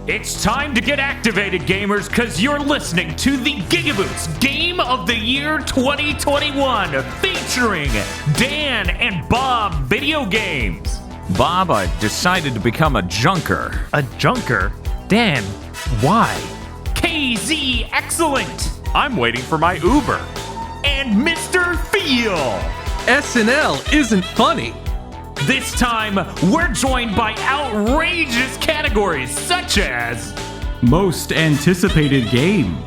It's time to get activated, gamers, because you're listening to the GigaBoots Game of the Year 2021, featuring Dan and Bob Video Games. Bob, I decided to become a junker. A junker? Dan, why? KZ Excellent. I'm waiting for my Uber. And Mr. Feel. SNL isn't funny. This time, we're joined by outrageous categories such as Most anticipated game.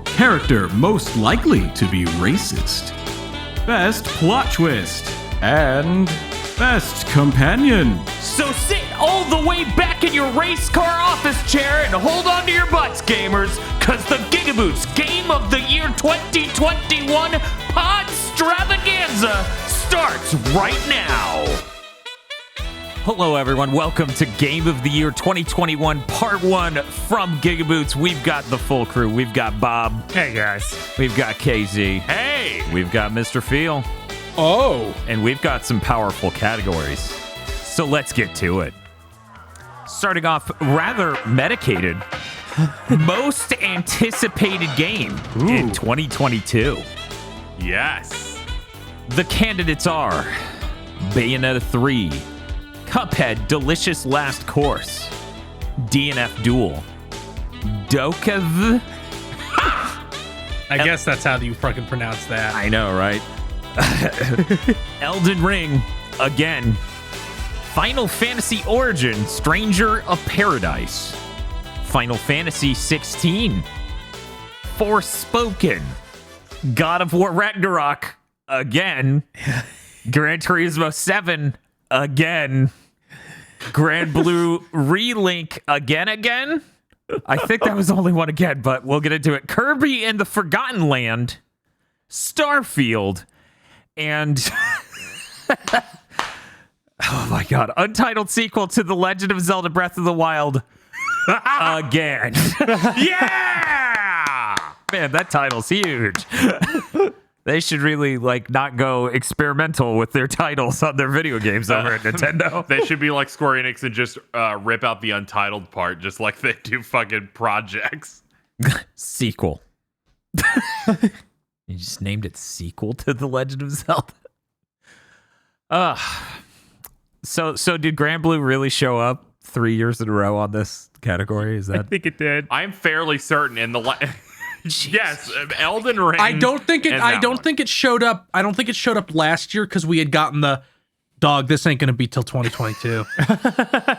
Character most likely to be racist. Best plot twist. And best companion. So sit all the way back in your race car office chair and hold on to your butts, gamers, because the GigaBoots Game of the Year 2021 Podstravaganza starts right now. Hello, everyone. Welcome to Game of the Year 2021 Part 1 from GigaBoots. We've got the full crew. We've got Bob. Hey, guys. We've got KZ. Hey! We've got Mr. Feel. Oh. And we've got some powerful categories. So let's get to it. Starting off rather medicated. Most anticipated game in 2022. Yes. The candidates are Bayonetta 3, Cuphead Delicious Last Course, DNF Duel, Dokav. I guess that's how you fucking pronounce that. I know, right? Elden Ring, again. Final Fantasy Origin, Stranger of Paradise. Final Fantasy 16. Forspoken. God of War Ragnarok, again. Gran Turismo 7, again. Grand Blue Relink, again. I think that was only one again, but we'll get into it. Kirby and the Forgotten Land, Starfield, and oh my god, untitled sequel to The Legend of Zelda Breath of the Wild, again. Yeah! Man, that title's huge. They should really not go experimental with their titles on their video games over at Nintendo. They should be like Square Enix and just rip out the untitled part, just like they do fucking projects. Sequel. You just named it sequel to The Legend of Zelda. So did Grand Blue really show up 3 years in a row on this category? Is I that think it did. I'm fairly certain in the yes, Elden Ring. I don't think it. and I that don't one. think it showed up. I don't think it showed up last year because we had gotten the dog. This ain't gonna be till 2022.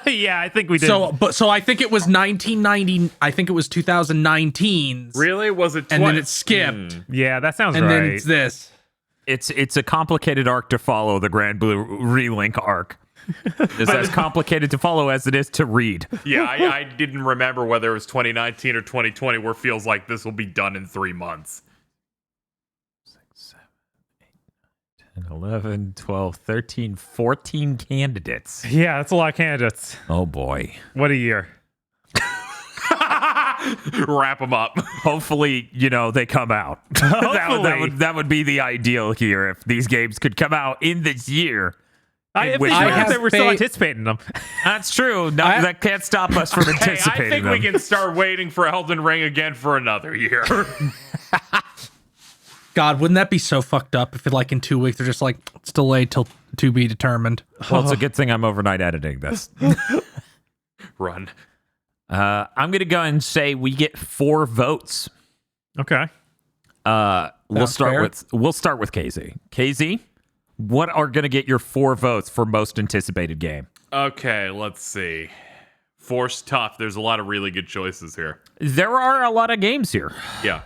Yeah, I think we did. So I think it was 1990. I think it was 2019. Really? Was it? And then it skipped. yeah, that sounds And right. then it's this. it's a complicated arc to follow, the Grand Blue Relink arc. It's as complicated to follow as it is to read. Yeah, I didn't remember whether it was 2019 or 2020, where it feels like this will be done in 3 months. 6, 7, 8, 9, 10, 11, 12, 13, 14 candidates. Yeah, that's a lot of candidates. Oh boy. What a year. Wrap them up. Hopefully, they come out. Hopefully. that would be the ideal here, if these games could come out in this year. If which they I showed up, have they were still faith- anticipating them. That's true. No, that can't stop us from Hey, anticipating I think them. we can start waiting for Elden Ring again for another year. God, wouldn't that be so fucked up if in 2 weeks they're just like it's delayed till to be determined. Well, it's a good thing I'm overnight editing this. Run. I'm going to go and say we get 4 votes. Okay. We'll Sounds start fair. with KZ. KZ, what are going to get your 4 votes for most anticipated game? Okay, let's see. Force tough. There's a lot of really good choices here. There are a lot of games here. Yeah.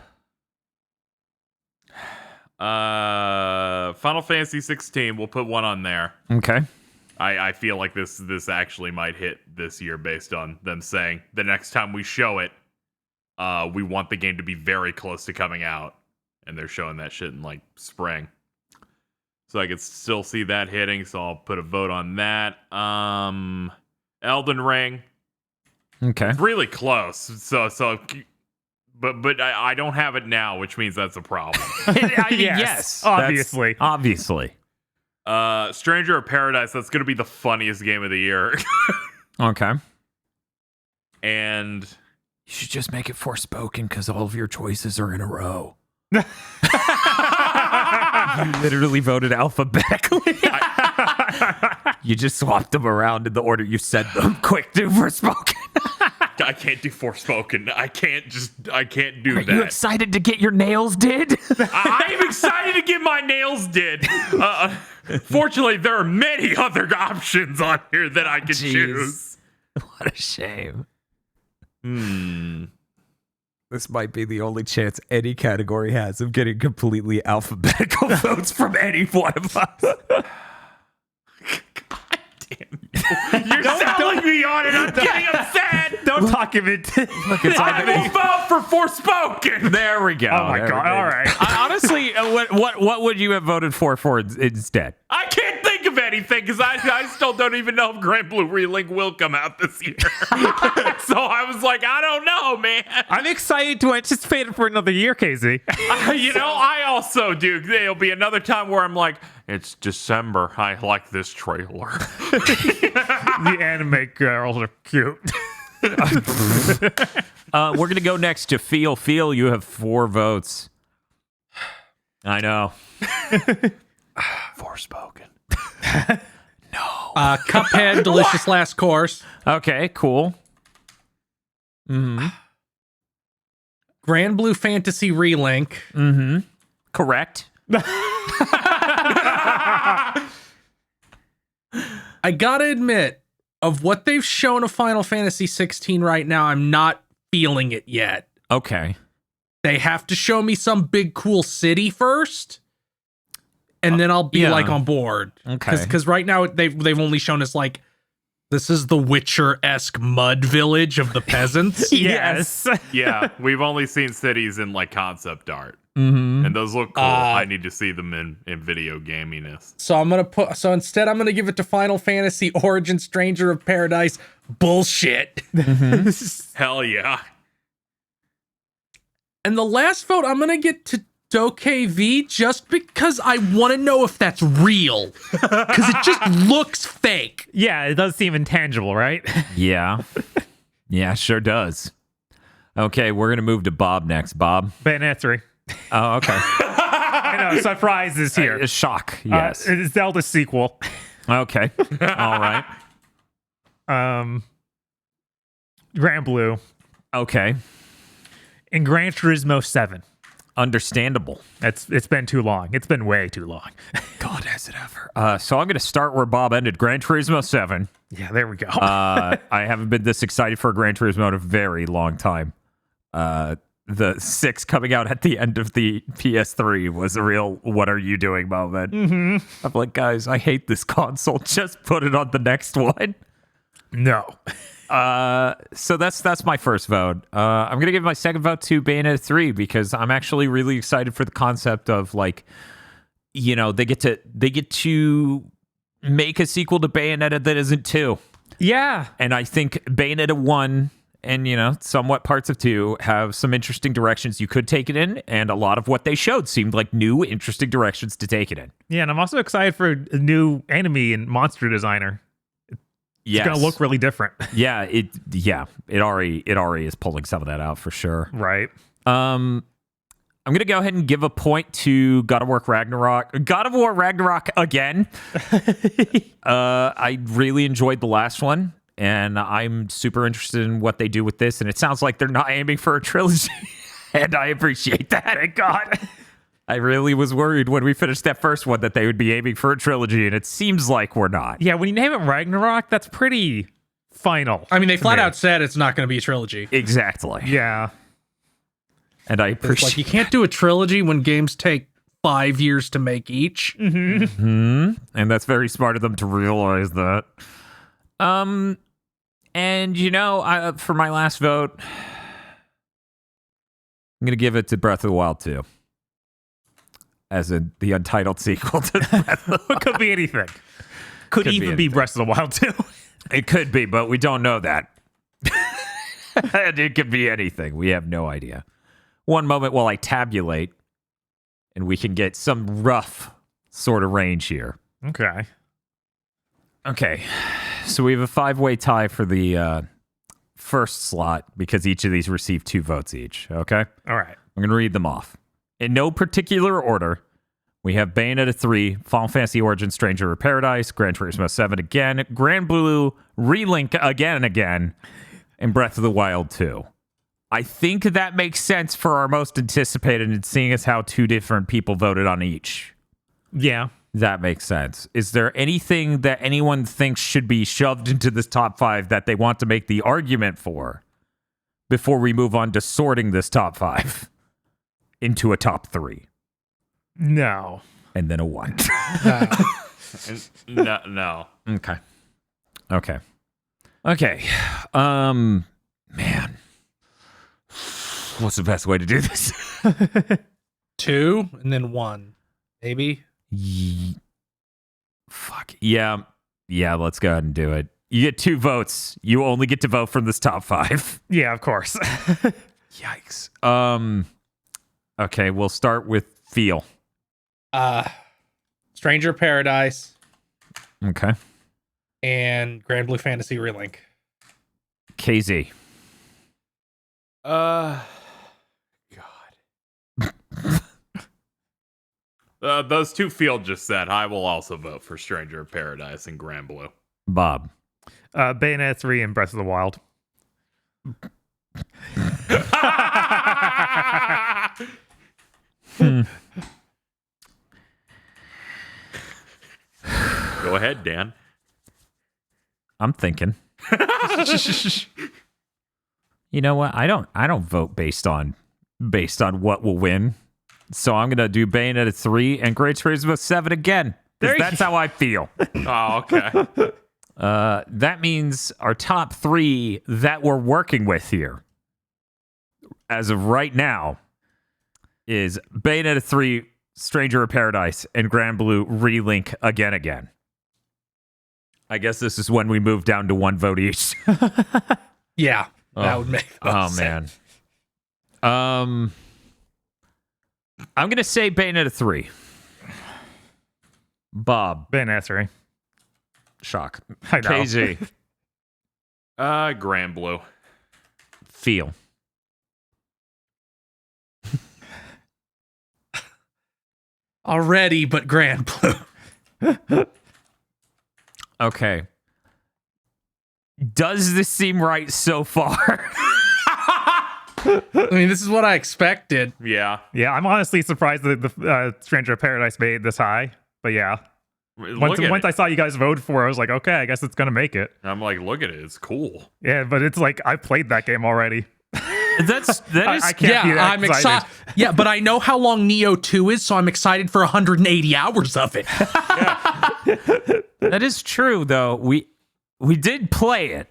Final Fantasy 16. We'll put one on there. Okay. I feel like this actually might hit this year based on them saying the next time we show it, we want the game to be very close to coming out, and they're showing that shit in spring. So I could still see that hitting, so I'll put a vote on that. Elden Ring, Okay. really close. So but I don't have it now, which means that's a problem. Yes. Obviously. Obviously. Stranger of Paradise, that's going to be the funniest game of the year. Okay. And You should just make it Forspoken because all of your choices are in a row. You literally voted alphabetically. You just swapped them around in the order you said them. Quick, do Forspoken. I can't do Forspoken. I can't do Are that. you excited to get your nails did? I'm excited to get my nails did. Fortunately, there are many other options on here that I can Jeez. choose. What a shame. This might be the only chance any category has of getting completely alphabetical votes from any one of us. You're selling me on it. I'm getting upset. Don't talk him into. Look, it's I either- will vote for Forspoken. There we go. Oh my There god! we go. All right. Honestly, what would you have voted for instead? I can't think of anything because I still don't even know if Grand Blue Relink will come out this year. So I was like, I don't know, man. I'm excited to anticipate it for another year, Casey. I also do. There'll be another time where I'm like, it's December. I like this trailer. The anime girls are cute. We're gonna go next to Feel. Feel, you have 4 votes. I know. Forspoken. Cuphead, Delicious Last Course, Okay, cool. Grand Blue Fantasy Relink, Correct. I gotta admit, of what they've shown of Final Fantasy 16 right now, I'm not feeling it yet. Okay. They have to show me some big cool city first, and then I'll be yeah. like on board. Okay. Because right now they've only shown us like this is the Witcher-esque mud village of the peasants. Yes. Yeah, we've only seen cities in like concept art. Mm-hmm. And those look cool. I need to see them in video gaminess. So instead I'm gonna give it to Final Fantasy Origin Stranger of Paradise. Bullshit. Hell yeah. And the last vote I'm gonna get to DokeV just because I want to know if that's real. Because it just looks fake. Yeah, it does seem intangible, right? Yeah. Yeah, sure does. Okay, we're gonna move to Bob next. Bob. Bayonetta 3. Oh, okay. I know, surprise is here. Shock. Yes. It's Zelda sequel. Okay. All right. Grand Blue. Okay. And Gran Turismo 7. Understandable. It's been too long. It's been way too long. God, has it ever? So I'm going to start where Bob ended. Gran Turismo 7. Yeah, there we go. I haven't been this excited for a Gran Turismo in a very long time. The 6 coming out at the end of the PS3 was a real what are you doing moment. I'm like, guys, I hate this console. Just put it on the next one. No. So that's my first vote. I'm gonna give my second vote to Bayonetta 3 because I'm actually really excited for the concept of like, you know, they get to make a sequel to Bayonetta that isn't 2. Yeah. And I think Bayonetta 1 and, you know, somewhat parts of 2 have some interesting directions you could take it in, and a lot of what they showed seemed like new, interesting directions to take it in. Yeah, and I'm also excited for a new enemy and monster designer. Yes. It's gonna look really different. Yeah, it already is pulling some of that out for sure. Right. I'm gonna go ahead and give a point to God of War Ragnarok again. I really enjoyed the last one, and I'm super interested in what they do with this. And it sounds like they're not aiming for a trilogy, and I appreciate that. Thank God. I really was worried when we finished that first one that they would be aiming for a trilogy, and it seems like we're not. Yeah, when you name it Ragnarok, that's pretty final. I mean, they flat me. out said it's not going to be a trilogy. Exactly. Yeah. And I It's appreciate. like you can't do a trilogy when games take 5 years to make each. And that's very smart of them to realize that. And you know, for my last vote, I'm gonna give it to Breath of the Wild 2, as in the untitled sequel to Breath of the It could be anything. Could Could be even be anything. Breath of the Wild too. It could be, but we don't know that. And it could be anything. We have no idea. One moment while I tabulate, and we can get some rough sort of range here. Okay. Okay, so we have a 5-way tie for the first slot because each of these receive 2 votes each. Okay? All right. I'm going to read them off. In no particular order, we have Bayonetta 3, Final Fantasy Origins Stranger of Paradise, Gran Turismo 7 again, Grand Blue Relink again and again, and Breath of the Wild 2. I think that makes sense for our most anticipated, and seeing as how 2 different people voted on each. Yeah. That makes sense. Is there anything that anyone thinks should be shoved into this top 5 that they want to make the argument for before we move on to sorting this top 5 into a top 3? No. And then a 1. No. Okay. Man. What's the best way to do this? 2 and then 1, maybe. Fuck. Yeah, let's go ahead and do it. You get 2 votes. You only get to vote from this top 5. Yeah, of course. Yikes. Okay, we'll start with feel. Stranger of Paradise Okay. and Grand Blue Fantasy Relink. KZ. God. Those 2 field just said. I will also vote for Stranger of Paradise and Grand Blue. Bob. Bayonetta 3 and Breath of the Wild. Go ahead, Dan. I'm thinking. You know what? I don't vote based on what will win. So I'm gonna do Bayonetta 3 and Gran Turismo 7 again. 'Cause that's how I feel. Oh, okay. That means our top 3 that we're working with here, as of right now, is Bayonetta 3, Stranger of Paradise, and Grand Blue Relink again. I guess this is when we move down to 1 vote each. Yeah, that would make the most sense. Man. I'm gonna say Bayonetta 3. Bob. Bayonetta 3. Shock. I know. KZ. Grand Blue. Feel. Already, but Grand Blue. Okay. Does this seem right so far? I mean, this is what I expected. Yeah. Yeah, I'm honestly surprised that the Stranger of Paradise made it this high. But yeah. Once I saw you guys vote for it, I was like, okay, I guess it's going to make it. I'm like, look at it. It's cool. Yeah, but it's like, I played that game already. that is I can't be that I'm excited. Yeah, but I know how long Neo 2 is, so I'm excited for 180 hours of it. That is true, though. We did play it.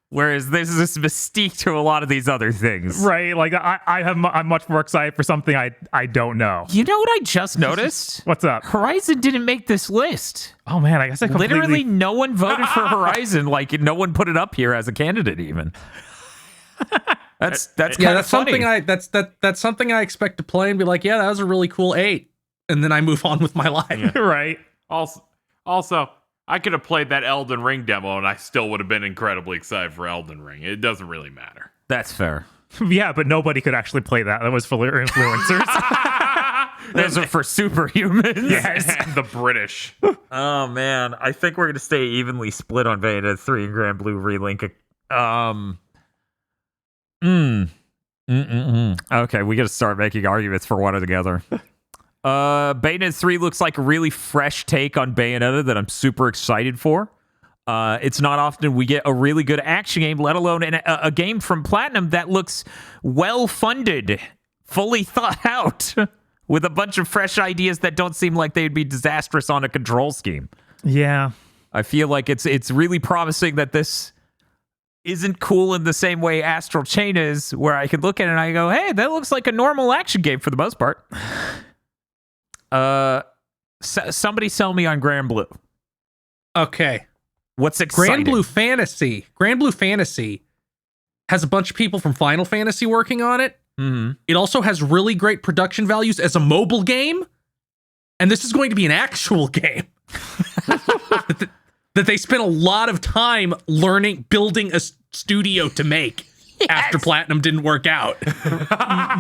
Whereas there's this mystique to a lot of these other things. Right, like I'm much more excited for something I don't know. You know what I just noticed? What's up? Horizon didn't make this list. Oh man, I guess I completely... Literally no one voted for Horizon. Like no one put it up here as a candidate even. That's kind of funny. That's something I expect to play and be like, yeah, that was a really cool 8. And then I move on with my life. Yeah. Right. Also, I could have played that Elden Ring demo and I still would have been incredibly excited for Elden Ring. It doesn't really matter. That's fair. Yeah, but nobody could actually play that. That was for influencers. Those are for superhumans. Yes. And the British. Oh man, I think we're gonna stay evenly split on Bayonetta 3 and Grand Blue Relink. Okay, we gotta start making arguments for one or the other. Bayonetta 3 looks like a really fresh take on Bayonetta that I'm super excited for. It's not often we get a really good action game, let alone a game from Platinum that looks well-funded, fully thought out, with a bunch of fresh ideas that don't seem like they'd be disastrous on a control scheme. Yeah. I feel like it's really promising that this isn't cool in the same way Astral Chain is, where I can look at it and I go, hey, that looks like a normal action game for the most part. Somebody sell me on Grand Blue. Okay. What's exciting? Grand Blue Fantasy has a bunch of people from Final Fantasy working on it. Mm-hmm. It also has really great production values as a mobile game. And this is going to be an actual game. that they spent a lot of time building a studio to make after Platinum didn't work out.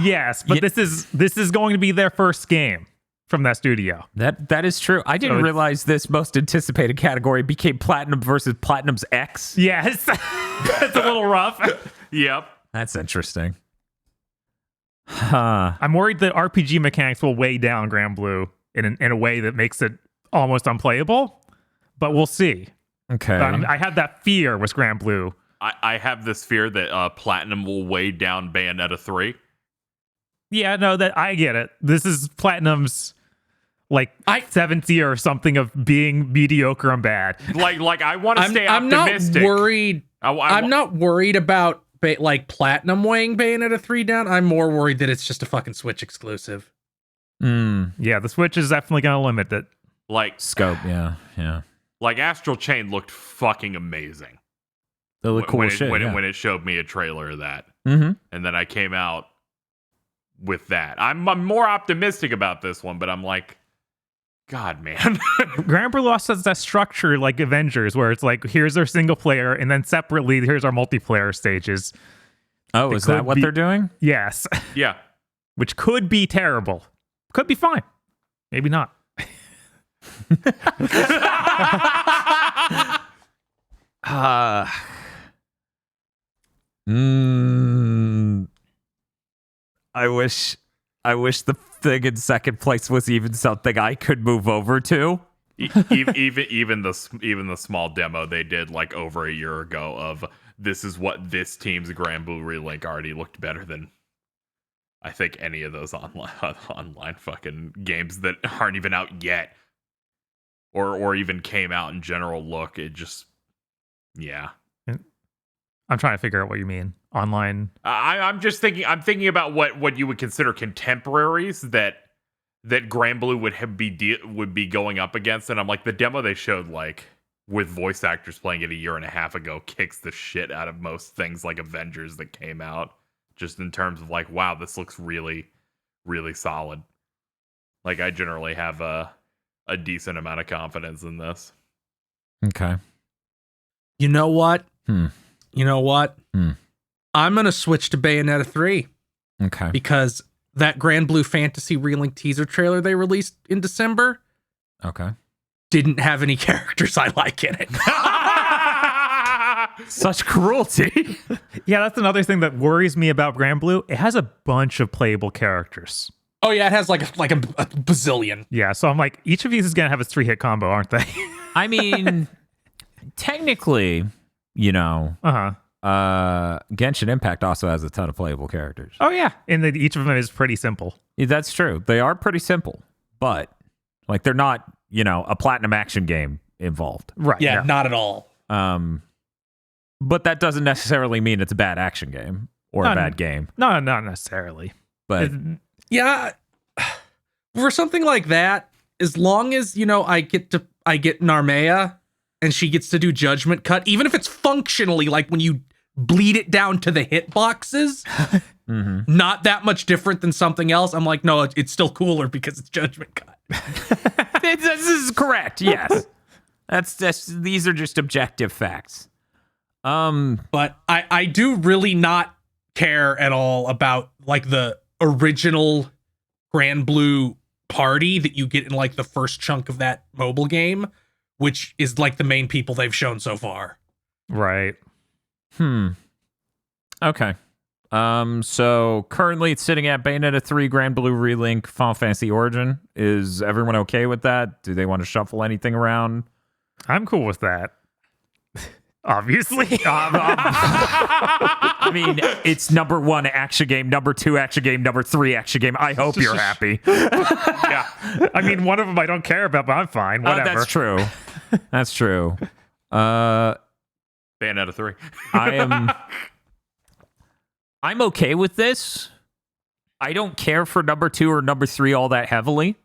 Yes, but this is going to be their first game from that studio. That is true. I didn't realize this most anticipated category became Platinum versus Platinum's X. Yes. That's a little rough. Yep. That's interesting. Huh. I'm worried that RPG mechanics will weigh down Grand Blue in a way that makes it almost unplayable, but we'll see. Okay. I had that fear with Grand Blue. I have this fear that Platinum will weigh down Bayonetta 3. Yeah, no, that I get it. This is Platinum's like 70 or something of being mediocre and bad. Like I want to stay I'm optimistic. not worried. I'm not worried about like Platinum weighing Bayonetta 3 down. I'm more worried that it's just a fucking Switch exclusive. Yeah, the Switch is definitely going to limit it. Like Scope, yeah. Like Astral Chain looked fucking amazing. They look cool when shit. When it showed me a trailer of that. Mm-hmm. And then I came out with that. I'm more optimistic about this one, but I'm like, God, man. Grand Blue lost has that structure like Avengers, where it's like, here's our single player, and then separately, here's our multiplayer stages. Oh, is that what they're doing? Yes. Yeah. Which could be terrible. Could be fine. Maybe not. I wish the thing in second place was even something I could move over to. even the small demo they did like over a year ago of this is what this team's Grand Blue Relink already looked better than I think any of those online fucking games that aren't even out yet or even came out in general. Look, it just I'm trying to figure out what you mean. Online. I'm thinking about what you would consider contemporaries that Grand Blue would be going up against, and I'm like, the demo they showed like with voice actors playing it a year and a half ago kicks the shit out of most things like Avengers that came out, just in terms of like, wow, this looks really, really solid. Like I generally have a decent amount of confidence in this. Okay. You know what? You know what? Hmm. I'm going to switch to Bayonetta 3 Okay. because that Grand Blue Fantasy Relink teaser trailer they released in December Okay. didn't have any characters I like in it. Such cruelty. Yeah, that's another thing that worries me about Grand Blue. It has a bunch of playable characters. Oh yeah, it has like a bazillion. Yeah, so I'm like, each of these is going to have its 3-hit combo, aren't they? I mean, technically, you know, Genshin Impact also has a ton of playable characters. Oh, yeah. And each of them is pretty simple. Yeah, that's true. They are pretty simple, but like they're not, you know, a platinum action game involved. Right. Yeah, not at all. But that doesn't necessarily mean it's a bad action game or a bad game. No, not necessarily. But Yeah, for something like that, as long as, you know, I get Narmea and she gets to do Judgment Cut, even if it's functionally like when you bleed it down to the hitboxes, not that much different than something else. I'm like, no, it's still cooler because it's Judgment Cut. this is correct. Yes. These are just objective facts. But I do really not care at all about like the original Grand Blue party that you get in like the first chunk of that mobile game, which is like the main people they've shown so far. Right. Okay. So currently it's sitting at Bayonetta 3, Grand Blue Relink, Final Fantasy Origin. Is everyone okay with that? Do they want to shuffle anything around? I'm cool with that. Obviously. I mean, it's number 1 action game, number 2 action game, number 3 action game. I hope you're happy. Yeah. I mean, one of them I don't care about, but I'm fine. Whatever. That's true. That's true. Bayonetta 3. I'm okay with this. I don't care for number 2 or number 3 all that heavily.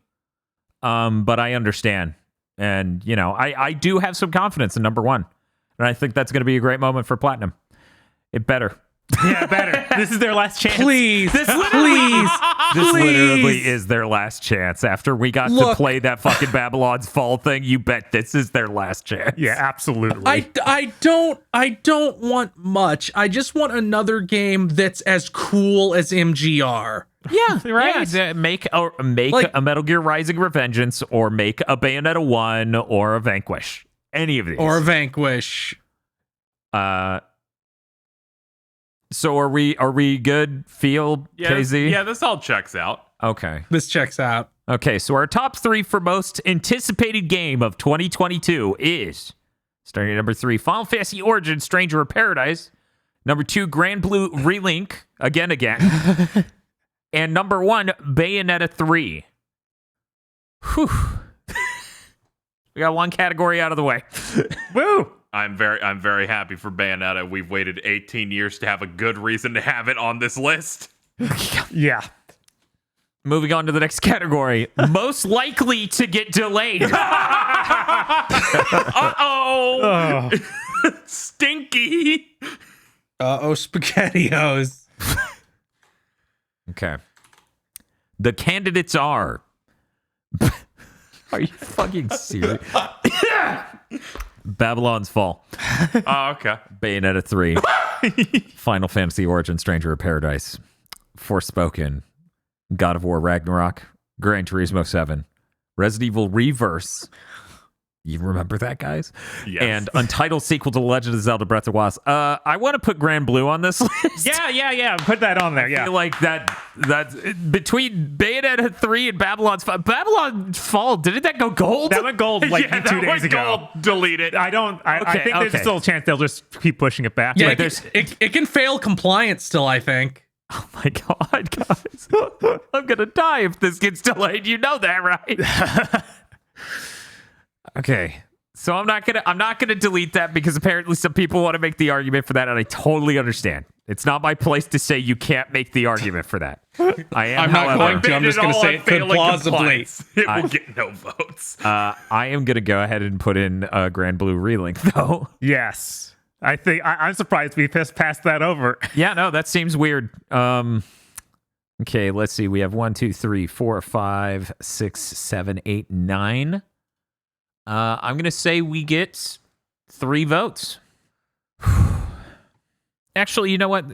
But I understand. And, you know, I do have some confidence in number 1. And I think that's going to be a great moment for Platinum. It better. Yeah, better. This is their last chance. Please, This please, This literally please. is their last chance. After we got to Look. play that fucking Babylon's Fall thing, you bet this is their last chance. Yeah, absolutely. I don't want much. I just want another game that's as cool as MGR. Yeah, Right? Yeah, make Like- a Metal Gear Rising Revengeance, or make a Bayonetta 1 or a Vanquish. Any of these. Or Vanquish. So are we good? Feel KZ? Yeah, this all checks out. Okay. This checks out. Okay, so our top 3 for most anticipated game of 2022 is starting at number 3, Final Fantasy Origin Stranger of Paradise. Number 2, Grand Blue Relink, again. And number 1, Bayonetta 3. Whew. We got one category out of the way. Woo! I'm very happy for Bayonetta. We've waited 18 years to have a good reason to have it on this list. Yeah. Moving on to the next category. Most likely to get delayed. Uh-oh. Oh. Stinky. SpaghettiOs. Okay. The candidates are... Are you fucking serious? Babylon's Fall. Oh, okay. Bayonetta 3. Final Fantasy Origin Stranger of Paradise. Forspoken. God of War Ragnarok. Gran Turismo 7. Resident Evil Reverse. You remember that, guys? Yes. And untitled sequel to The Legend of Zelda Breath of the Wild. I want to put Grand Blue on this list. Yeah. Put that on there. I Yeah. feel like that's between Bayonetta 3 and Babylon's Fall, didn't that go gold? That went gold like Yeah, 2 that days went ago. gold. Delete it. I think there's okay. still a chance they'll just keep pushing it back. Yeah, Like, it can fail compliance still, I think. Oh my god, guys. I'm gonna die if this gets delayed. You know that, right? Okay. So I'm not gonna delete that because apparently some people want to make the argument for that, and I totally understand. It's not my place to say you can't make the argument for that. I am, I'm not however, going to. I'm just going to say it could Failing plausibly. compliance. It will get no votes. I am gonna go ahead and put in Grand Blue Relink though. yes. I think I'm surprised we passed that over. Yeah, no, that seems weird. Okay, let's see. We have 1, 2, 3, 4, 5, 6, 7, 8, 9. I'm gonna say we get 3 votes. Actually, you know what?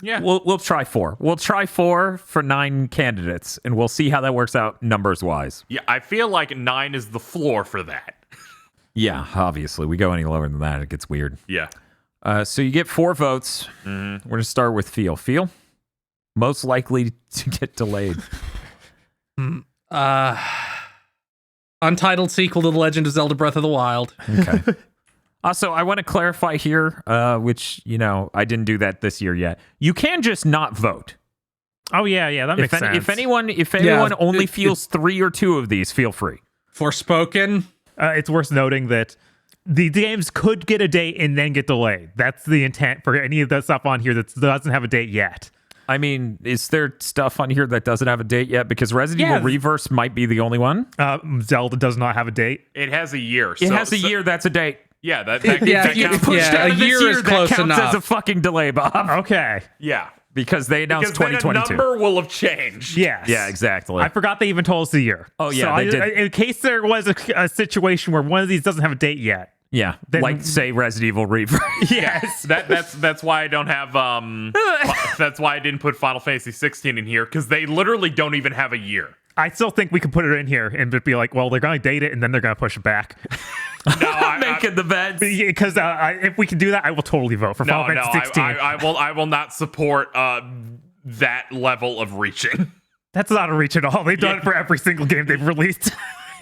Yeah. We'll try 4. We'll try 4 for 9 candidates, and we'll see how that works out numbers wise. Yeah, I feel like 9 is the floor for that. Yeah, obviously, we go any lower than that, it gets weird. Yeah. So you get 4 votes. We're gonna start with Feel. Feel most likely to get delayed. Untitled sequel to The Legend of Zelda Breath of the Wild. Okay. Also, I want to clarify here, which, I didn't do that this year yet. You can just not vote. Oh yeah, that makes sense. If anyone only feels 3 or 2 of these, feel free. Forspoken. It's worth noting that the games could get a date and then get delayed. That's the intent for any of the stuff on here that doesn't have a date yet. I mean, is there stuff on here that doesn't have a date yet? Because Resident Evil Reverse might be the only one. Zelda does not have a date. It has a year. It has a year that's a date. Yeah, that Yeah, that you counts. push Pushed Yeah, out a of this year is close that counts enough. as a fucking delay, Bob. Okay. Yeah. Because they announced Because then a 2022. number will have changed. Yes. Yeah, exactly. I forgot they even told us the year. Oh, yeah, So they did. in case there was a situation where one of these doesn't have a date yet. Yeah, Then- like say Resident Evil Reverse. Yes. That's why I don't have that's why I didn't put Final Fantasy 16 in here, because they literally don't even have a year. I still think we could put it in here and be like, well, they're going to date it and then they're going to push it back. No, Making the bets. Because if we can do that, I will totally vote for Final Fantasy 16. I will not support that level of reaching. That's not a reach at all. They've done it for every single game they've released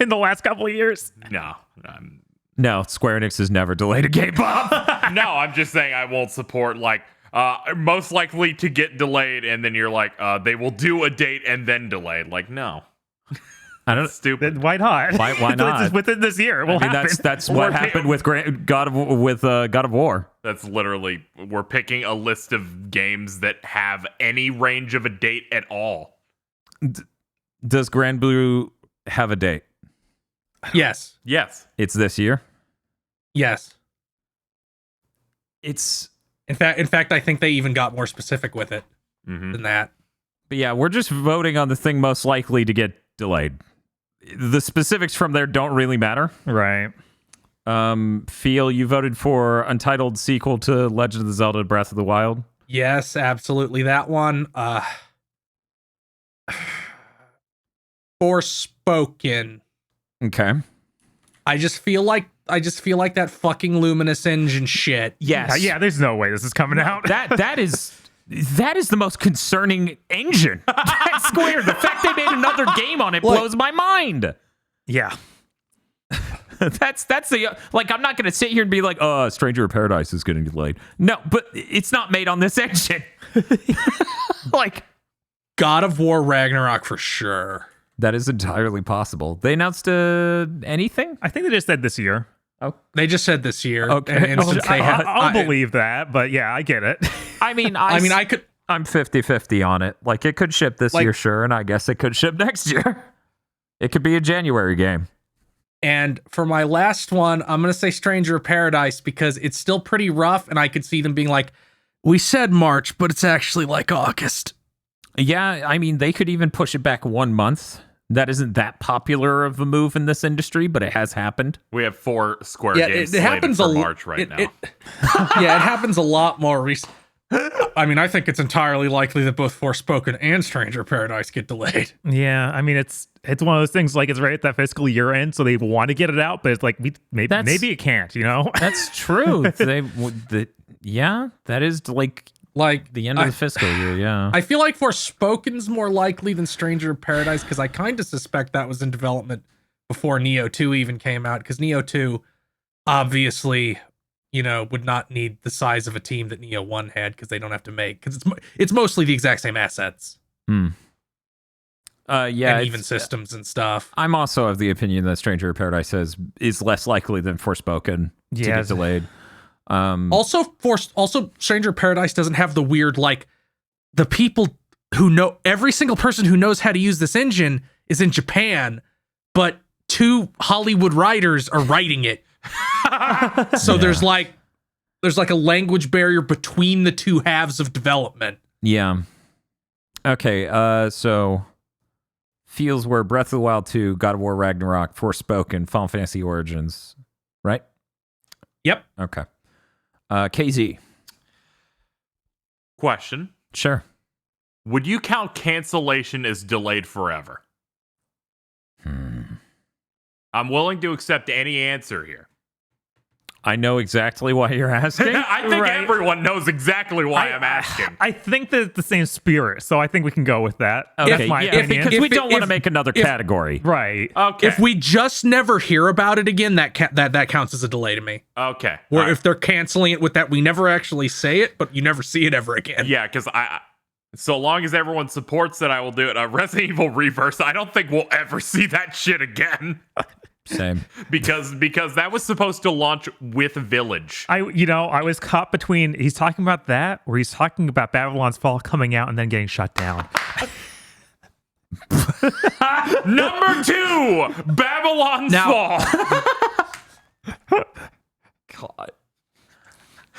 in the last couple of years. No, No, Square Enix has never delayed a game, Bob. no, I'm just saying I won't support most likely to get delayed, and then you're like, they will do a date and then delayed. Like, no, I don't. stupid. Then why not? Why not? It's within this year. It will I mean, happen. that's what happened with God of War. That's literally, we're picking a list of games that have any range of a date at all. Does Grand Blue have a date? Yes. Yes. It's this year. Yes. It's In fact, I think they even got more specific with it than that. But yeah, we're just voting on the thing most likely to get delayed. The specifics from there don't really matter. Right. Feel, you voted for untitled sequel to Legend of Zelda Breath of the Wild. Yes, absolutely. That one. Forspoken. Okay. I just feel like that fucking Luminous Engine shit. Yes. Yeah, there's no way this is coming out. That is the most concerning engine. That's Square. The fact they made another game on it blows my mind. Yeah. That's the like. I'm not going to sit here and be like, "Oh, Stranger of Paradise is getting delayed." No, but it's not made on this engine. Like, God of War Ragnarok for sure. that is entirely possible. They announced anything? I think they just said this year. Oh, They just said this year. Okay. And since they have, I'll believe that, but yeah, I get it. I mean, I could. I'm 50-50 on it. Like, it could ship this year, sure, and I guess it could ship next year. It could be a January game. And for my last one, I'm going to say Stranger of Paradise because it's still pretty rough, and I could see them being like, we said March, but it's actually like August. Yeah, I mean, they could even push it back 1 month. That isn't that popular of a move in this industry, but it has happened. We have 4 Square games it happens for a March right now. Yeah, it happens a lot more recent. I mean, I think it's entirely likely that both Forspoken and Stranger of Paradise get delayed. Yeah, I mean, it's one of those things, like, it's right at that fiscal year end, so they want to get it out, but it's like, maybe it can't, you know? That's true. Yeah, that is like the end of the fiscal year, yeah. I feel like Forspoken's more likely than Stranger of Paradise because I kind of suspect that was in development before Neo 2 even came out, because Neo 2 obviously, would not need the size of a team that Neo 1 had because they don't have to make, because it's mostly the exact same assets. Yeah, and even systems and stuff. I'm also of the opinion that Stranger of Paradise is less likely than Forspoken to get delayed. Also, Stranger of Paradise doesn't have the weird, like, the people who know, every single person who knows how to use this engine is in Japan, but 2 Hollywood writers are writing it. So there's like a language barrier between the 2 halves of development. Yeah. Okay, so feels where Breath of the Wild 2, God of War Ragnarok, Forspoken, Final Fantasy Origins, right? Yep. Okay. KZ. Question. Sure. Would you count cancellation as delayed forever? I'm willing to accept any answer here. I know exactly why you're asking. I think everyone knows exactly why I'm asking. I think that it's the same spirit, so I think we can go with that. Okay, That's my yeah, opinion. because we don't want to make another category. Right. Okay. If we just never hear about it again, that counts as a delay to me. Okay. Or All right. if they're canceling it with that, we never actually say it, but you never see it ever again. Yeah, because so long as everyone supports it, I will do it. Resident Evil Reverse, I don't think we'll ever see that shit again. Same. because that was supposed to launch with Village. I was caught between, he's talking about that, or he's talking about Babylon's Fall coming out and then getting shut down. Number 2, Babylon's Fall. God.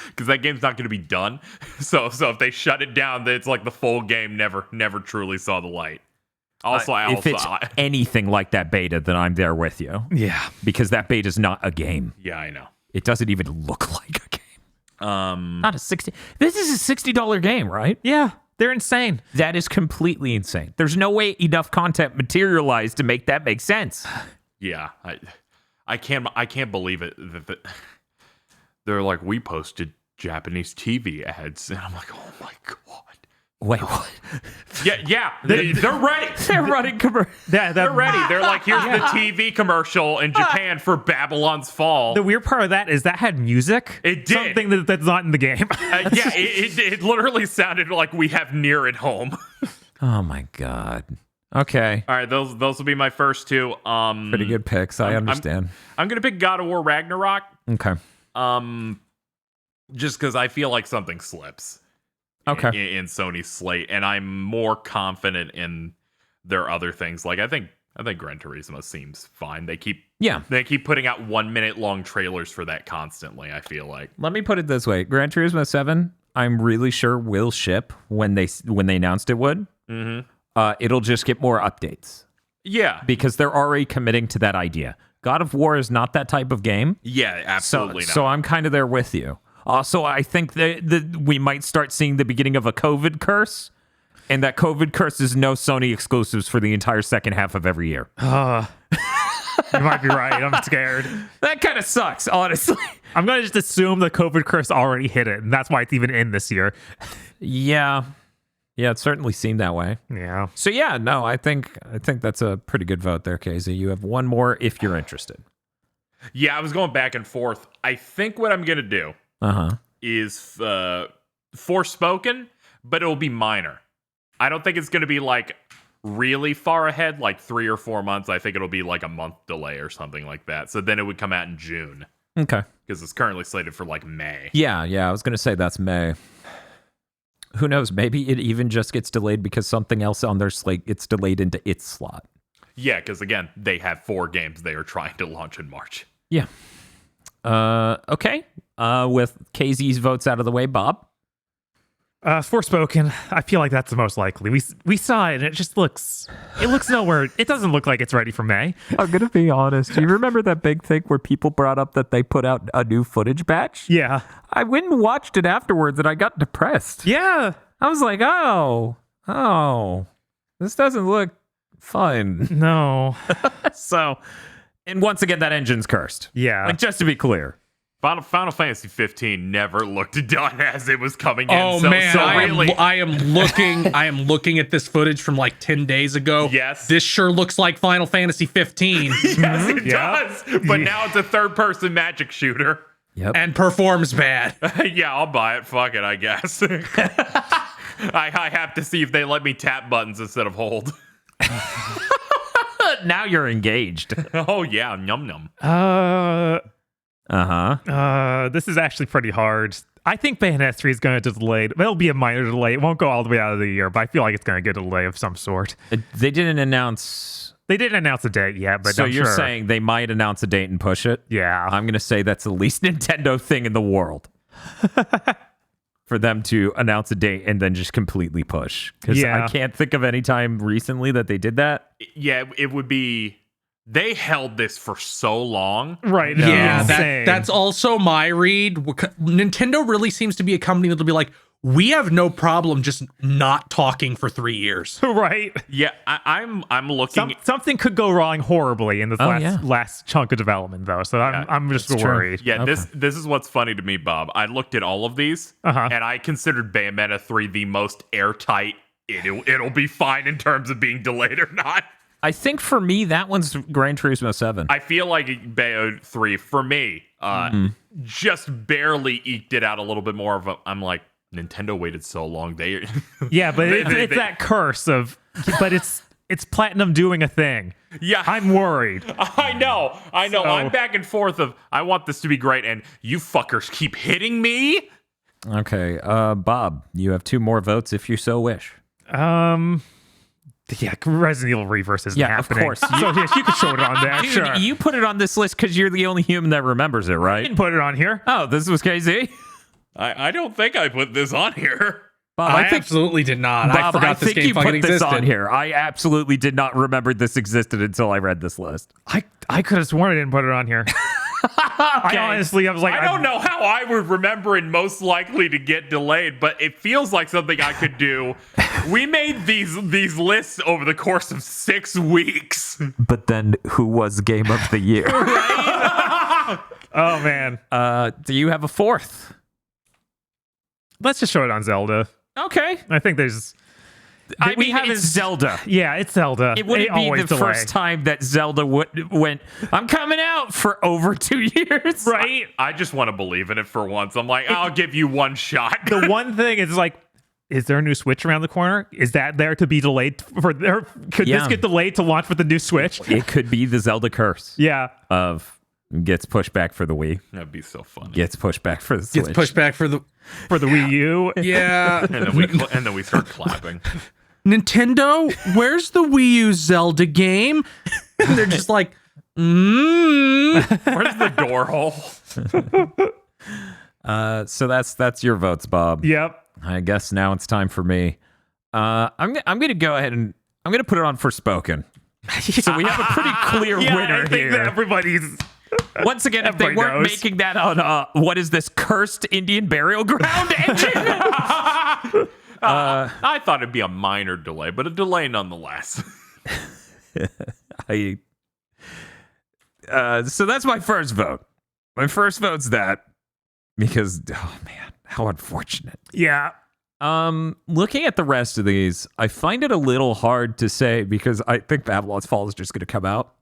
Because that game's not going to be done. So if they shut it down, then it's like the full game never truly saw the light. Also, If it's anything like that beta, then I'm there with you. Yeah. Because that beta is not a game. Yeah, I know. It doesn't even look like a game. Not a 60. This is a $60 game, right? Yeah. They're insane. That is completely insane. There's no way enough content materialized to make that make sense. Yeah, I can't believe it. They're like, we posted Japanese TV ads, and I'm like, oh my god. Wait, what? Yeah, they're ready. They're running commercial. They're ready. They're like, here's the TV commercial in Japan for Babylon's Fall. The weird part of that is that had music. It did. Something that's not in the game. Yeah, it literally sounded like we have Near at home. Oh my god. Okay. All right, those will be my first 2. Pretty good picks. I understand. I'm gonna pick God of War Ragnarok. Okay. Just because I feel like something slips. Okay. In Sony's slate, and I'm more confident in their other things. Like I think Gran Turismo seems fine. They keep putting out 1 minute long trailers for that constantly. I feel like. Let me put it this way: Gran Turismo 7. I'm really sure will ship when they announced it would. It'll just get more updates Yeah. because they're already committing to that idea. God of War is not that type of game. Yeah, absolutely So I'm kind of there with you. Also, I think that we might start seeing the beginning of a COVID curse, and that COVID curse is no Sony exclusives for the entire second half of every year. You might be right. I'm scared. That kind of sucks, honestly. I'm going to just assume the COVID curse already hit it, and that's why it's even in this year. Yeah, it certainly seemed that way. Yeah. So yeah, no, I think that's a pretty good vote there, KZ. You have one more if you're interested. Yeah, I was going back and forth. I think what I'm going to do is Forspoken, but it'll be minor. I don't think it's going to be like really far ahead, like 3 or 4 months. I think it'll be like a month delay or something like that. So then it would come out in June. Okay. Because it's currently slated for like May. Yeah, I was going to say that's May. Who knows? Maybe it even just gets delayed because something else on their slate gets delayed into its slot. Yeah, because again, they have 4 games they are trying to launch in March. Yeah. Okay. With KZ's votes out of the way, Bob? Forspoken, I feel like that's the most likely. We saw it, and it looks nowhere. It doesn't look like it's ready for May. I'm going to be honest. Do you remember that big thing where people brought up that they put out a new footage batch? Yeah. I went and watched it afterwards, and I got depressed. Yeah. I was like, oh, this doesn't look fun. No. So, and once again, that engine's cursed. Yeah. Like, just to be clear. Final Fantasy 15 never looked done as it was coming in. Oh man, so really, I am looking at this footage from like 10 days ago. Yes. This sure looks like Final Fantasy 15 yes, it Yeah. does. But now it's a third-person magic shooter. Yep. and performs bad. Yeah, I'll buy it. Fuck it, I guess. I have to see if they let me tap buttons instead of hold. Now you're engaged. Oh yeah, num num. This is actually pretty hard. I think Bayonetta 3 is going to delay. It'll be a minor delay. It won't go all the way out of the year, but I feel like it's going to get a delay of some sort. They didn't announce. They didn't announce a date yet, but So I'm you're sure. saying they might announce a date and push it? Yeah. I'm going to say that's the least Nintendo thing in the world. For them to announce a date and then just completely push. Because Yeah. I can't think of any time recently that they did that. Yeah, it would be. They held this for so long. Right. No, Yeah, insane. that's also my read. Nintendo really seems to be a company that'll be like, we have no problem just not talking for 3 years. right. Yeah, I'm looking. Something could go wrong horribly in this yeah. last chunk of development, though. So I'm just That's true. worried. Yeah, this is what's funny to me, Bob. I looked at all of these, and I considered Bayonetta 3 the most airtight. It'll be fine in terms of being delayed or not. I think for me, that one's Gran Turismo 7. I feel like Bayo 3, for me, just barely eked it out a little bit more of a, I'm like, Nintendo waited so long. Yeah, but it's they- that curse of, but it's Platinum doing a thing. Yeah. I'm worried. I know. So- I'm back and forth of, I want this to be great, and you fuckers keep hitting me. Okay, Bob, you have 2 more votes if you so wish. Yeah, Resident Evil Reverse isn't Yeah, happening. of course. So yes, you could show it on there. Dude, Sure. you put it on this list because you're the only human that remembers it, I right? didn't put it on here. Oh, this was KZ? I don't think I put this on here. Bob, I absolutely did not. I Bob, forgot this think game you fucking put this existed. on here. I absolutely did not remember this existed until I read this list. I could have sworn I didn't put it on here. I was like, I don't know how I would remember it most likely to get delayed, but it feels like something I could do. We made these lists over the course of 6 weeks. But then, who was Game of the Year? Oh man, Do you have a 4th? let's just show it on Zelda. Okay. I think there's. I we mean, haven't- it's Zelda. Yeah, it's Zelda. It wouldn't be always the delay. first time that Zelda went, I'm coming out for over 2 years. right? I just want to believe in it for once. I'm like, I'll give you one shot. The one thing is like, is there a new Switch around the corner? Is that there to be delayed for there? Could Yeah. this get delayed to launch with the new Switch? It could be the Zelda curse Yeah. of gets pushed back for the Wii, That'd be so funny. gets pushed back for the Switch. Gets pushed back for the. For the Wii U. Yeah. And then we start clapping. Nintendo, where's the Wii U Zelda game? And they're just like, Where's the door hole? So that's your votes, Bob. Yep. I guess now it's time for me. I'm gonna go ahead and I'm gonna put it on Forspoken. So we have a pretty clear winner I think here. that everybody's. Once again, if they Everybody weren't knows. making that on what is this cursed Indian burial ground engine? I thought it'd be a minor delay, but a delay nonetheless. So that's my first vote. My first vote's that because oh man, how unfortunate. Yeah. Looking at the rest of these, I find it a little hard to say because I think Babylon's Fall is just going to come out.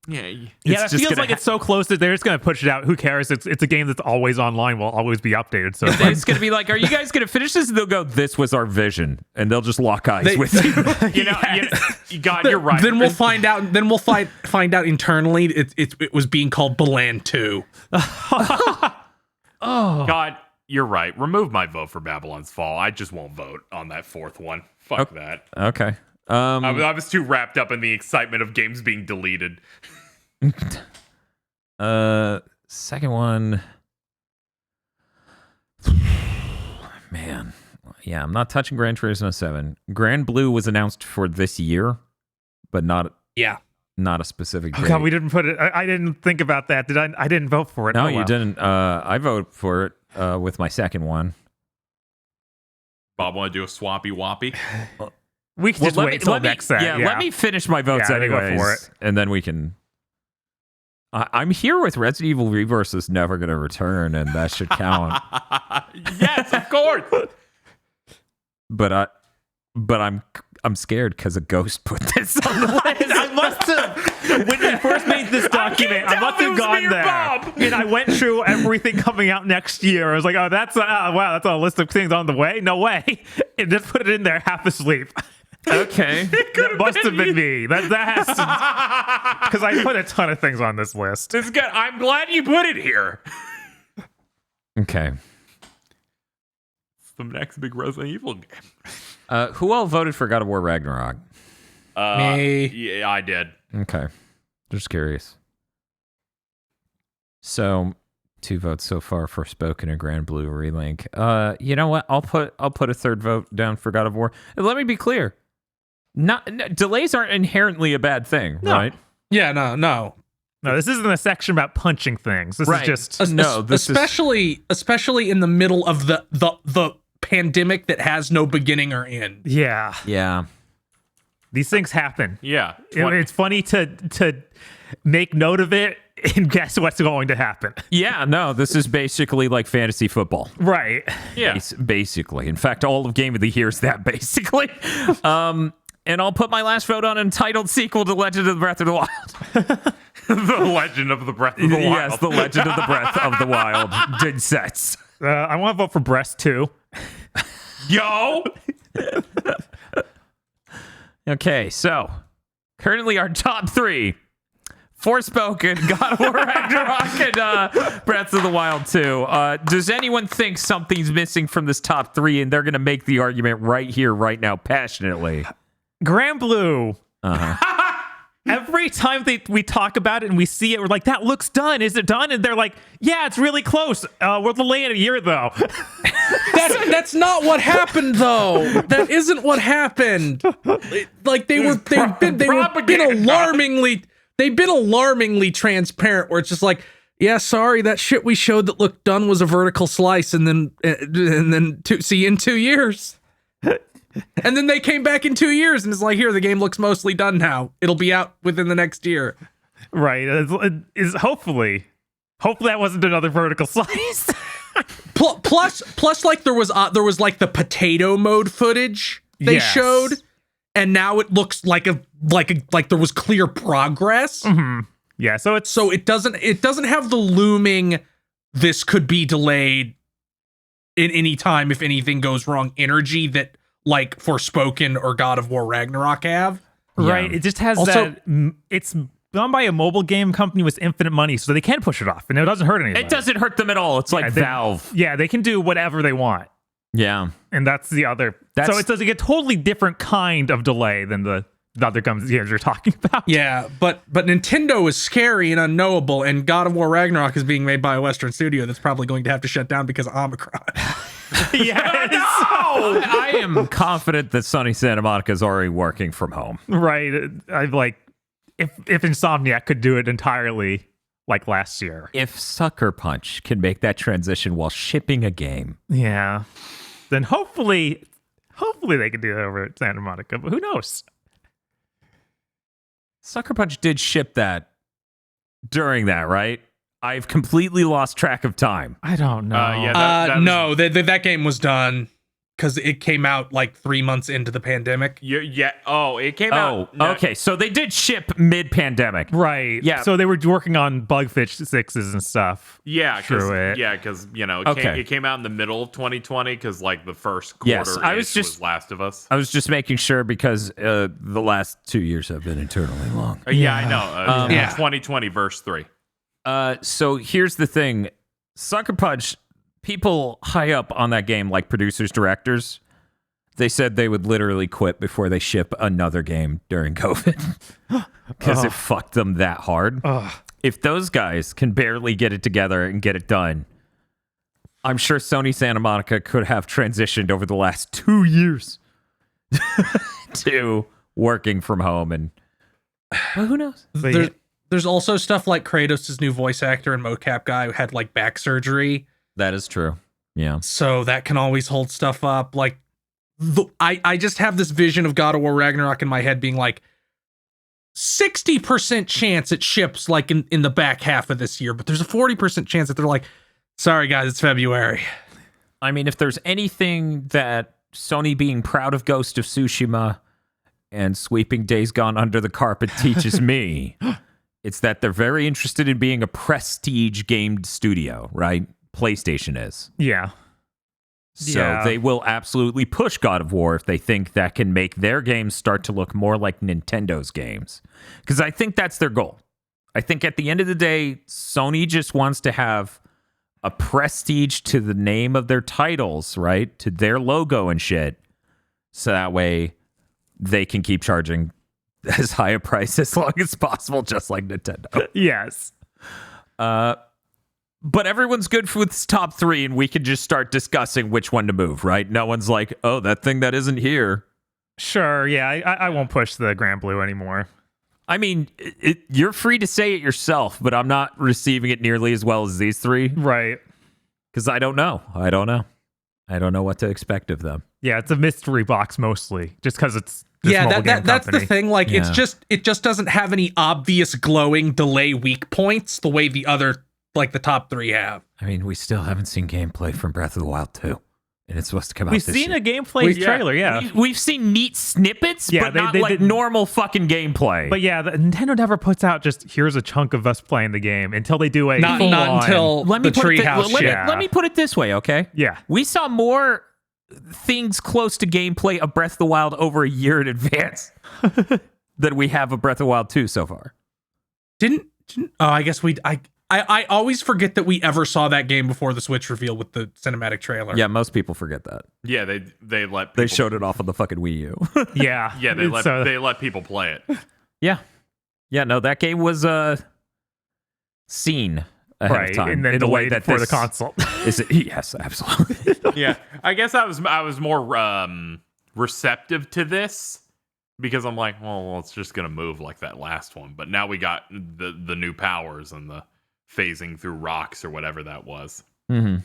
Yeah. Yeah, It's it just feels gonna like it's so close that they're just going to push it out. Who cares? It's a game that's always online, will always be updated. So it's like, It's going to be like, are you guys going to finish this? And they'll go, this was our vision. And they'll just lock eyes They- with you. God, you're right. Then we'll find out. Then we'll find out internally. It was being called Balan 2. God, you're right. Remove my vote for Babylon's Fall. I just won't vote on that fourth one. Fuck that. Okay. I was too wrapped up in the excitement of games being deleted. Second one. Man. Yeah, I'm not touching Gran Turismo 7. Grand Blue was announced for this year, but not a specific date. oh god, we didn't put it. I didn't think about that. Did I? I didn't vote for it. No, Oh, you well. didn't. I vote for it with my second one. Bob, want to do a swappy woppy? We can just wait till next set. Yeah, let me finish my votes Yeah, I think go anyways, for it. and then we can. I'm here with Resident Evil Reverse is never going to return, and that should count. Yes, of course. but I'm scared because a ghost put this on the list. I must have, when we first made this document, I must have gone there. Bob. And I went through everything coming out next year. I was like, oh, wow, that's a list of things on the way? No way. And just put it in there half asleep. Okay. That must have been me. That has to, because I put a ton of things on this list. It's good. I'm glad you put it here. Okay. It's the next big Resident Evil game. Who all voted for God of War Ragnarok? Me. Yeah, I did. Okay. Just curious. So, 2 votes so far for Spoken and Grand Blue Relink. You know what? I'll put a third vote down for God of War. And let me be clear. Delays aren't inherently a bad thing, right? Yeah, no. No, this isn't a section about punching things. This Right. is just No, this is especially in the middle of the pandemic that has no beginning or end. yeah. yeah. These things happen. Yeah. It's funny to make note of it and guess what's going to happen. Yeah, no, this is basically like fantasy football. Right. Yeah. Basically. In fact, all of Game of the Year is that basically. And I'll put my last vote on an entitled sequel to Legend of the Breath of the Wild. The Legend of the Breath of the Wild. Yes, the Legend of the Breath of the Wild did sets. I want to vote for Breast 2. Yo! Okay, so currently our top 3: Forspoken, God of War Ragnarok, and Breath of the Wild 2. Does anyone think something's missing from this top 3, and they're going to make the argument right here, right now, passionately? Grand Blue. Uh-huh. Every time we talk about it and we see it, we're like, that looks done. Is it done? And they're like, yeah, it's really close. We're delaying a year, though. That's not what happened though. That isn't what happened. Like they've been alarmingly transparent where it's just like, yeah, sorry, that shit we showed that looked done was a vertical slice and then see you in 2 years. And then they came back in 2 years and it's like, here, the game looks mostly done now. It'll be out within the next year. Right. Is hopefully that wasn't another vertical slice. Plus, like there was like the potato mode footage they Yes. showed, and now it looks like there was clear progress. Yeah. So it's So it doesn't have the looming this could be delayed in any time if anything goes wrong energy that like Forspoken or God of War Ragnarok have. right. Yeah. It just has Also- that. It's done by a mobile game company with infinite money, so they can push it off, and it doesn't hurt anybody. It doesn't hurt them at all. It's like they- Valve. Yeah, they can do whatever they want. Yeah. And that's the other. That's- So it's like a totally different kind of delay than the the other games you're talking about. Yeah, but Nintendo is scary and unknowable, and God of War Ragnarok is being made by a Western studio that's probably going to have to shut down because of Omicron. Yes. I am confident that Sunny Santa Monica is already working from home. Right. I like if Insomniac could do it entirely like last year. If Sucker Punch can make that transition while shipping a game, Yeah. Then hopefully they can do that over at Santa Monica, but who knows? Sucker Punch did ship that during that, right? I've completely lost track of time. I don't know. Yeah, that was- No, that game was done because it came out like 3 months into the pandemic. Yeah. Oh, it came Oh, out. no, okay. So they did ship mid-pandemic. Right. Yeah. So they were working on bug fixes and stuff. Yeah, through it. because Okay. it came out in the middle of 2020 because like the first quarter Yes, I was just- Last of Us. I was just making sure because the last 2 years have been eternally long. Yeah, I know. Yeah. 2020 verse 3. So here's the thing. Sucker Punch, people high up on that game, like producers, directors, they said they would literally quit before they ship another game during COVID because it fucked them that hard. If those guys can barely get it together and get it done, I'm sure Sony Santa Monica could have transitioned over the last 2 years to working from home. And well, who knows? There's also stuff like Kratos' new voice actor and mocap guy who had like back surgery, That is true. Yeah. so that can always hold stuff up. Like, I just have this vision of God of War Ragnarok in my head being like 60% chance it ships like in the back half of this year, but there's a 40% chance that they're like, sorry guys, it's February. I mean, if there's anything that Sony being proud of Ghost of Tsushima and sweeping Days Gone under the carpet teaches me, it's that they're very interested in being a prestige game studio, right? PlayStation is. Yeah. So Yeah. they will absolutely push God of War if they think that can make their games start to look more like Nintendo's games. Because I think that's their goal. I think at the end of the day, Sony just wants to have a prestige to the name of their titles, right? To their logo and shit. So that way they can keep charging as high a price as long as possible, just like Nintendo. Yes. But everyone's good with this top three, and we can just start discussing which one to move, right? No one's like, oh, that thing that isn't here. Sure. Yeah. I won't push the Grand Blue anymore. I mean, you're free to say it yourself, but I'm not receiving it nearly as well as these three Right. because I don't know. I don't know what to expect of them. Yeah. It's a mystery box mostly, just because it's this Yeah, mobile game that's the company. thing. Like, Yeah. it just doesn't have any obvious glowing delay weak points the way the other, like the top three have. I mean, we still haven't seen gameplay from Breath of the Wild 2, and it's supposed to come out We've this seen year. a gameplay trailer. Yeah. We've seen neat snippets, Yeah, but they- not they like didn't- normal fucking gameplay. But yeah, Nintendo never puts out just here's a chunk of us playing the game until they do a Not full-on- until let me the put it treehouse shit. let me put it this way, okay? Yeah. We saw more things close to gameplay of Breath of the Wild over a year in advance than we have of Breath of the Wild 2 so far. Didn't oh, I guess I always forget that we ever saw that game before the Switch reveal with the cinematic trailer. Yeah, most people forget that. Yeah, they let people, They showed it off on the fucking Wii U. Yeah. Yeah, they So- let people play it. Yeah. Yeah, no, that game was seen ahead right. of time. And then in a way delayed that for the this console. is yes, absolutely. Yeah, I guess I was more receptive to this because I'm like, well, it's just gonna move like that last one. But now we got the new powers and the phasing through rocks or whatever that was. Mm-hmm.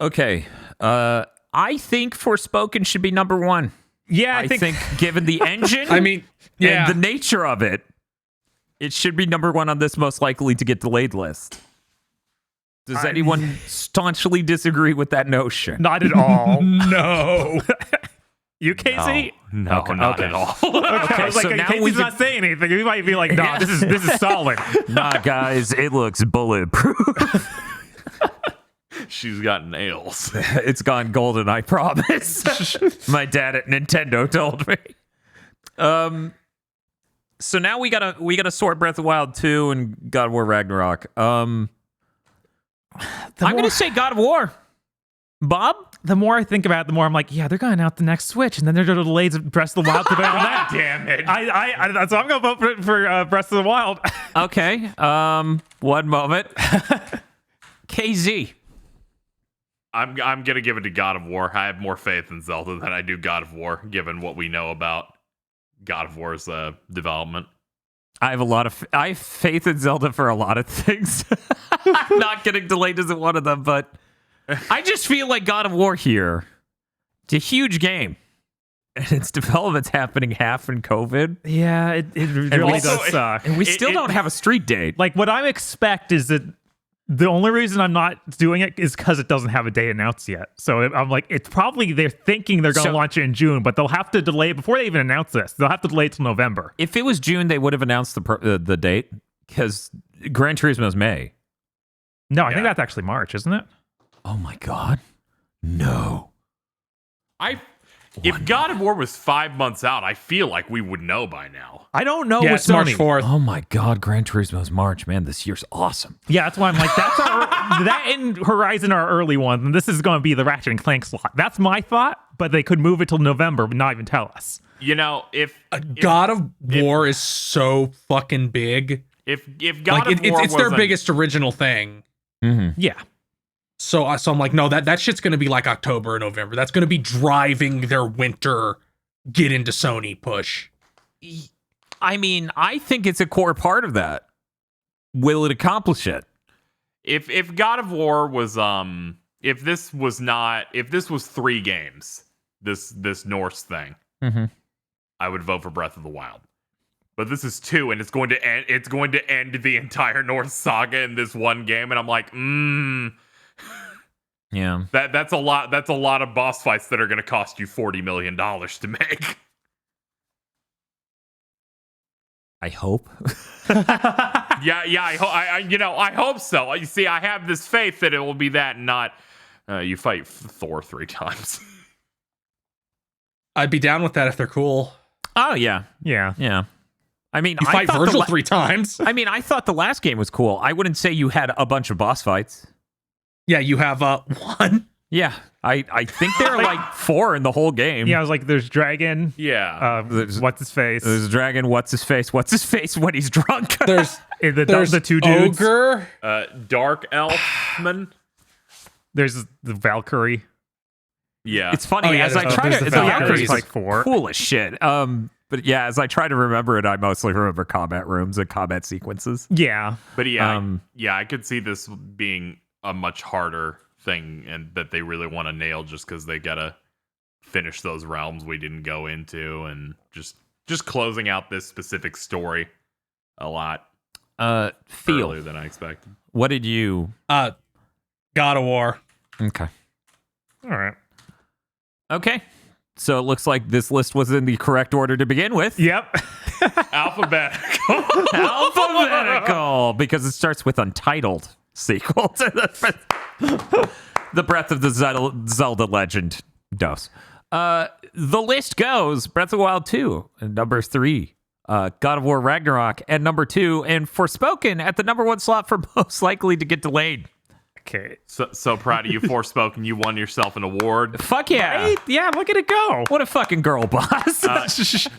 Okay. I think Forspoken should be number one. Yeah, I think given the engine I mean, yeah. and the nature of it, it should be number one on this most likely to get delayed list. Does anyone staunchly disagree with that notion? not at all. no. You, Casey? No, Okay, not okay. at all. I was like, so now Casey's we not saying anything. He might be like, no, Yeah. this is solid. Nah, guys, it looks bulletproof. She's got nails. It's gone golden, I promise. My dad at Nintendo told me. So now we gotta sort Breath of the Wild 2 and God of War Ragnarok. I'm gonna say God of War. Bob? The more I think about it, the more I'm like, yeah, they're going to announce the next Switch, and then they're going to delay Breath of the Wild to vote on that. Damn it. So I'm going to vote for Breath of the Wild. Okay. One moment. KZ. I'm gonna give it to God of War. I have more faith in Zelda than I do God of War, given what we know about God of War's development. I have faith in Zelda for a lot of things. Not getting delayed isn't one of them, but I just feel like God of War here. It's a huge game. And its development's happening half in COVID. Yeah, it really also, does suck. And we still don't have a street date. Like, what I expect is that the only reason I'm not doing it is because it doesn't have a date announced yet. So I'm like, it's probably they're thinking they're going to launch it in June, but they'll have to delay it before they even announce this. They'll have to delay it till November. If it was June, they would have announced the date because Gran Turismo is May. No, I think that's actually March, isn't it? Oh my God. No. If God of War was 5 months out, I feel like we would know by now. I don't know. Yeah, with it's March Sony. 4th. Oh my God. Gran Turismo is March. Man, this year's awesome. Yeah, that's why I'm like, that's that and Horizon are early ones, and this is going to be the Ratchet and Clank slot. That's my thought, but they could move it till November, but not even tell us. You know, if God of War is so fucking big. if God Like of War it's their wasn't- biggest original thing. Yeah. So I'm like, no, that shit's gonna be like October or November. That's gonna be driving their winter get into Sony push. I mean, I think it's a core part of that. Will it accomplish it? If God of War was if this was 3 games, this Norse thing, I would vote for Breath of the Wild. But this is 2, and it's going to end the entire Norse saga in this one game, and I'm like, Yeah. that's a lot of boss fights that are going to cost you $40 million to make. I hope. I hope so. You see, I have this faith that it will be that, and not you fight Thor 3 times. I'd be down with that if they're cool. Oh, yeah. Yeah. Yeah. I mean, You I fight thought Virgil 3 times. I mean, I thought the last game was cool. I wouldn't say you had a bunch of boss fights. Yeah, you have one. Yeah. I think there are like 4 in the whole game. Yeah, I was like, there's Dragon. Yeah. What's his face? There's a dragon. What's his face when he's drunk? There's the 2 dudes. Ogre. Dark Elfman. There's the Valkyrie. Yeah. It's funny Oh, yeah, as I there's try the to. Valkyries. It's like 4. cool as shit. But yeah, as I try to remember it, I mostly remember combat rooms and combat sequences. Yeah. But yeah, I could see this being a much harder thing, and that they really want to nail just because they gotta finish those realms we didn't go into, and just closing out this specific story a lot Feel. earlier than I expected. What did you? God of War. Okay. All right. Okay. So it looks like this list was in the correct order to begin with. Yep. Alphabetical. Alphabetical, because it starts with Untitled sequel to the Breath of the Zelda Legend dose. The list goes Breath of the Wild 2 and number 3, God of War Ragnarok at number 2, and Forspoken at the number 1 slot for most likely to get delayed. Okay. So proud of you, Forspoken. You won yourself an award. Fuck yeah. Right? Yeah, look at it go. What a fucking girl boss.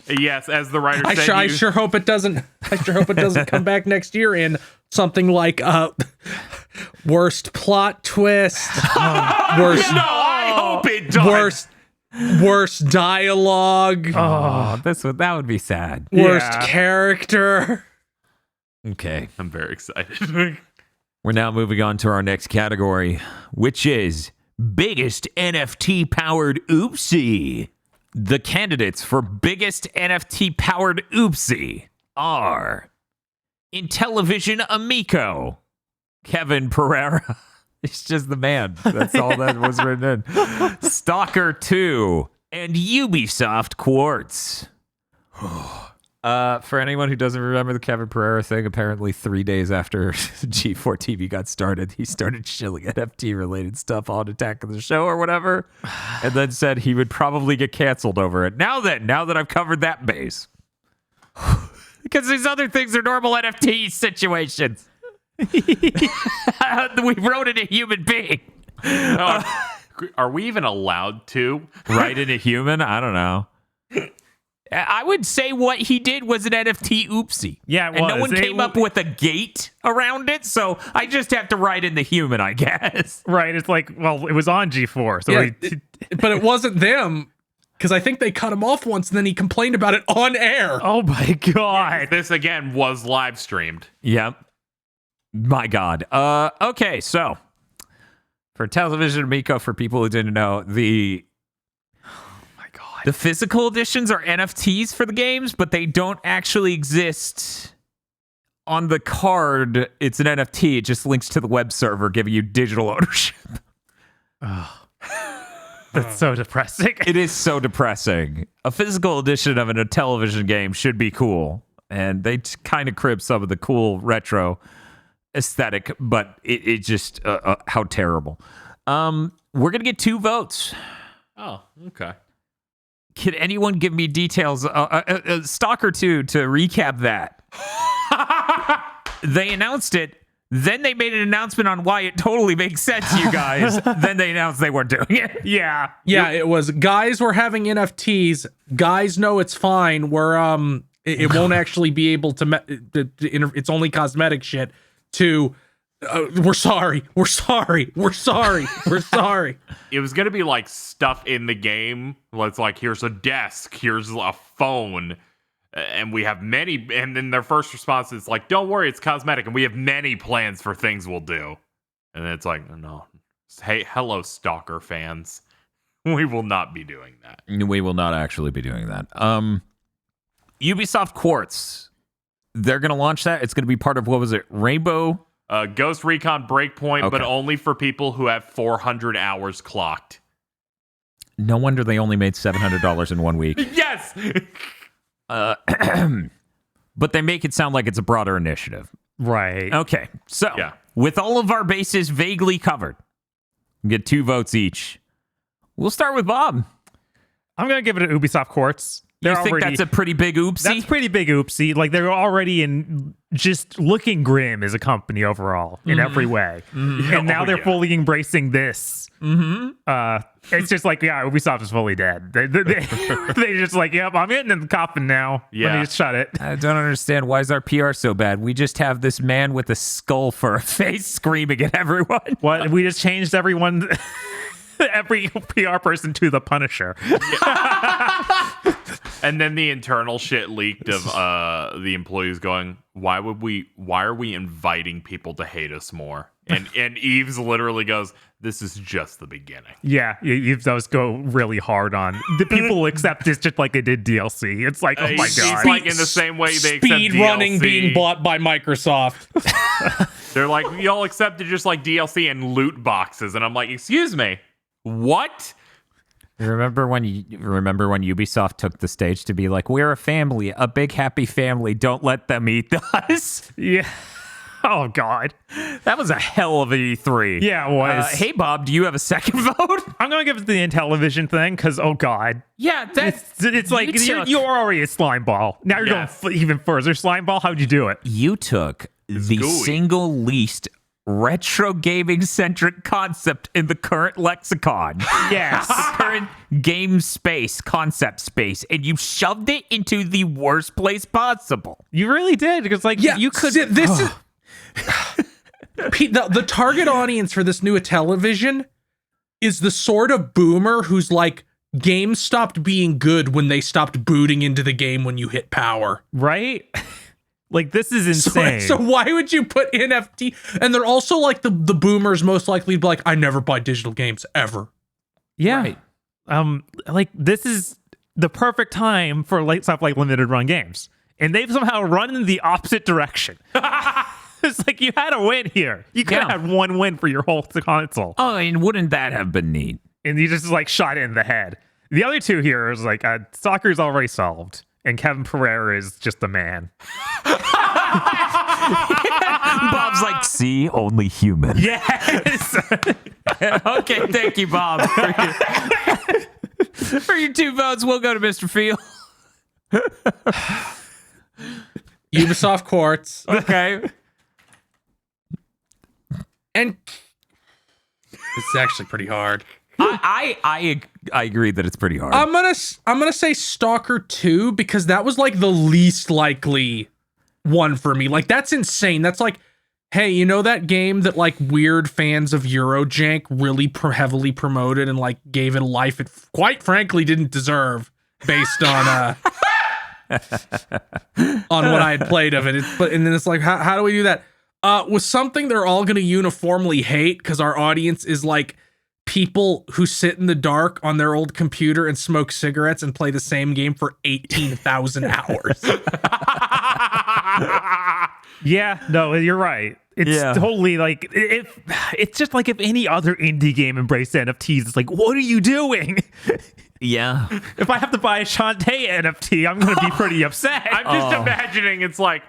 Yes, as the writer said, I sure hope it doesn't. I sure hope it doesn't come back next year in something like worst plot twist, worst No, I hope it does. worst dialogue, Oh, that would be sad. worst Yeah. character. Okay. I'm very excited. We're now moving on to our next category, which is biggest NFT powered Oopsy. The candidates for biggest NFT powered Oopsy are Intellivision Amico, Kevin Pereira. It's just the man. That's all that was written in. Stalker 2 and Ubisoft Quartz. For anyone who doesn't remember the Kevin Pereira thing, apparently 3 days after G4 TV got started, he started shilling NFT related stuff on Attack of the Show or whatever, and then said he would probably get canceled over it. Now that I've covered that base, because these other things are normal NFT situations. We wrote in a human being are we even allowed to Right into human? I don't know. I would say what he did was an NFT oopsie. Yeah, it and no was. one came up with a gate around it, so I just have to write in the human, I guess. Right. It's like, well, it was on G4. So Yeah, but it wasn't them, because I think they cut him off once, and then he complained about it on air. oh my God. this again was live streamed. Yep. My God. Okay, so for Television Miko, for people who didn't know, the physical editions are NFTs for the games, but they don't actually exist on the card. It's an NFT. It just links to the web server, giving you digital ownership. That's so depressing. It is so depressing. A physical edition of a television game should be cool, and they kind of crib some of the cool retro aesthetic, but it just how terrible. We're gonna get 2 votes. Oh, okay. Can anyone give me details? Stalker 2 to recap that. They announced it. Then they made an announcement on why it totally makes sense, you guys. Then they announced they weren't doing it. Yeah. Yeah, it was guys were having NFTs. Guys know it's fine. It won't actually be able to. It's only cosmetic shit. We're sorry. We're sorry. We're sorry. We're sorry. It was gonna be like stuff in the game. It's like, here's a desk, here's a phone, and we have many. And then their first response is like, "Don't worry, it's cosmetic, and we have many plans for things we'll do." And then it's like, no, hey, hello, Stalker fans, we will not be doing that. We will not actually be doing that. Ubisoft Quartz. They're gonna launch that. It's gonna be part of, what was it, Rainbow? Ghost Recon Breakpoint, but Okay. only for people who have 400 hours clocked. No wonder they only made $700 in 1 week. Yes. But they make it sound like it's a broader initiative. Right. Okay, so Yeah. with all of our bases vaguely covered, we get 2 votes each. We'll start with Bob. I'm going to give it an Ubisoft Quartz. You think that's a pretty big oopsie? That's pretty big oopsie. Like, they're already in just looking grim as a company overall in every way. And now they're fully embracing this. It's just like, yeah, Ubisoft is fully dead. They just like, yep, I'm getting in the coffin now. Let Yeah. me just shut it. I don't understand. Why is our PR so bad? We just have this man with a skull for a face screaming at everyone. What? We just changed everyone, every PR person to the Punisher. And then the internal shit leaked of the employees going, why are we inviting people to hate us more? And Eves literally goes, this is just the beginning. Yeah, those go really hard on the people accept this just like they did DLC. It's like, oh my It's god. like in the same way they accept Speed running DLC. being bought by Microsoft. They're like, y'all accepted just like DLC and loot boxes. And I'm like, excuse me, what? Remember when Ubisoft took the stage to be like, we're a family, a big happy family. Don't let them eat us. Yeah. Oh god. That was a hell of an E3. Yeah, it was. Hey, Bob, do you have a second vote? I'm gonna give it the Intellivision thing because oh god, Yeah, that's it's like you're already a slime ball. Now you're Yes. going even further slime ball. How'd you do it? you took the gooey. single least retro gaming centric concept in the current lexicon. Yes. Current game space, concept space, and you shoved it into the worst place possible. You really did because like Yeah, you could. This is Pete, the target audience for this new television is the sort of boomer who's like, games stopped being good when they stopped booting into the game when you hit power. Right. Like this is insane. So why would you put NFT? And they're also like the boomers most likely to be like, I never buy digital games ever. yeah. Right. Like this is the perfect time for like stuff like limited run games, and they've somehow run in the opposite direction. It's like you had a win here. You could have Yeah. had one win for your whole console, Oh, and wouldn't that have been neat? and you just like shot it in the head. The other two here is like soccer's already solved, and Kevin Pereira is just a man. Bob's like, see, only human. Yes. Okay, thank you, Bob. For your 2 votes, we'll go to Mr. Field. Ubisoft Quartz. Okay. And it's actually pretty hard. I agree that it's pretty hard. I'm gonna say Stalker 2 because that was like the least likely one for me. Like that's insane. That's like, hey, you know that game that like weird fans of Eurojank really heavily promoted and like gave it a life it quite frankly didn't deserve based on on what I had played of it. And then it's like, how do we do that? With something they're all gonna uniformly hate because our audience is like people who sit in the dark on their old computer and smoke cigarettes and play the same game for 18,000 hours. Yeah, no, you're right. It's totally like it's just like if any other indie game embraced NFTs, it's like, what are you doing? Yeah. If I have to buy a Shantae NFT, I'm going to be pretty upset. I'm just imagining it's like,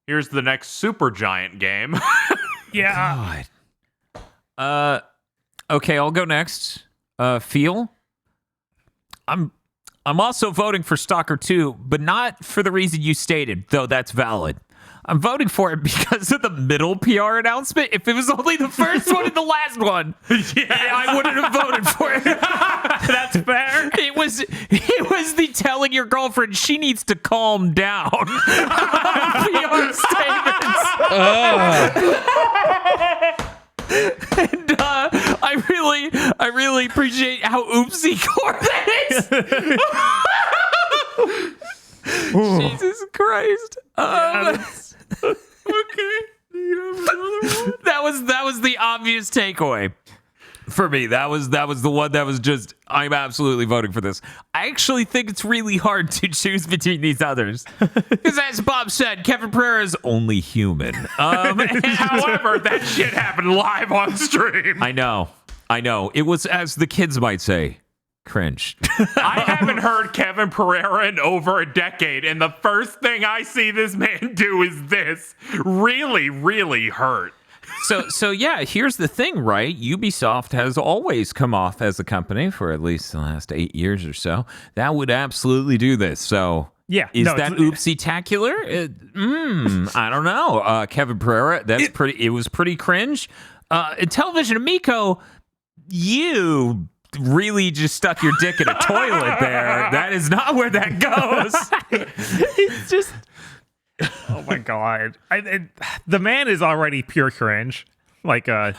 here's the next super giant game. Yeah. God. Okay, I'll go next. Feel. I'm also voting for Stalker 2, but not for the reason you stated, though that's valid. I'm voting for it because of the middle PR announcement. If it was only the first one and the last one, I wouldn't have voted for it. That's fair. It was the telling your girlfriend she needs to calm down PR statements. And I really appreciate how oopsie core that is. Jesus Christ. Okay. That was the obvious takeaway for me. That was the one that was just, I'm absolutely voting for this. I actually think it's really hard to choose between these others. Because as Bob said, Kevin Pereira is only human. However, that shit happened live on stream. I know. It was, as the kids might say, cringe. I haven't heard Kevin Pereira in over a decade, and the first thing I see this man do is this. Really, really hurt. So yeah, here's the thing, right? Ubisoft has always come off as a company for at least the last 8 years or so that would absolutely do this. So yeah, is that oopsie-tacular? I don't know. Kevin Pereira, it was pretty cringe. Television Amico, you really just stuck your dick in a toilet there. That is not where that goes. It's just, oh my god, the man is already pure cringe, like Tommy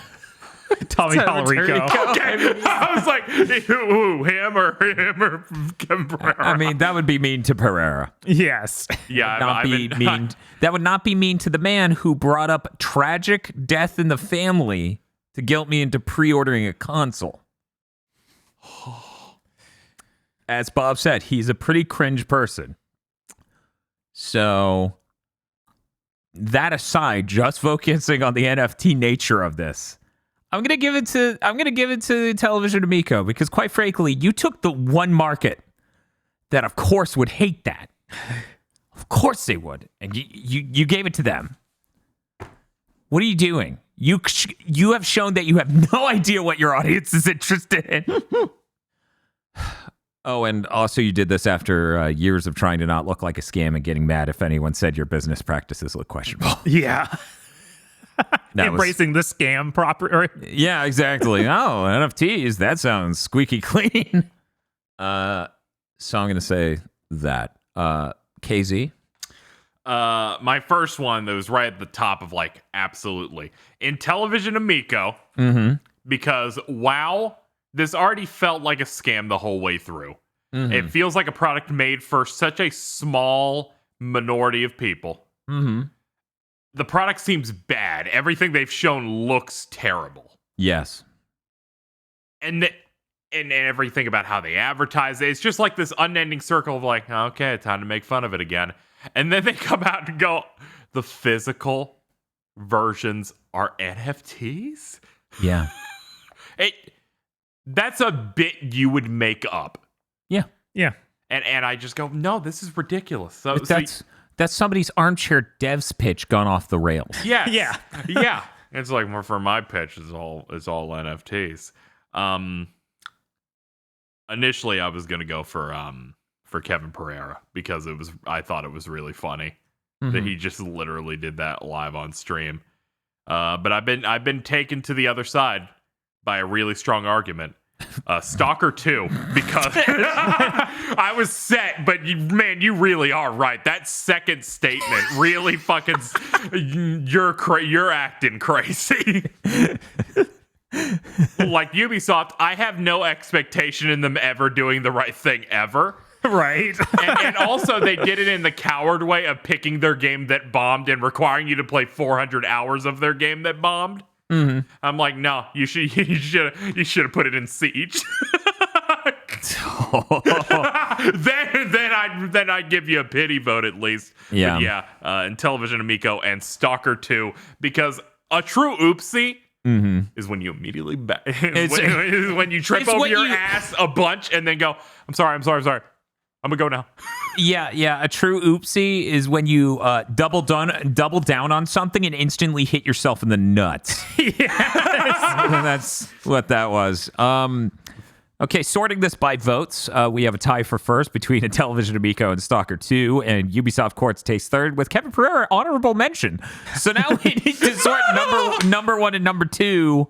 Tallarico. Okay, I was like, who, him or Kevin Pereira? I mean, that would be mean to Pereira. Yes, Yeah, That would not be mean to the man who brought up tragic death in the family to guilt me into pre-ordering a console. As Bob said, he's a pretty cringe person. So, that aside, just focusing on the NFT nature of this, I'm gonna give it to Television Amico because, quite frankly, you took the one market that, of course, would hate that. Of course they would, and you gave it to them. What are you doing? You have shown that you have no idea what your audience is interested in. Oh, and also you did this after years of trying to not look like a scam and getting mad if anyone said your business practices look questionable. yeah. Embracing the scam proper. Yeah, exactly. Oh, NFTs, that sounds squeaky clean. So I'm going to say that. KZ? My first one that was right at the top of like, absolutely. In Television Amico, because WoW, this already felt like a scam the whole way through. It feels like a product made for such a small minority of people. The product seems bad. Everything they've shown looks terrible. Yes. And everything about how they advertise it, it's just like this unending circle of like, okay, time to make fun of it again. And then they come out and go, the physical versions are NFTs? Yeah. That's a bit you would make up. Yeah. Yeah. And I just go, no, this is ridiculous. So that's somebody's armchair devs pitch gone off the rails. Yes. Yeah. Yeah. It's like, well, for my pitch, it's all NFTs. Initially, I was gonna go for Kevin Pereira because I thought it was really funny that he just literally did that live on stream. But I've been taken to the other side by a really strong argument. Stalker 2, because I was set, but man, you really are right. That second statement really fucking, you're acting crazy. Like Ubisoft, I have no expectation in them ever doing the right thing ever. Right. And also they did it in the coward way of picking their game that bombed and requiring you to play 400 hours of their game that bombed. Mm-hmm. I'm like, no, you should have put it in Siege. then I'd give you a pity vote at least. Yeah. But yeah, Intellivision Amico and Stalker 2, because a true oopsie is when you immediately is when you trip over your ass a bunch and then go, I'm sorry. I'm gonna go now. Yeah. A true oopsie is when you double down on something and instantly hit yourself in the nuts. That's what that was. Okay, sorting this by votes, we have a tie for first between Intellivision Amico and Stalker 2, and Ubisoft Quartz takes third with Kevin Pereira honorable mention. So now we need to sort number one and number two.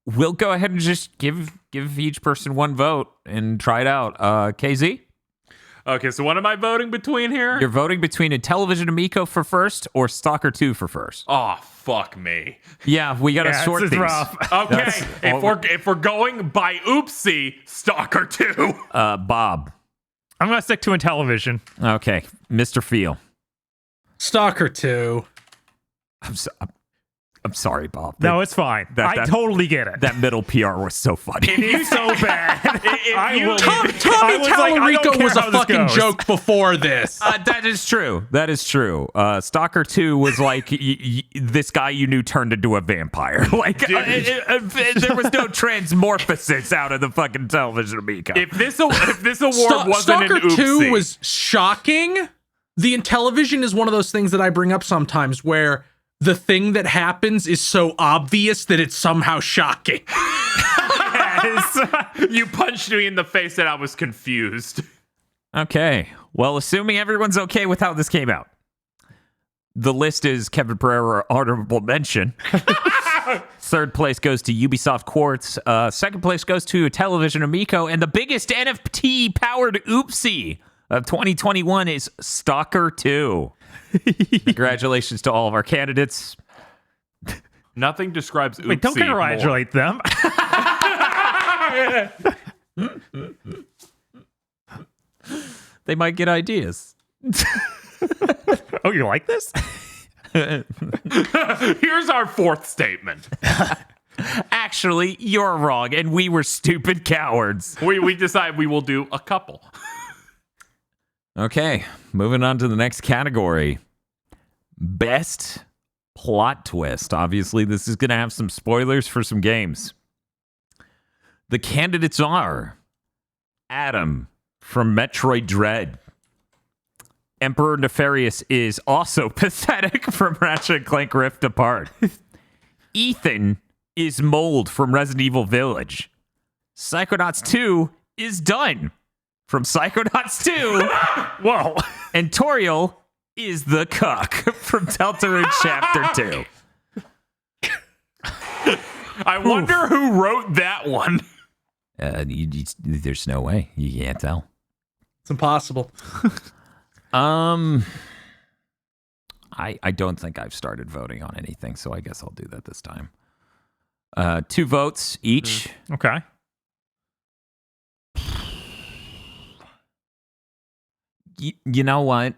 We'll go ahead and just give each person one vote and try it out. KZ? Okay, so what am I voting between here? You're voting between Intellivision Amico for first or Stalker 2 for first. Oh, fuck me. Yeah, we gotta sort this is these. rough. Okay, if we're going by oopsie, Stalker 2. Bob. I'm gonna stick to Intellivision. Okay, Mr. Feel. Stalker 2. I'm sorry, Bob. No, it's fine. I totally get it. That middle PR was so funny. It is so bad. Tommy Tallarico was a fucking joke before this. That is true. Stalker 2 was like this guy you knew turned into a vampire. Like there was no transmorphosis out of the fucking Television Amico. If this award wasn't Stalker an oopsie. 2 was shocking. The Intellivision is one of those things that I bring up sometimes where the thing that happens is so obvious that it's somehow shocking. Yes. You punched me in the face and I was confused. Okay. Well, assuming everyone's okay with how this came out, the list is Kevin Pereira honorable mention. Third place goes to Ubisoft Quartz. Second place goes to Television Amico. And the biggest NFT-powered oopsie of 2021 is Stalker 2. Congratulations to all of our candidates. Nothing describes oopsie. Wait, don't congratulate them. They might get ideas. Oh, you like this? Here's our fourth statement. Actually, you're wrong, and we were stupid cowards. We decide we will do a couple. Okay, moving on to the next category. Best plot twist. Obviously, this is going to have some spoilers for some games. The candidates are Adam from Metroid Dread. Emperor Nefarious is also pathetic from Ratchet & Clank Rift Apart. Ethan is Mold from Resident Evil Village. Psychonauts 2 is done from Psychonauts 2. Whoa. And Toriel is the cuck from Deltarune Chapter 2. I wonder who wrote that one. There's no way. You can't tell. It's impossible. I don't think I've started voting on anything, so I guess I'll do that this time. 2 votes each. Okay. You know what?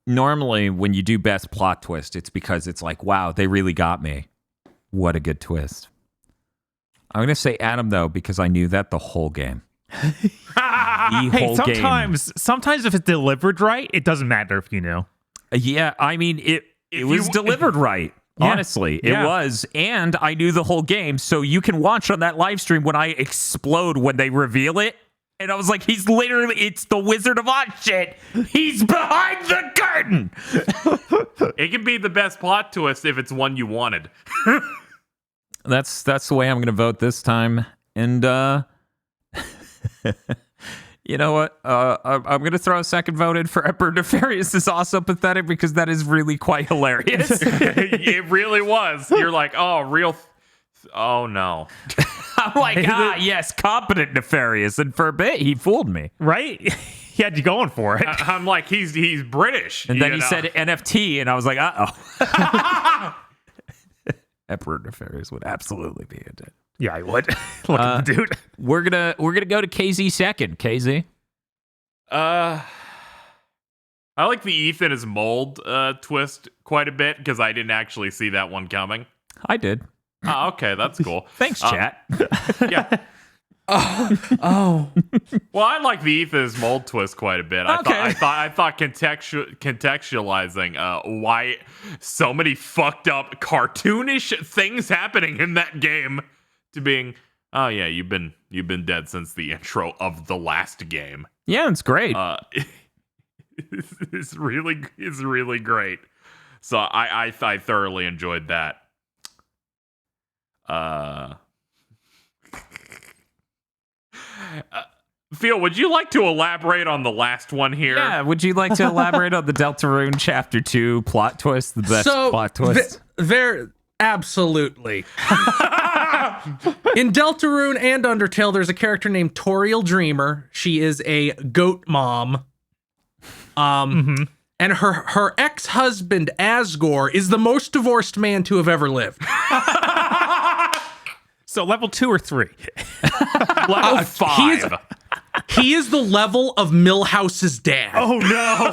Normally, when you do best plot twist, it's because it's like, wow, they really got me. What a good twist. I'm going to say Adam, though, because I knew that the whole game. Hey, sometimes if it's delivered right, it doesn't matter if you know. Yeah, I mean, it was delivered right. Yeah. Honestly, it was. And I knew the whole game, so you can watch on that live stream when I explode when they reveal it. And I was like, it's the Wizard of Oz shit. He's behind the curtain. It can be the best plot twist if it's one you wanted. That's the way I'm going to vote this time. And, you know what? I'm going to throw a second vote in for Emperor Nefarious is also pathetic because that is really quite hilarious. It really was. You're like, oh, real. Oh, no. I'm like, yes, competent nefarious, and for a bit he fooled me. Right? He had you going for it. I'm like, he's British. And then you he know? said NFT, and I was like, uh-oh. Emperor Nefarious would absolutely be into it. Yeah, I would. Look at the dude. We're gonna go to KZ second. KZ. I like the Ethan is mold twist quite a bit because I didn't actually see that one coming. I did. Oh, okay, that's cool. Thanks, chat. Yeah. Oh. Well, I like the Ethan is mold twist quite a bit. I thought contextualizing why so many fucked up cartoonish things happening in that game to being, oh yeah, you've been dead since the intro of the last game. Yeah, it's great. It's really great. So I thoroughly enjoyed that. Phil, would you like to elaborate on the last one here? Yeah, would you like to elaborate on the Deltarune Chapter 2 plot twist, the best plot twist? There, absolutely. In Deltarune and Undertale, there's a character named Toriel Dreamer. She is a goat mom. And her ex-husband, Asgore, is the most divorced man to have ever lived. So level 2 or 3? Level 5. He is the level of Milhouse's dad. Oh no!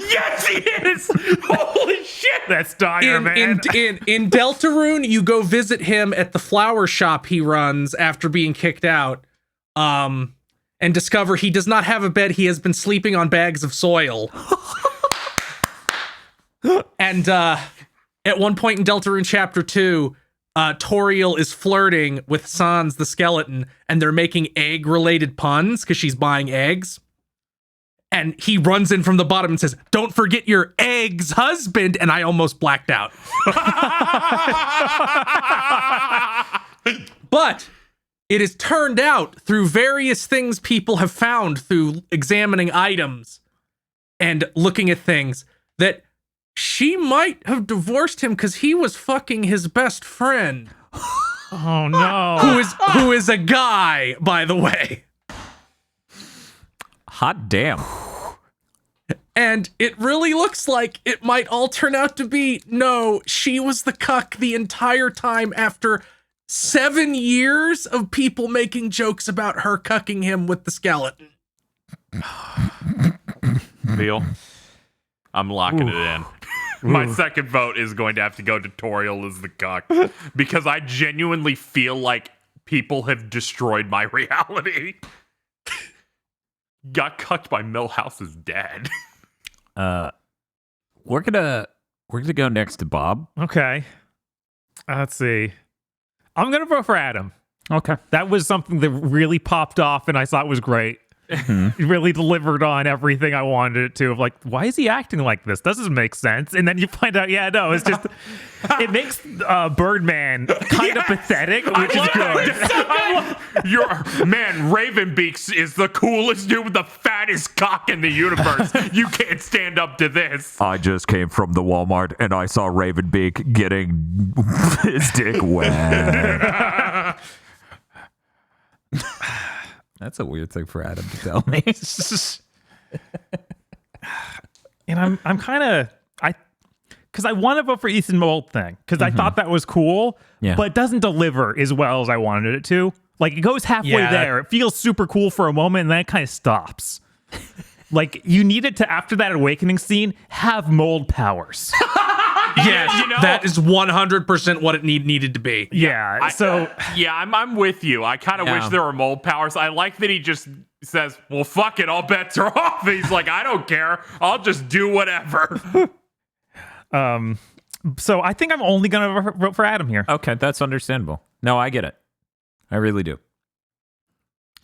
Yes, he is! Holy shit! That's dire, man. In Deltarune, you go visit him at the flower shop he runs after being kicked out, and discover he does not have a bed. He has been sleeping on bags of soil. And at one point in Deltarune Chapter 2, Toriel is flirting with Sans the skeleton, and they're making egg-related puns because she's buying eggs. And he runs in from the bottom and says, "Don't forget your eggs, husband," and I almost blacked out. But it is turned out through various things people have found through examining items and looking at things that she might have divorced him because he was fucking his best friend. Oh no! Who is a guy, by the way. Hot damn. And it really looks like it might all turn out to be, no, she was the cuck the entire time after 7 years of people making jokes about her cucking him with the skeleton. Phil, I'm locking it in. My second vote is going to have to go to Toriel as the cuck because I genuinely feel like people have destroyed my reality. Got cucked by Milhouse's dad. We're gonna go next to Bob. Okay. Let's see. I'm gonna vote for Adam. Okay. That was something that really popped off, and I thought was great. It really delivered on everything I wanted it to. Of like, why is he acting like this? Doesn't make sense. And then you find out, yeah, no, it's just it makes Birdman kind of pathetic, which is good. Ravenbeak is the coolest dude with the fattest cock in the universe. You can't stand up to this. I just came from the Walmart and I saw Ravenbeak getting his dick wet. That's a weird thing for Adam to tell me. And I'm kind of because I want to vote for Ethan Mold thing because I thought that was cool, but it doesn't deliver as well as I wanted it to. Like it goes halfway there. It feels super cool for a moment, and then it kind of stops. Like you needed to, after that awakening scene, have mold powers. Yes, that is 100% what it needed to be. Yeah. I'm with you. I kind of wish there were mold powers. I like that he just says, "Well, fuck it, all bets are off." He's like, "I don't care. I'll just do whatever." So I think I'm only gonna vote for Adam here. Okay, that's understandable. No, I get it. I really do.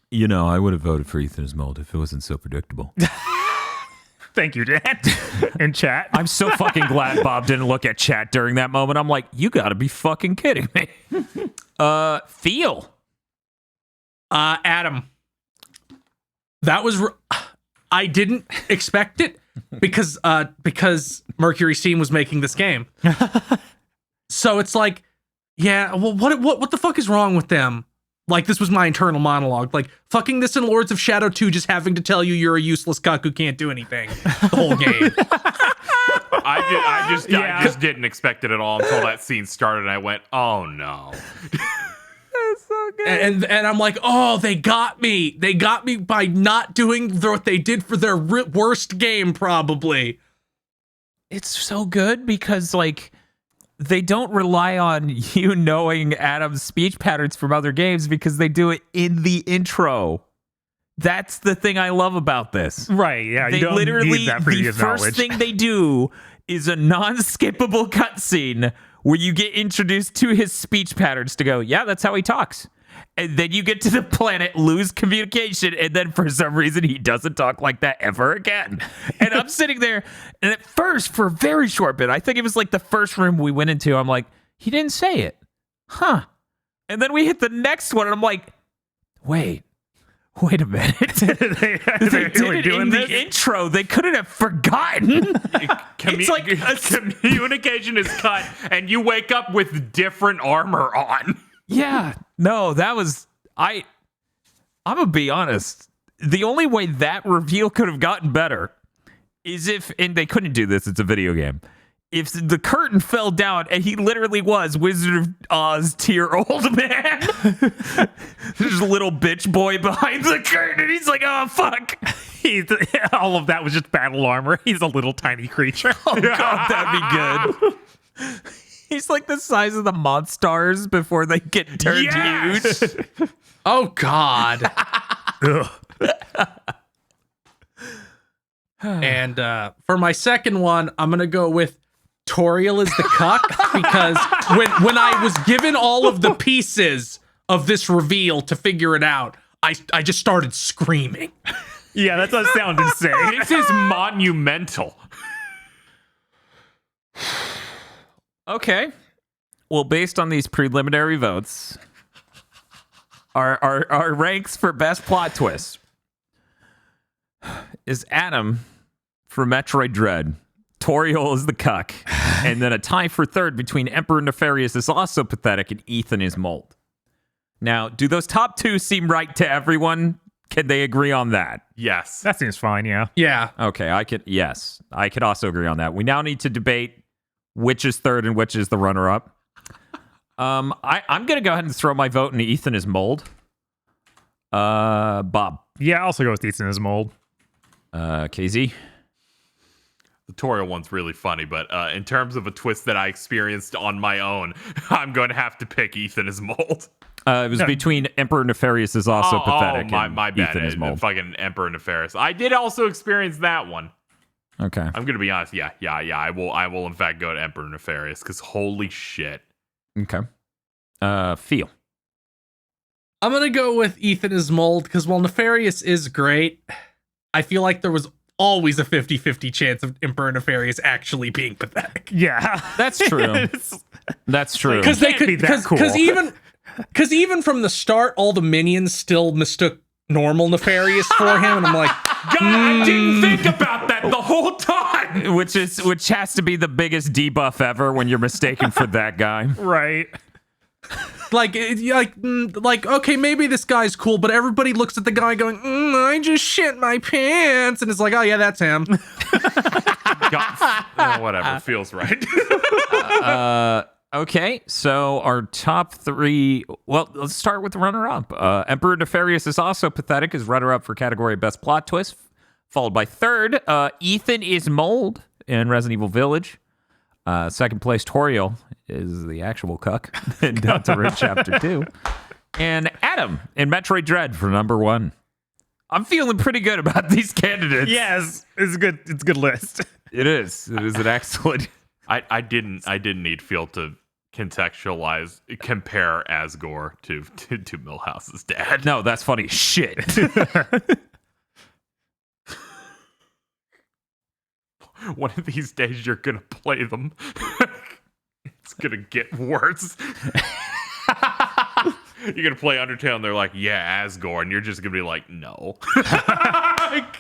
You know, I would have voted for Ethan's mold if it wasn't so predictable. Thank you, Dan. In chat. I'm so fucking glad Bob didn't look at chat during that moment. I'm like, you gotta be fucking kidding me. Theo. Adam. That was... I didn't expect it because Mercury Steam was making this game. So it's like, yeah, well, what the fuck is wrong with them? Like, this was my internal monologue. Like, fucking this in Lords of Shadow 2, just having to tell you you're a useless cuck who can't do anything the whole game. I just didn't expect it at all until that scene started, and I went, oh no. That's so good. And I'm like, oh, they got me. They got me by not doing what they did for their worst game, probably. It's so good because, like, they don't rely on you knowing Adam's speech patterns from other games because they do it in the intro. That's the thing I love about this. Right, yeah. They You don't literally, need that the previous first knowledge. thing they do is a non-skippable cutscene where you get introduced to his speech patterns to go, yeah, that's how he talks. And then you get to the planet, lose communication, and then for some reason he doesn't talk like that ever again. And I'm sitting there, and at first, for a very short bit, I think it was like the first room we went into, I'm like, he didn't say it. Huh. And then we hit the next one, and I'm like, wait a minute. They did it in the intro. They couldn't have forgotten. It's like Communication is cut, and you wake up with different armor on. Yeah, no, that was I'm gonna be honest. The only way that reveal could have gotten better is if, and they couldn't do this, it's a video game. If the curtain fell down and he literally was Wizard of Oz tier old man. There's a little bitch boy behind the curtain and he's like, oh fuck. All of that was just battle armor. He's a little tiny creature. Oh god, that'd be good. He's like the size of the Monstars before they get turned huge. Oh, God. And for my second one, I'm going to go with Toriel is the cuck, because when I was given all of the pieces of this reveal to figure it out, I just started screaming. Yeah, that does sound insane. This is monumental. Okay. Well, based on these preliminary votes, our ranks for best plot twist is Adam for Metroid Dread, Toriel is the cuck, and then a tie for third between Emperor Nefarious is also pathetic and Ethan is mold. Now, do those top two seem right to everyone? Can they agree on that? Yes. That seems fine, yeah. Yeah. Okay, I could also agree on that. We now need to debate which is third and which is the runner-up. I'm gonna go ahead and throw my vote into Ethan is mold. Bob. Yeah, I'll also go with Ethan as mold. KZ. The Toriel one's really funny, but in terms of a twist that I experienced on my own, I'm going to have to pick Ethan as mold. It was between Emperor Nefarious is also pathetic. My and bad. Ethan is mold. Fucking Emperor Nefarious. I did also experience that one. Okay. I'm gonna be honest. Yeah. I will in fact go to Emperor Nefarious because holy shit. Okay. Feel. I'm going to go with Ethan as mold, because while Nefarious is great, I feel like there was always a 50-50 chance of Emperor Nefarious actually being pathetic. Yeah. That's true. That's true. Because they Can't could, be that cool. because even from the start, all the minions still mistook normal Nefarious for him, and I'm like, God, I didn't think about that the whole time. Which has to be the biggest debuff ever when you're mistaken for that guy. Right. like, okay, maybe this guy's cool, but everybody looks at the guy going, I just shit my pants, and it's like, oh yeah, that's him. God, whatever, feels right. Okay, so our top three. Well, let's start with the runner-up. Emperor Nefarious is also pathetic as runner-up for category Best Plot Twist, followed by third, Ethan is mold in Resident Evil Village. Second place, Toriel is the actual cuck in Delta Ridge Chapter 2. And Adam in Metroid Dread for number one. I'm feeling pretty good about these candidates. Yes, it's a good list. It is. It is an excellent. I didn't need Phil to compare Asgore to Milhouse's dad. No, that's funny as shit. One of these days you're gonna play them. It's gonna get worse. You're gonna play Undertale and they're like, yeah, Asgore, and you're just gonna be like, no. It's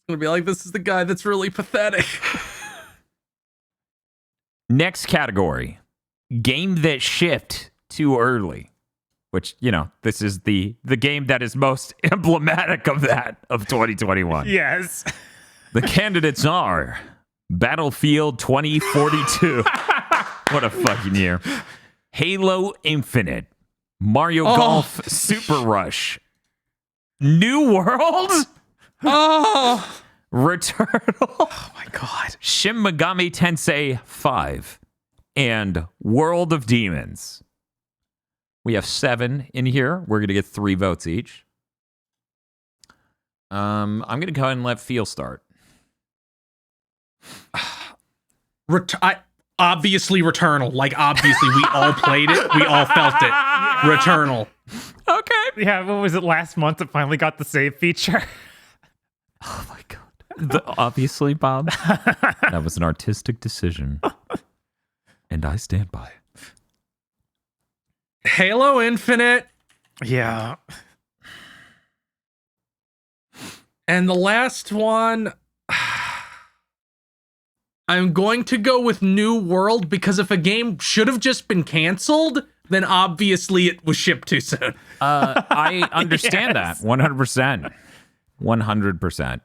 gonna be like, this is the guy that's really pathetic. Next category. Game that shipped too early. which, this is the game that is most emblematic of that, of 2021. Yes. The candidates are Battlefield 2042. What a fucking year. Halo Infinite. Mario Golf Super Rush. New World? Oh, Returnal. Oh my god. Shin Megami Tensei 5. And World of Demons. We have 7 in here. We're going to get 3 votes each. I'm going to go ahead and let Phil start. Obviously Returnal. Like, obviously, we all played it. We all felt it. Returnal. Okay. Yeah, what was it last month? It finally got the save feature. Oh my god. Obviously, Bob. That was an artistic decision. And I stand by it. Halo Infinite. Yeah. And the last one, I'm going to go with New World, because if a game should have just been canceled, then obviously it was shipped too soon. I understand that 100%. 100%.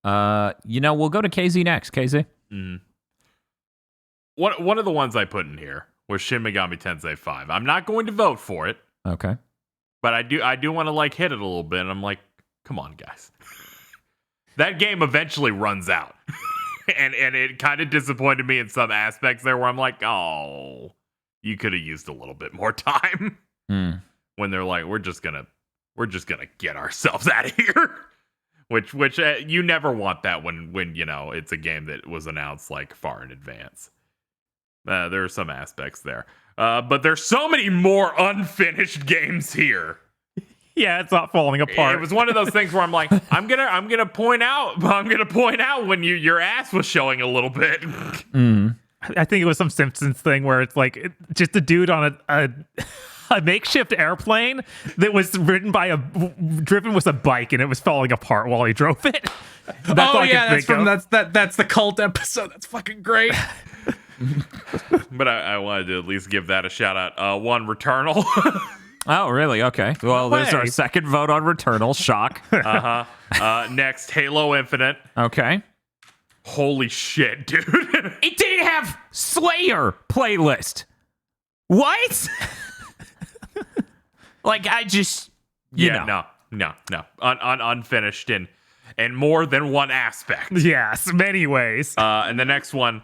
We'll go to KZ next. KZ. One of the ones I put in here was Shin Megami Tensei 5. I'm not going to vote for it, Okay. but I do want to hit it a little bit. And I'm like, come on, guys. That game eventually runs out. and it kind of disappointed me in some aspects there where I'm like, oh, you could have used a little bit more time. When they're like, we're just gonna get ourselves out of here. Which you never want that when it's a game that was announced far in advance. There are some aspects there. But there's so many more unfinished games here. Yeah, it's not falling apart. It was one of those things where I'm like, I'm gonna point out when your ass was showing a little bit. I think it was some Simpsons thing where it's just a dude on a makeshift airplane that was driven with a bike, and it was falling apart while he drove it. That's the cult episode. That's fucking great. But I wanted to at least give that a shout out. One, Returnal. Oh, really? Okay. Well, there's our second vote on Returnal. Shock. Next, Halo Infinite. Okay. Holy shit, dude. It didn't have Slayer playlist. What? I just, No. Unfinished in more than one aspect. Yes, many ways. And the next one,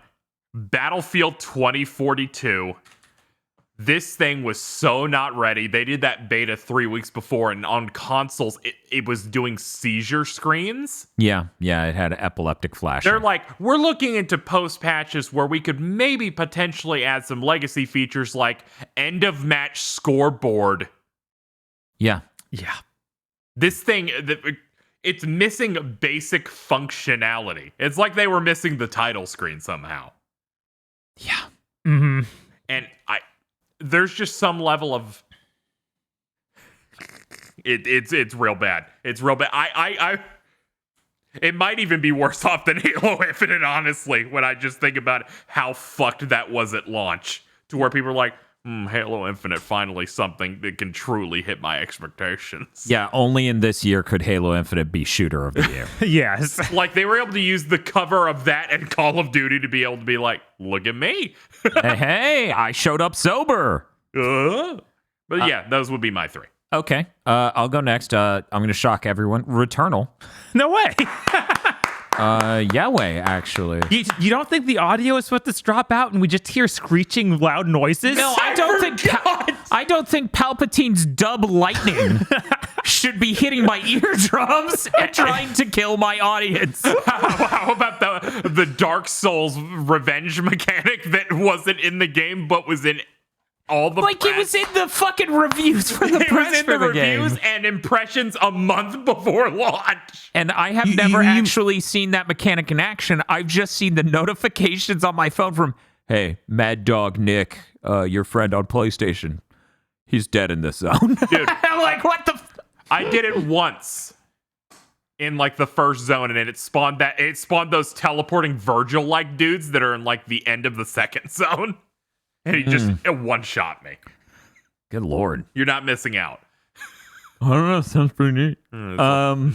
Battlefield 2042. This thing was so not ready. They did that beta 3 weeks before, and on consoles, it was doing seizure screens. Yeah, it had epileptic flashing. They're like, we're looking into post patches where we could maybe potentially add some legacy features like end of match scoreboard. Yeah. This thing, it's missing basic functionality. It's like they were missing the title screen somehow. Yeah. Mm-hmm. And there's just some level of it's real bad. It's real bad. It might even be worse off than Halo Infinite, honestly, when I just think about how fucked that was at launch, to where people are like, Halo Infinite, finally something that can truly hit my expectations. Yeah, only in this year could Halo Infinite be shooter of the year. Yes. They were able to use the cover of that and Call of Duty to be able to be like, look at me. hey, I showed up sober. But yeah, those would be my 3. Okay, I'll go next. I'm going to shock everyone. Returnal. No way. Yahweh, actually. You don't think the audio is supposed to drop out and we just hear screeching loud noises? No, I don't think Palpatine's dub lightning should be hitting my eardrums and trying to kill my audience. How about the Dark Souls revenge mechanic that wasn't in the game but was in all the press? It was in the fucking reviews for the press. It was in the reviews and impressions a month before launch. And I have never actually seen that mechanic in action. I've just seen the notifications on my phone from, hey, Mad Dog Nick, your friend on PlayStation, he's dead in this zone. Dude, I'm like, what the? I did it once in the first zone, and it spawned those teleporting Virgil-like dudes that are in the end of the second zone. And he just one-shot me. Good lord. You're not missing out. I don't know. Sounds pretty neat. I'm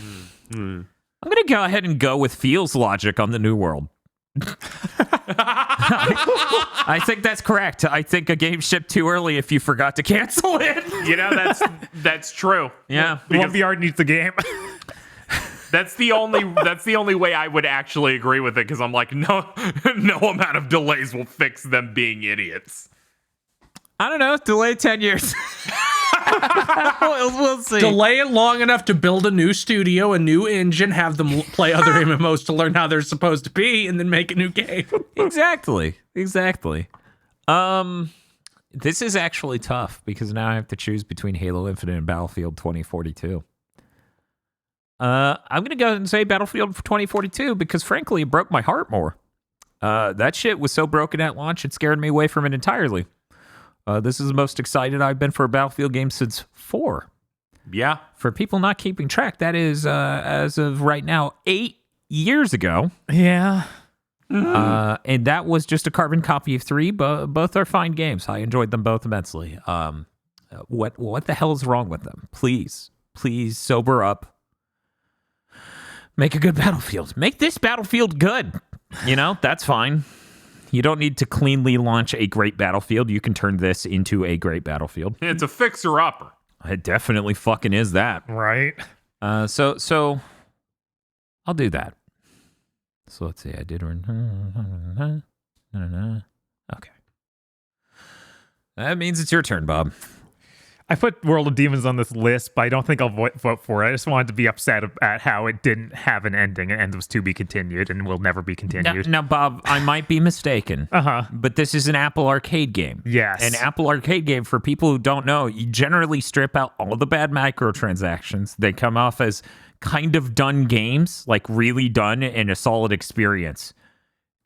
gonna go ahead and go with feels logic on the New World. I think that's correct. I think a game shipped too early if you forgot to cancel it. You know, that's true. Yeah. One VR needs the game. That's the only way I would actually agree with it, because I'm like, no amount of delays will fix them being idiots. I don't know. Delay 10 years. we'll see. Delay it long enough to build a new studio, a new engine, have them play other MMOs to learn how they're supposed to be, and then make a new game. Exactly. This is actually tough because now I have to choose between Halo Infinite and Battlefield 2042. I'm going to go ahead and say Battlefield 2042 because, frankly, it broke my heart more. That shit was so broken at launch, it scared me away from it entirely. This is the most excited I've been for a Battlefield game since 4. Yeah. For people not keeping track, that is, as of right now, 8 years ago. Yeah. And that was just a carbon copy of 3, but both are fine games. I enjoyed them both immensely. What the hell is wrong with them? Please sober up. Make a good Battlefield. Make this Battlefield good. You know, that's fine. You don't need to cleanly launch a great Battlefield. You can turn this into a great Battlefield. It's a fixer-upper. It definitely fucking is that. Right. So I'll do that. So let's see. I did. Okay. That means it's your turn, Bob. I put World of Demons on this list, but I don't think I'll vote for it. I just wanted to be upset at how it didn't have an ending and was to be continued and will never be continued. Now, Bob, I might be mistaken. But this is an Apple Arcade game. Yes. An Apple Arcade game, for people who don't know, you generally strip out all the bad microtransactions. They come off as kind of done games, like really done and a solid experience.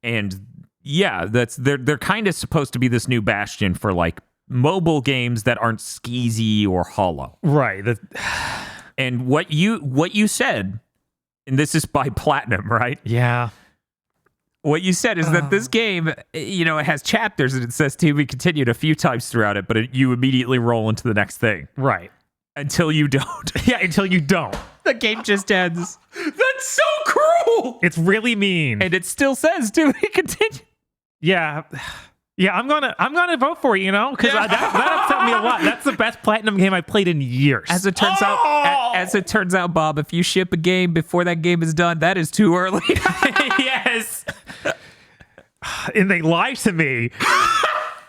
And yeah, they're kind of supposed to be this new bastion for like mobile games that aren't skeezy or hollow. Right. And what you said, and this is by Platinum, right? Yeah. What you said is that this game, you know, it has chapters and it says to be continued a few times throughout it, but you immediately roll into the next thing. Right. Until you don't. Yeah, until you don't. The game just ends. That's so cruel. It's really mean. And it still says to be continued. Yeah. Yeah, I'm gonna vote for it, you know, because that upset me a lot. That's the best Platinum game I played in years. As it turns out, Bob, if you ship a game before that game is done, that is too early. Yes. And they lied to me.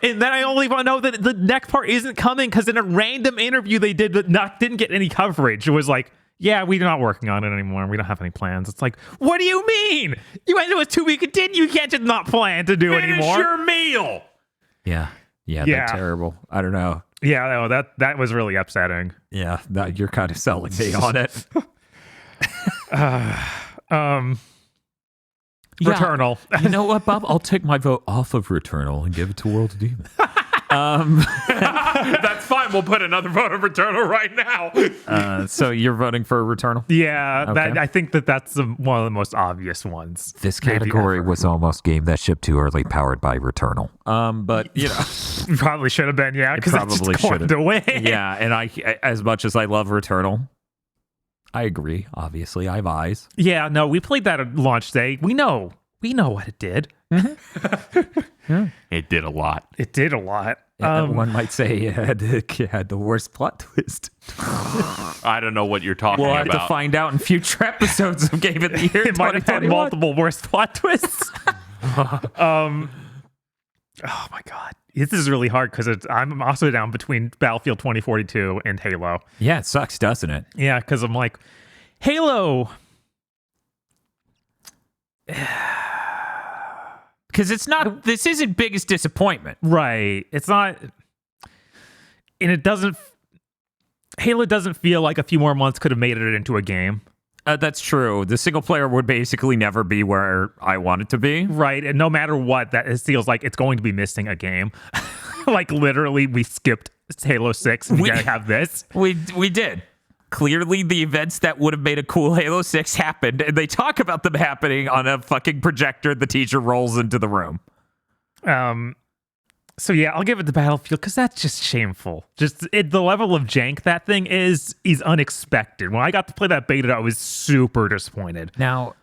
And then I only want to know that the next part isn't coming because in a random interview they did that didn't get any coverage. It was like, yeah, we're not working on it anymore. We don't have any plans. It's like, what do you mean? You went to a 2-week continue. You can't just not plan to do Finish anymore. your meal. Yeah, Yeah. that's terrible. I don't know. Yeah, no, that was really upsetting. Yeah, you're kind of selling me on it. Returnal. You know what, Bob? I'll take my vote off of Returnal and give it to World of Demons. That's fine. We'll put another vote of Returnal right now. So you're voting for Returnal? Yeah, Okay. I think that's one of the most obvious ones. This Maybe category ever. was almost game that shipped too early, powered by Returnal. But you know, Probably should have been, yeah, because it's probably just going should've. to win. yeah. And I, as much as I love Returnal, I agree. Obviously, I have eyes. Yeah, no, we played that at launch day. We know what it did. It did a lot. It did a lot. One might say it had the worst plot twist. I don't know what you're talking We'll have about. to find out in future episodes of Game of the Year. It might have had 2021. multiple worst plot twists. Oh my god, this is really hard because I'm also down between Battlefield 2042 and Halo. Yeah, it sucks, doesn't it? Yeah, because I'm like, Halo. Because it's not. This isn't biggest disappointment. Right. It's not. And it doesn't. Halo doesn't feel like a few more months could have made it into a game. That's true. The single player would basically never be where I want it to be. Right. And no matter what, that it feels like it's going to be missing a game. Like literally, we skipped Halo 6 and we gotta have this. We did. Clearly, the events that would have made a cool Halo 6 happened, and they talk about them happening on a fucking projector the teacher rolls into the room. So yeah, I'll give it to Battlefield because that's just shameful. Just the level of jank that thing is unexpected. When I got to play that beta, I was super disappointed. Now,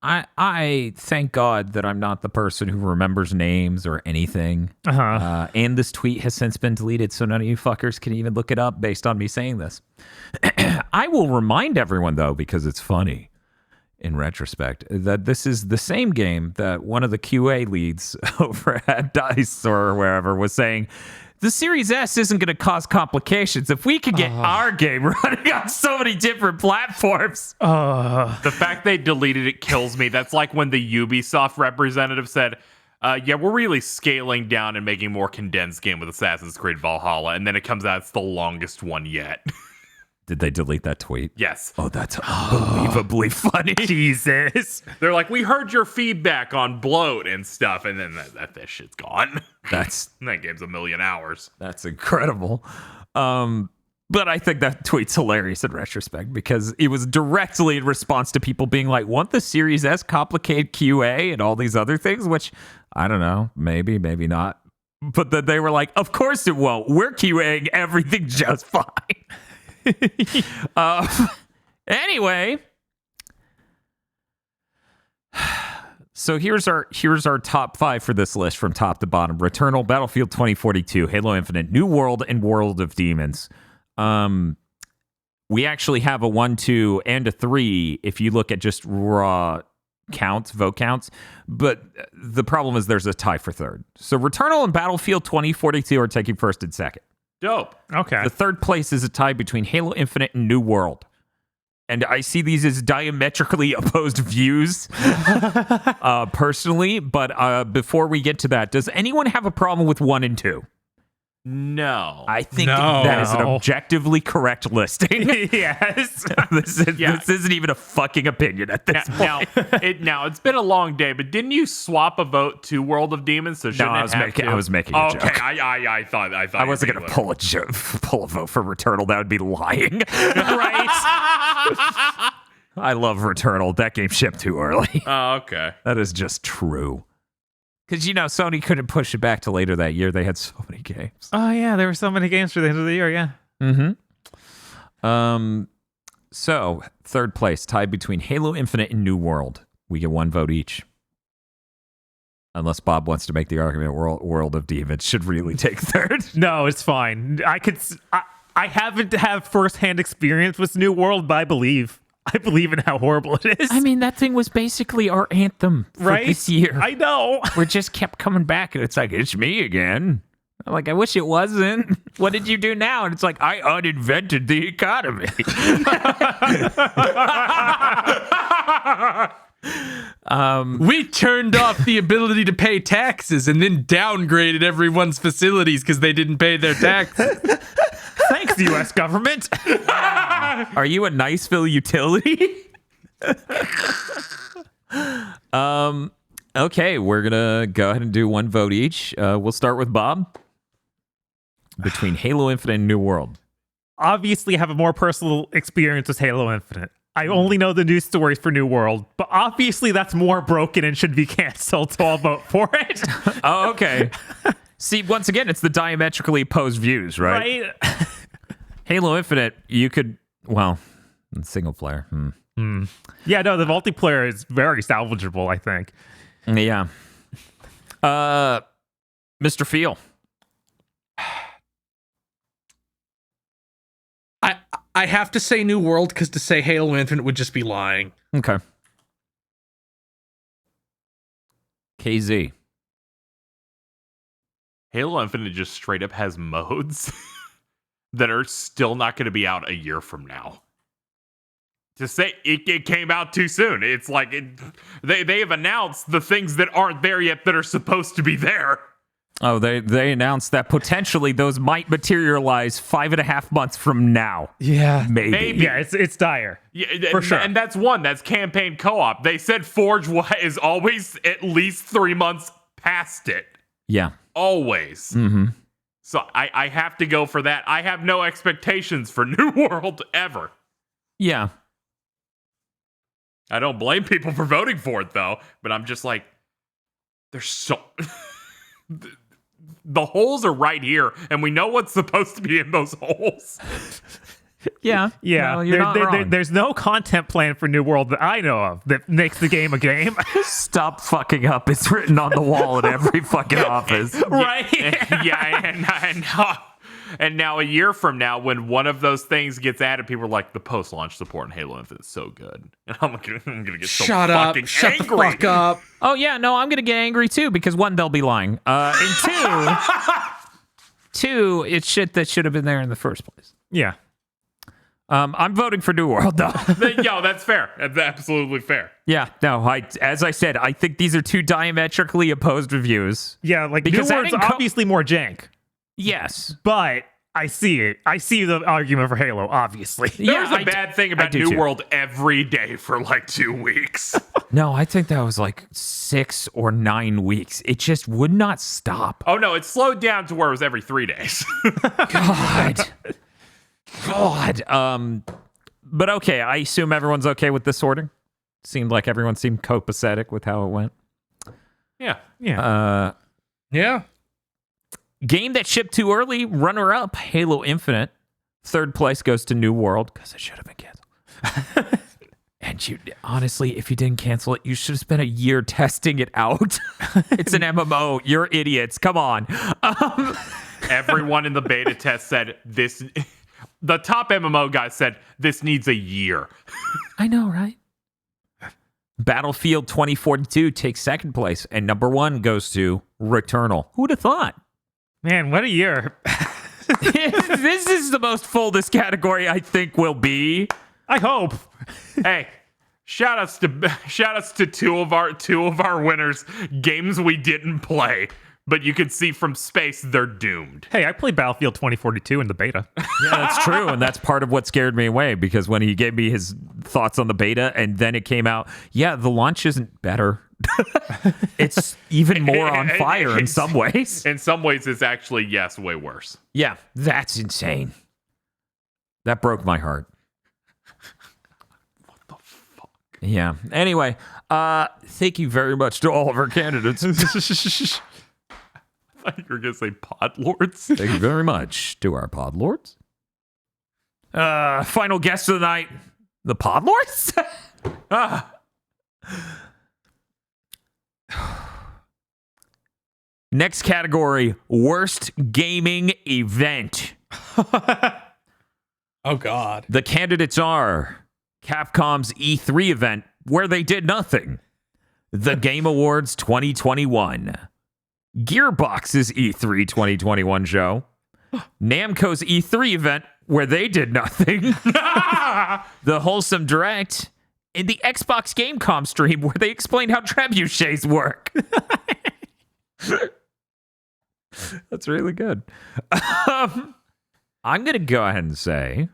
I thank God that I'm not the person who remembers names or anything. And this tweet has since been deleted, so none of you fuckers can even look it up based on me saying this. I will remind everyone, though, because it's funny in retrospect, that this is the same game that one of the QA leads over at DICE or wherever was saying, the Series S isn't going to cause complications if we could get our game running on so many different platforms. The fact they deleted it kills me. That's like when the Ubisoft representative said, yeah, we're really scaling down and making a more condensed game with Assassin's Creed Valhalla. And then it comes out, it's the longest one yet. Did they delete that tweet? Yes. Oh, that's unbelievably funny. Jesus. They're like, we heard your feedback on bloat and stuff. And then that shit's gone. That game's 1,000,000 hours. That's incredible. But I think that tweet's hilarious in retrospect because it was directly in response to people being like, want the Series S complicated QA and all these other things, which I don't know, maybe not. But then they were like, of course it won't. We're QAing everything just fine. Anyway, so here's our top 5 for this list from top to bottom: Returnal, Battlefield 2042, Halo Infinite, New World, and World of Demons. We actually have a 1, 2, and a 3 if you look at just raw counts, vote counts. But the problem is there's a tie for third. So Returnal and Battlefield 2042 are taking first and second. Dope. Okay. The third place is a tie between Halo Infinite and New World. And I see these as diametrically opposed views personally. But before we get to that, does anyone have a problem with 1 and 2? No. I think that is an objectively correct listing. Yes. This isn't even a fucking opinion at this point. Now it's been a long day, but didn't you swap a vote to World of Demons? So I was making a joke. Okay, I thought I wasn't going to pull a vote for Returnal. That would be lying, right? I love Returnal. That game shipped too early. Oh, okay. That is just true. Because, Sony couldn't push it back to later that year. They had so many games. Oh, yeah. There were so many games for the end of the year. Yeah. Mm-hmm. So, third place, tied between Halo Infinite and New World. We get 1 vote each. Unless Bob wants to make the argument World of Demons should really take third. No, it's fine. I haven't had firsthand experience with New World, but I believe in how horrible it is. I mean, that thing was basically our anthem for this year. I know. We just kept coming back, and it's like, it's me again. I'm like, I wish it wasn't. What did you do now? And it's like, I uninvented the economy. We turned off the ability to pay taxes and then downgraded everyone's facilities because they didn't pay their taxes. Thanks, U.S. government. Are you a Niceville utility? Okay, we're gonna go ahead and do 1 vote each. We'll start with Bob. Between Halo Infinite and New World. Obviously, I have a more personal experience with Halo Infinite. I only know the news stories for New World, but obviously that's more broken and should be canceled, so I'll vote for it. Oh, okay. See, once again, it's the diametrically opposed views, right? Halo Infinite, you could, single player. Yeah, no, the multiplayer is very salvageable, I think. Yeah. Mr. Feel. I have to say New World because to say Halo Infinite would just be lying. Okay. KZ. Halo Infinite just straight up has modes that are still not going to be out a year from now. To say it came out too soon. It's like they have announced the things that aren't there yet that are supposed to be there. Oh, they announced that potentially those might materialize 5.5 months from now. Yeah. Maybe. Yeah, it's dire. Yeah, for sure. And that's campaign co-op. They said Forge is always at least 3 months past it. Yeah. Always. Mm-hmm. So I have to go for that. I have no expectations for New World ever. Yeah. I don't blame people for voting for it, though. But I'm just like, there's so... the holes are right here, and we know what's supposed to be in those holes. Yeah. Yeah, No, you're not wrong. there's no content plan for New World that I know of that makes the game a game. Stop fucking up. It's written on the wall at every fucking office. Right? And now a year from now, when one of those things gets added, people are like, the post-launch support in Halo Infinite is so good. And I'm gonna get so Shut up. fucking Shut angry. the fuck up. Oh, yeah. No, I'm going to get angry too because one, they'll be lying. And two, it's shit that should have been there in the first place. Yeah. I'm voting for New World, though. Yo, that's fair. That's absolutely fair. Yeah, no, as I said, I think these are two diametrically opposed reviews. Yeah, like Because New World's adding obviously more jank, Yes. but I see it. I see the argument for Halo, obviously. There's I a bad thing about do New too. World every day for like 2 weeks. No, I think that was like 6 or 9 weeks. It just would not stop. Oh no, it slowed down to where it was every 3 days. God. But okay, I assume everyone's okay with this sorting. Seemed like everyone seemed copacetic with how it went. Yeah. Yeah. Yeah. Game that shipped too early, runner-up, Halo Infinite. Third place goes to New World, because it should have been canceled. And you, honestly, if you didn't cancel it, you should have spent a year testing it out. It's an MMO. You're idiots. Come on. Everyone in the beta test said this. The top MMO guy said this needs a year. I know, right? Battlefield 2042 takes second place, and number 1 goes to Returnal. Who would have thought? Man, what a year. This is the most full this category I think will be. I hope. Hey, shout outs to two of our winners, games we didn't play, but you can see from space they're doomed. Hey, I played Battlefield 2042 in the beta. Yeah, that's true, and that's part of what scared me away, because when he gave me his thoughts on the beta and then it came out, yeah, the launch isn't better. It's even more on fire in some ways. In some ways, it's actually, yes, way worse. Yeah, that's insane. That broke my heart. What the fuck? Yeah. Anyway, thank you very much to all of our candidates. I thought you were going to say pod lords. Thank you very much to our pod lords. Final guest of the night, the pod lords. Next category, worst gaming event. Oh, God. The candidates are Capcom's E3 event, where they did nothing. The Game Awards 2021. Gearbox's E3 2021 show. Namco's E3 event, where they did nothing. The Wholesome Direct. And the Xbox Gamecom stream, where they explained how trebuchets work. That's really good. I'm going to go ahead and say...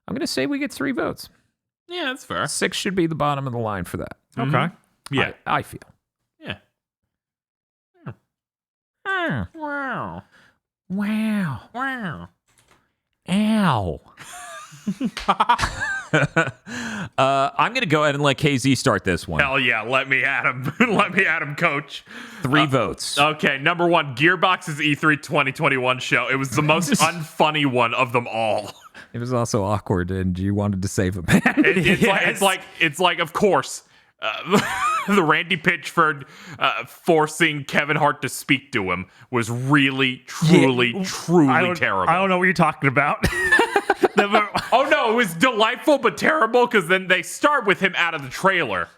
I'm going to say we get 3 votes. Yeah, that's fair. 6 should be the bottom of the line for that. Okay. Yeah. I feel. Yeah. Wow. Wow. Wow. Wow. Ow. I'm going to go ahead and let KZ start this one. Hell yeah, let me at him. Let me at him, coach. 3 votes. Okay, number 1, Gearbox's E3 2021 show. It was the most unfunny one of them all. It was also awkward, and you wanted to save him. It's like, of course, the Randy Pitchford forcing Kevin Hart to speak to him was really, truly terrible. I don't know what you're talking about. Oh no, it was delightful but terrible, because then they start with him out of the trailer,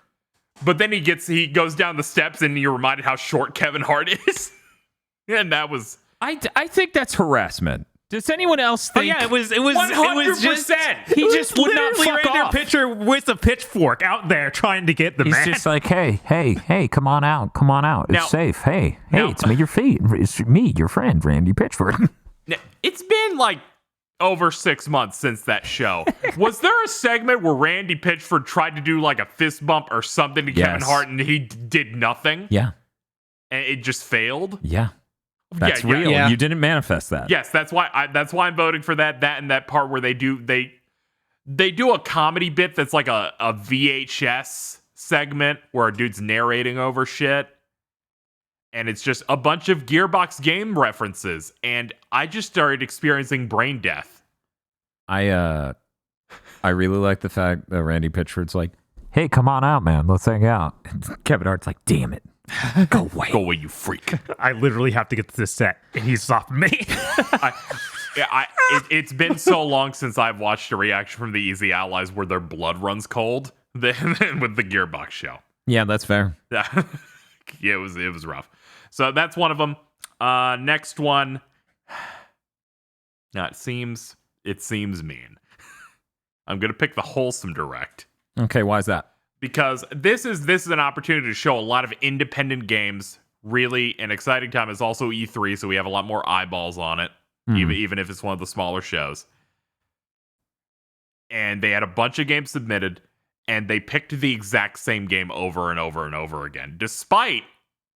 but then he goes down the steps and you're reminded how short Kevin Hart is, and that was. I think that's harassment. Does anyone else think? Oh yeah, it was 100%. He just would not fuck their off. picture with a pitchfork out there trying to get the He's man. just like, hey, come on out. It's Now- safe. Hey, now- it's me, it's me, your friend, Randy Pitchford. Now, it's been like over 6 months since that show. Was there a segment where Randy Pitchford tried to do like a fist bump or something to Kevin Yes. Hart and he did nothing? Yeah, And it just failed? that's Yeah, real. yeah. You didn't manifest that. Yes, that's why I'm voting for that and that part where they do a comedy bit that's like a VHS segment where a dude's narrating over shit. and it's just a bunch of Gearbox game references, and I just started experiencing brain death. I really like the fact that Randy Pitchford's like, hey, come on out, man. Let's hang out. And Kevin Hart's like, damn it. Go away. Go away, you freak. I literally have to get to this set, and he's off me. It's been so long since I've watched a reaction from the Easy Allies where their blood runs cold than with the Gearbox show. Yeah, that's fair. Yeah, it was rough. So that's one of them. Next one. Now it seems mean. I'm gonna pick the wholesome direct. Okay, why is that? Because this is an opportunity to show a lot of independent games. Really an exciting time. It's also E3, so we have a lot more eyeballs on it, even if it's one of the smaller shows. And they had a bunch of games submitted, and they picked the exact same game over and over and over again, despite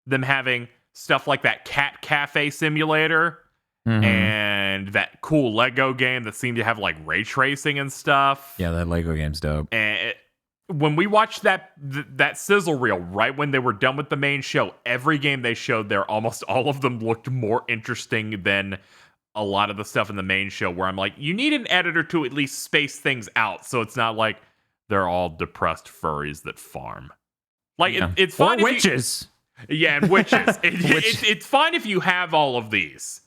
them having stuff like that Cat Cafe simulator and that cool Lego game that seemed to have like ray tracing and stuff. Yeah, that Lego game's dope. And when we watched that sizzle reel, right when they were done with the main show, every game they showed there, almost all of them looked more interesting than a lot of the stuff in the main show, where I'm like, you need an editor to at least space things out so it's not like they're all depressed furries that farm. Like, it's fine. Or witches. And witches. It's fine if you have all of these,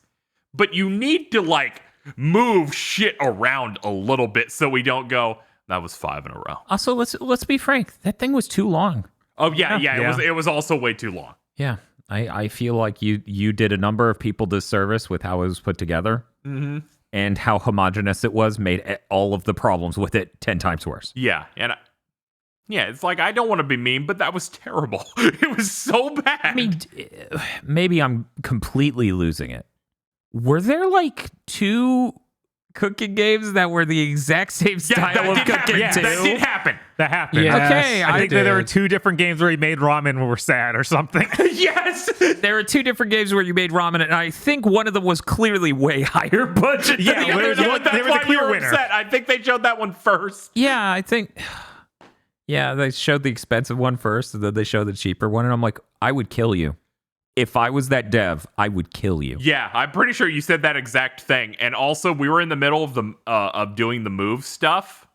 but you need to, like, move shit around a little bit so we don't go, that was 5 in a row. Also, let's be frank. That thing was too long. Oh, yeah. It was also way too long. Yeah. I feel like you did a number of people disservice with how it was put together. Mm-hmm. And how homogenous it was made all of the problems with it 10 times worse. Yeah. And it's like, I don't want to be mean, but that was terrible. It was so bad. I mean, maybe I'm completely losing it. Were there like 2 cooking games that were the exact same style of cooking too? That did happen. That happened. Yes, okay, I think that there were 2 different games where he made ramen and were sad or something. Yes. There were 2 different games where you made ramen, and I think one of them was clearly way higher budget. Yeah, than the there other. was a clear winner. Upset. I think they showed that one first. Yeah, I think. Yeah, they showed the expensive one first, and then they showed the cheaper one, and I'm like, I would kill you. If I was that dev, I would kill you. Yeah, I'm pretty sure you said that exact thing. And also, we were in the middle of doing the move stuff,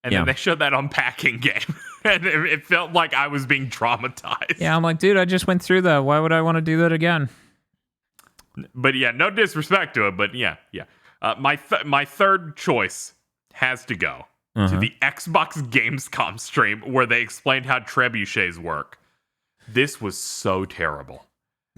and then they showed that unpacking game, and it felt like I was being traumatized. Yeah, I'm like, dude, I just went through that. Why would I want to do that again? But yeah, no disrespect to it, but yeah. My third choice has to go to the Xbox Gamescom stream where they explained how trebuchets work. This was so terrible.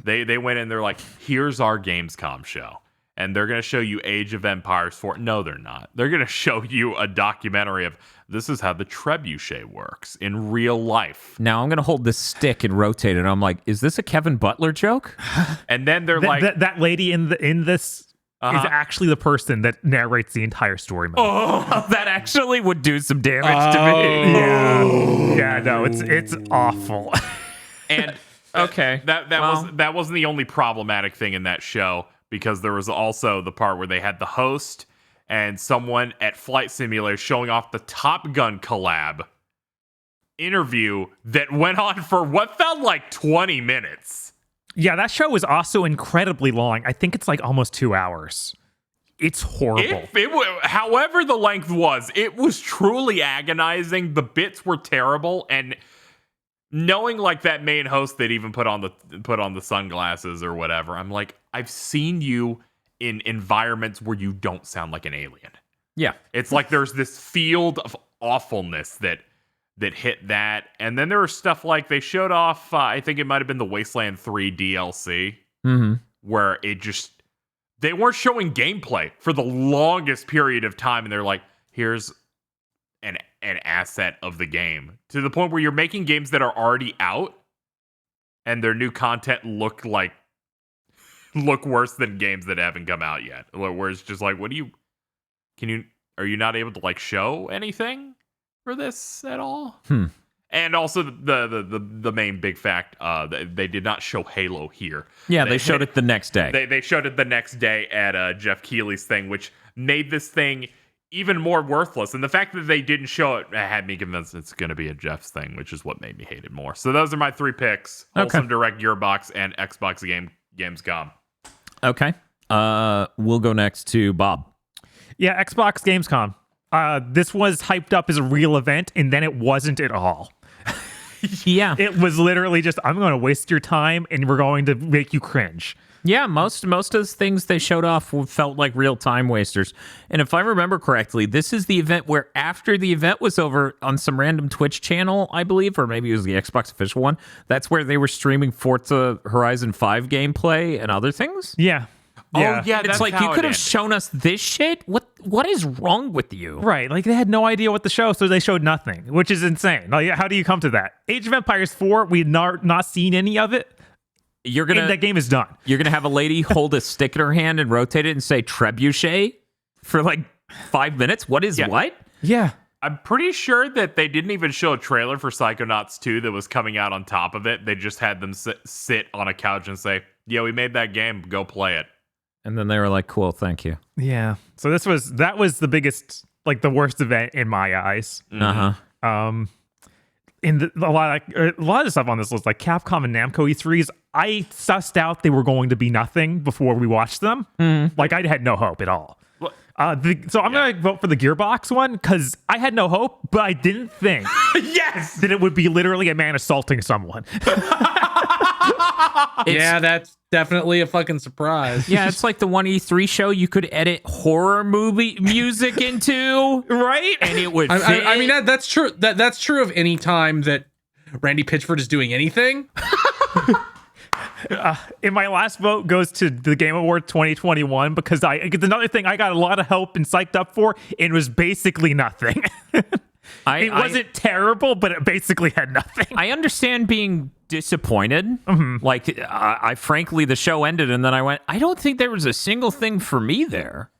They went in, they're like, here's our Gamescom show. And they're going to show you Age of Empires 4. No, they're not. They're going to show you a documentary of this is how the trebuchet works in real life. Now I'm going to hold this stick and rotate it. I'm like, is this a Kevin Butler joke? And then they're like... That lady in this is actually the person that narrates the entire story mode. Oh, that actually would do some damage to me. Yeah, no, it's awful. And... Okay. That wasn't the only problematic thing in that show, because there was also the part where they had the host and someone at Flight Simulator showing off the Top Gun collab interview that went on for what felt like 20 minutes. Yeah, that show was also incredibly long. I think it's like almost 2 hours. It's horrible. However the length was, it was truly agonizing. The bits were terrible, and knowing like that main host that even put on the sunglasses or whatever, I'm like, I've seen you in environments where you don't sound like an alien. Yeah. It's like there's this field of awfulness that hit that. And then there was stuff like they showed off, I think it might have been the Wasteland 3 DLC, where they weren't showing gameplay for the longest period of time. And they're like, here's an asset of the game, to the point where you're making games that are already out and their new content look worse than games that haven't come out yet, where it's just like, are you not able to like show anything for this at all? And also the main big fact, they did not show Halo here. Yeah, they showed it the next day. They showed it the next day at Jeff Keighley's thing, which made this thing even more worthless. And the fact that they didn't show it had me convinced it's going to be a Jeff's thing, which is what made me hate it more. So those are my 3 picks: Wholesome Direct, Gearbox, and Xbox Gamescom. Okay. We'll go next to Bob. Yeah, Xbox Gamescom. This was hyped up as a real event, and then it wasn't at all. Yeah. It was literally just, I'm going to waste your time, and we're going to make you cringe. Yeah, most of the things they showed off felt like real time wasters. And if I remember correctly, this is the event where after the event was over on some random Twitch channel, I believe, or maybe it was the Xbox official one, that's where they were streaming Forza Horizon 5 gameplay and other things. Yeah. Oh, yeah, It's like, you could have shown us this shit? What is wrong with you? Right. Like, they had no idea what to show, so they showed nothing, which is insane. Like, how do you come to that? Age of Empires 4, we've not seen any of it. And that game is done. You're gonna have a lady hold a stick in her hand and rotate it and say trebuchet for like 5 minutes. What? Yeah. I'm pretty sure that they didn't even show a trailer for Psychonauts 2 that was coming out on top of it. They just had them sit on a couch and say, yeah, we made that game. Go play it. And then they were like, cool, thank you. Yeah. So that was the biggest, like the worst event in my eyes. Uh-huh. In a lot of the stuff on this list, like Capcom and Namco E3s, I sussed out they were going to be nothing before we watched them. Like, I had no hope at all. So I'm going to vote for the Gearbox one because I had no hope, but I didn't think Yes! that it would be literally a man assaulting someone. Yeah, that's definitely a fucking surprise. Yeah, it's like the one E3 show you could edit horror movie music into, Right? and it would fit. I mean, that's true. That's true of any time that Randy Pitchford is doing anything. And my last vote goes to the Game Award 2021 because it's another thing I got a lot of help and psyched up for, and it was basically nothing. It wasn't terrible, but it basically had nothing. I understand being disappointed. Like, I frankly, the show ended, and then I went, I don't think there was a single thing for me there.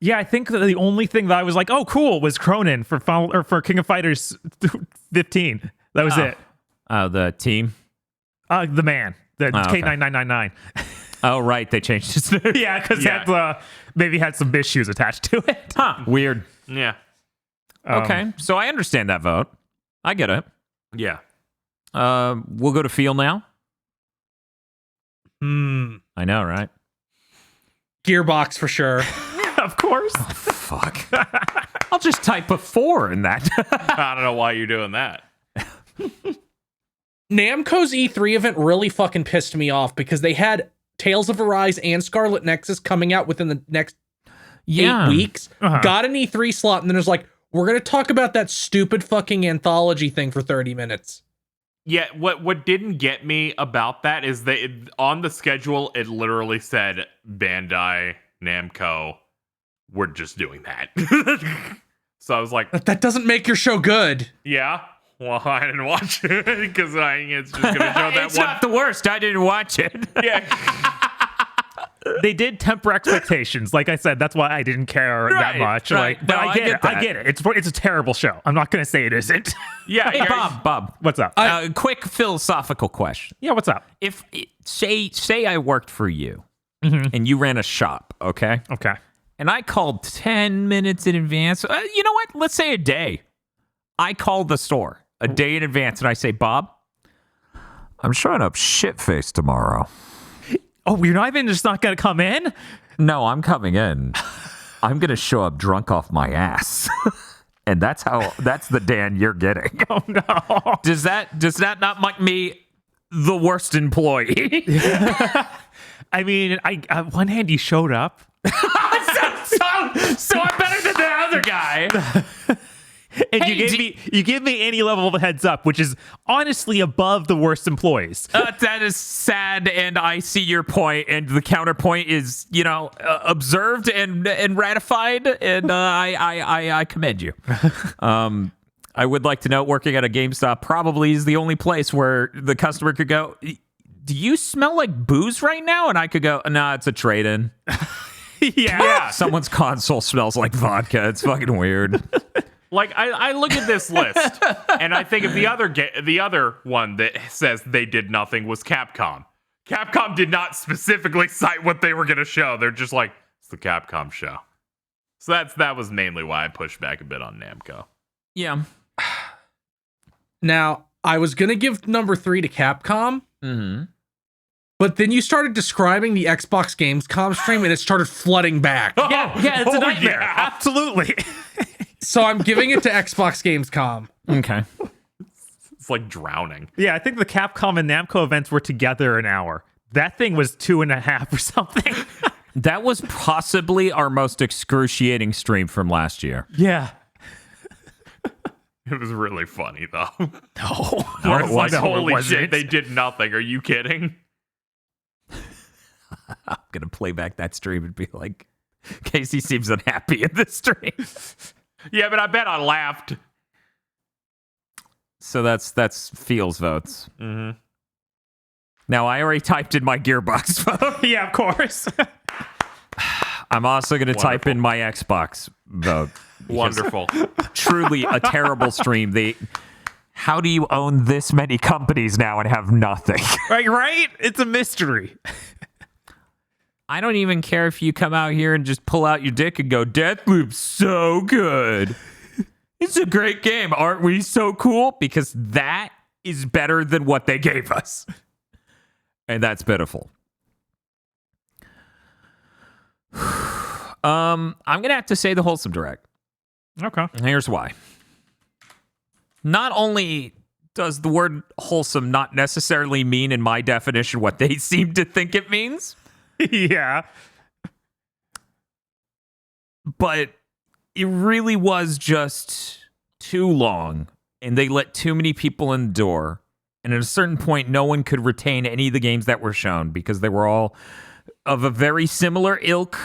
Yeah, I think that the only thing that I was like, oh, cool, was Cronin for King of Fighters 15. That was it. The team. The man. The okay. K9999. Oh, right. They changed his name. Yeah, because that maybe had some issues attached to it. Huh. Weird. Yeah. Okay. So I understand that vote. I get it. Yeah. We'll go to Feel now. I know, right? Gearbox for sure. Of course. Fuck. I'll just type a 4 in that. I don't know why you're doing that. Namco's E3 event really fucking pissed me off because they had Tales of Arise and Scarlet Nexus coming out within the next 8 weeks. Got an E3 slot, and then there's like, we're going to talk about that stupid fucking anthology thing for 30 minutes. Yeah, what didn't get me about that is that on the schedule, it literally said Bandai Namco, we're just doing that. So I was like, That doesn't make your show good. yeah. Well, I didn't watch it because it's just going to show that It's one. not the worst. I didn't watch it. Yeah. They did temper expectations. Like I said, that's why I didn't care that much. right. Like, but No, I I get get it. that. I get it. It's a terrible show. I'm not going to say it isn't. Yeah. Hey, Bob. What's up? Quick philosophical question. Yeah, what's up? If say I worked for you and you ran a shop, okay? Okay. And I called 10 minutes in advance. You know what? Let's say a day. I called the store a day in advance and I say, Bob, I'm showing up shit-faced tomorrow. Oh, you're not even just not going to come in? No, I'm coming in. I'm going to show up drunk off my ass. And that's the Dan you're getting. Oh, no. Does that not make me the worst employee? I mean, on one hand, you showed up. so I'm better than the other guy. And Hey, you give me any level of a heads up, which is honestly above the worst employees. That is sad, and I see your point, and the counterpoint is, observed and ratified, and I commend you. I would like to note, working at a GameStop probably is the only place where the customer could go, do you smell like booze right now? And I could go, no, it's a trade-in. Yeah. Someone's console smells like vodka. It's fucking weird. Like I look at this list and I think of the other one that says they did nothing was Capcom. Capcom did not specifically cite what they were going to show. They're just like, it's the Capcom show. So that was mainly why I pushed back a bit on Namco. Yeah. Now, I was going to give number 3 to Capcom, Mm-hmm. but then you started describing the Xbox Gamescom stream and it started flooding back. Yeah, it's a nightmare. yeah. Absolutely. So I'm giving it to Xbox Gamescom. Okay. It's like drowning. Yeah, I think the Capcom and Namco events were together an hour. That thing was 2.5 or something. That was possibly our most excruciating stream from last year. Yeah. It was really funny though. No. Where it's like, No, it holy wasn't. shit, they did nothing. Are you kidding? I'm going to play back that stream and be like, Casey seems unhappy in this stream. Yeah, but I bet I laughed. So that's Feels votes. Mm-hmm. Now, I already typed in my Gearbox vote. Yeah, of course. I'm also going to type in my Xbox vote. Wonderful. Truly a terrible stream. How do you own this many companies now and have nothing? right? It's a mystery. I don't even care if you come out here and just pull out your dick and go, Deathloop's so good. It's a great game. Aren't we so cool? Because that is better than what they gave us. And that's pitiful. I'm going to have to say the Wholesome Direct. Okay. And here's why. Not only does the word wholesome not necessarily mean, in my definition, what they seem to think it means, Yeah. but it really was just too long, and they let too many people in the door. And at a certain point, no one could retain any of the games that were shown because they were all of a very similar ilk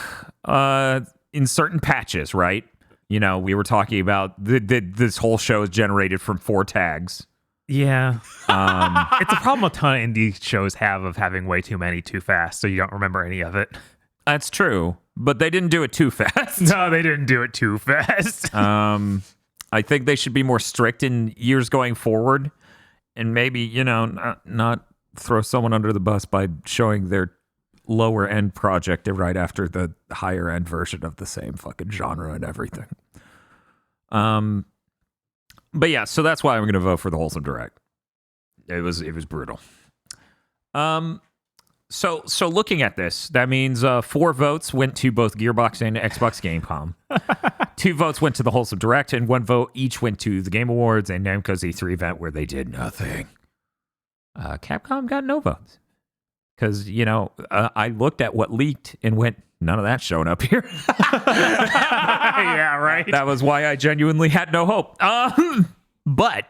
in certain patches, right? You know, we were talking about this whole show is generated from 4 tags. Yeah. It's a problem a ton of indie shows have of having way too many too fast, so you don't remember any of it. That's true, but they didn't do it too fast. No, they didn't do it too fast. I think they should be more strict in years going forward, and maybe, you know, not throw someone under the bus by showing their lower end project right after the higher end version of the same fucking genre and everything. But yeah, so that's why I'm going to vote for the Wholesome Direct. It was brutal. So looking at this, that means 4 votes went to both Gearbox and Xbox Gamecom. 2 votes went to the Wholesome Direct, and 1 vote each went to the Game Awards and Namco's E3 event, where they did nothing. Capcom got no votes. Because, you know, I looked at what leaked and went, none of that's showing up here. Yeah, right. That was why I genuinely had no hope. But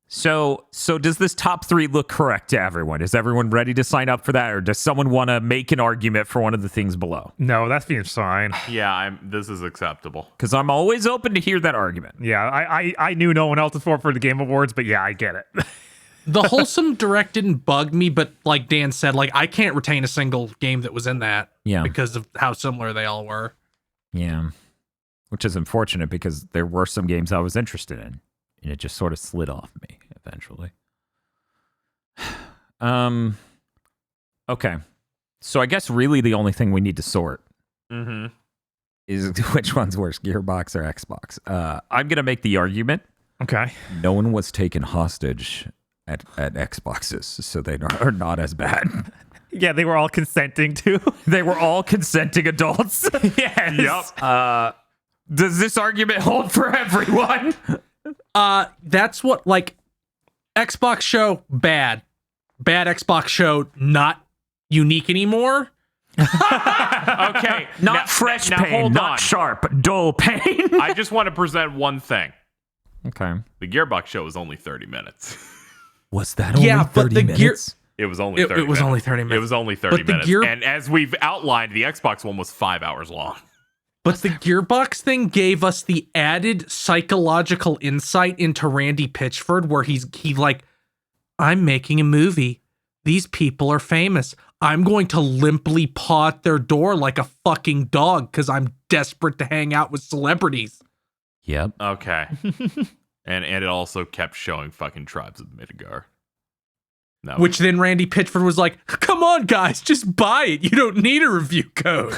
so does this top 3 look correct to everyone? Is everyone ready to sign up for that, or does someone want to make an argument for one of the things below? No, that seems fine. Yeah, this is acceptable. Because I'm always open to hear that argument. Yeah, I knew no one else was for the Game Awards, but yeah, I get it. The Wholesome Direct didn't bug me, but like Dan said, like I can't retain a single game that was in that because of how similar they all were. Yeah. Which is unfortunate because there were some games I was interested in, and it just sort of slid off me eventually. Okay. So I guess really the only thing we need to sort is which one's worse, Gearbox or Xbox. I'm going to make the argument. Okay. No one was taken hostage at Xboxes, so they are not as bad. Yeah, they were all consenting to. They were all consenting adults. Yes. Yep. Does this argument hold for everyone? That's what, like, Xbox show, bad Xbox show, not unique anymore. Okay. Not fresh now pain, hold not on. sharp, dull pain. I just want to present one thing. Okay. The Gearbox show was only 30 minutes. Was that only Yeah, but 30 the minutes? It was only 30 It was minutes. only 30 minutes. It was only 30 But the minutes. And as we've outlined, the Xbox one was 5 hours long. But the Gearbox thing gave us the added psychological insight into Randy Pitchford, where he like, I'm making a movie. These people are famous. I'm going to limply paw at their door like a fucking dog because I'm desperate to hang out with celebrities. Yep. Okay. and it also kept showing fucking Tribes of Midgar. No. Which then Randy Pitchford was like, come on, guys, just buy it. You don't need a review code.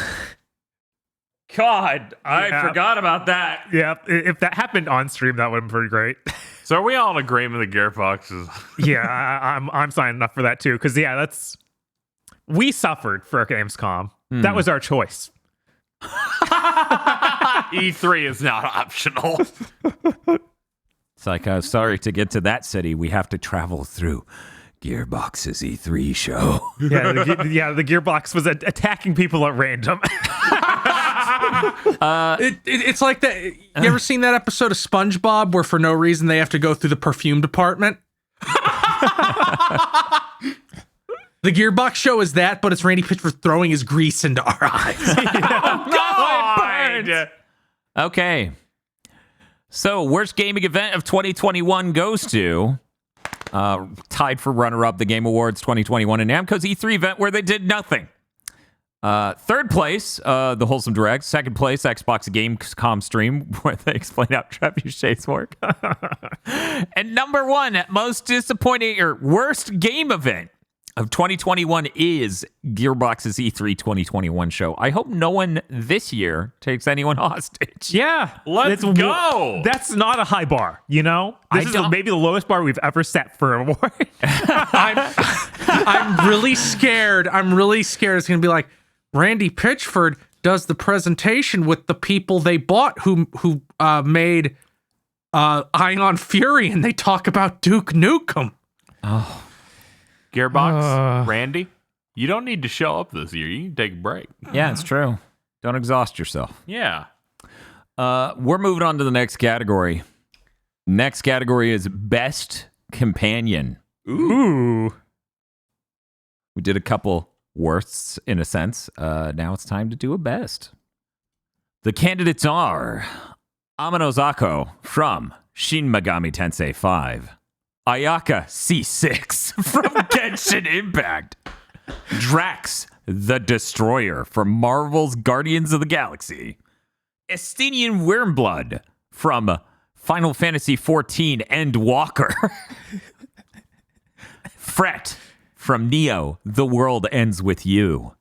God, I Yeah. forgot about that. Yeah, if that happened on stream, that would have been pretty great. So are we all in agreement that Gearbox is? Yeah, I'm signing up for that too. Because we suffered for Gamescom. That was our choice. E3 is not optional. It's like, sorry, to get to that city, we have to travel through Gearbox's E3 show. Yeah, the Gearbox was attacking people at random. It's like that. You ever seen that episode of SpongeBob where for no reason they have to go through the perfume department? The Gearbox show is that, but it's Randy Pitchford throwing his grease into our eyes. God! Okay. So, worst gaming event of 2021 goes to, tied for runner-up, the Game Awards 2021 and Namco's E3 event where they did nothing. Third place, the Wholesome Direct. Second place, Xbox Gamescom stream where they explain how trebuchets work. And number one, most disappointing or worst game event of 2021 is Gearbox's E3 2021 show. I hope no one this year takes anyone hostage. Yeah, Let's go. That's not a high bar, you know. This is maybe the lowest bar we've ever set for an award. I'm really scared. It's gonna be like Randy Pitchford does the presentation with the people they bought who made Ion Fury, and they talk about Duke Nukem. Gearbox, Randy, you don't need to show up this year. You can take a break. Yeah, it's true. Don't exhaust yourself. Yeah. We're moving on to the next category. Next category is Best Companion. Ooh. We did a couple worsts in a sense. Now it's time to do a best. The candidates are Amano Zako from Shin Megami Tensei 5, Ayaka C6 from Genshin Impact, Drax the Destroyer from Marvel's Guardians of the Galaxy, Estinian Wormblood from Final Fantasy XIV Endwalker, Fret from Neo, The World Ends With You,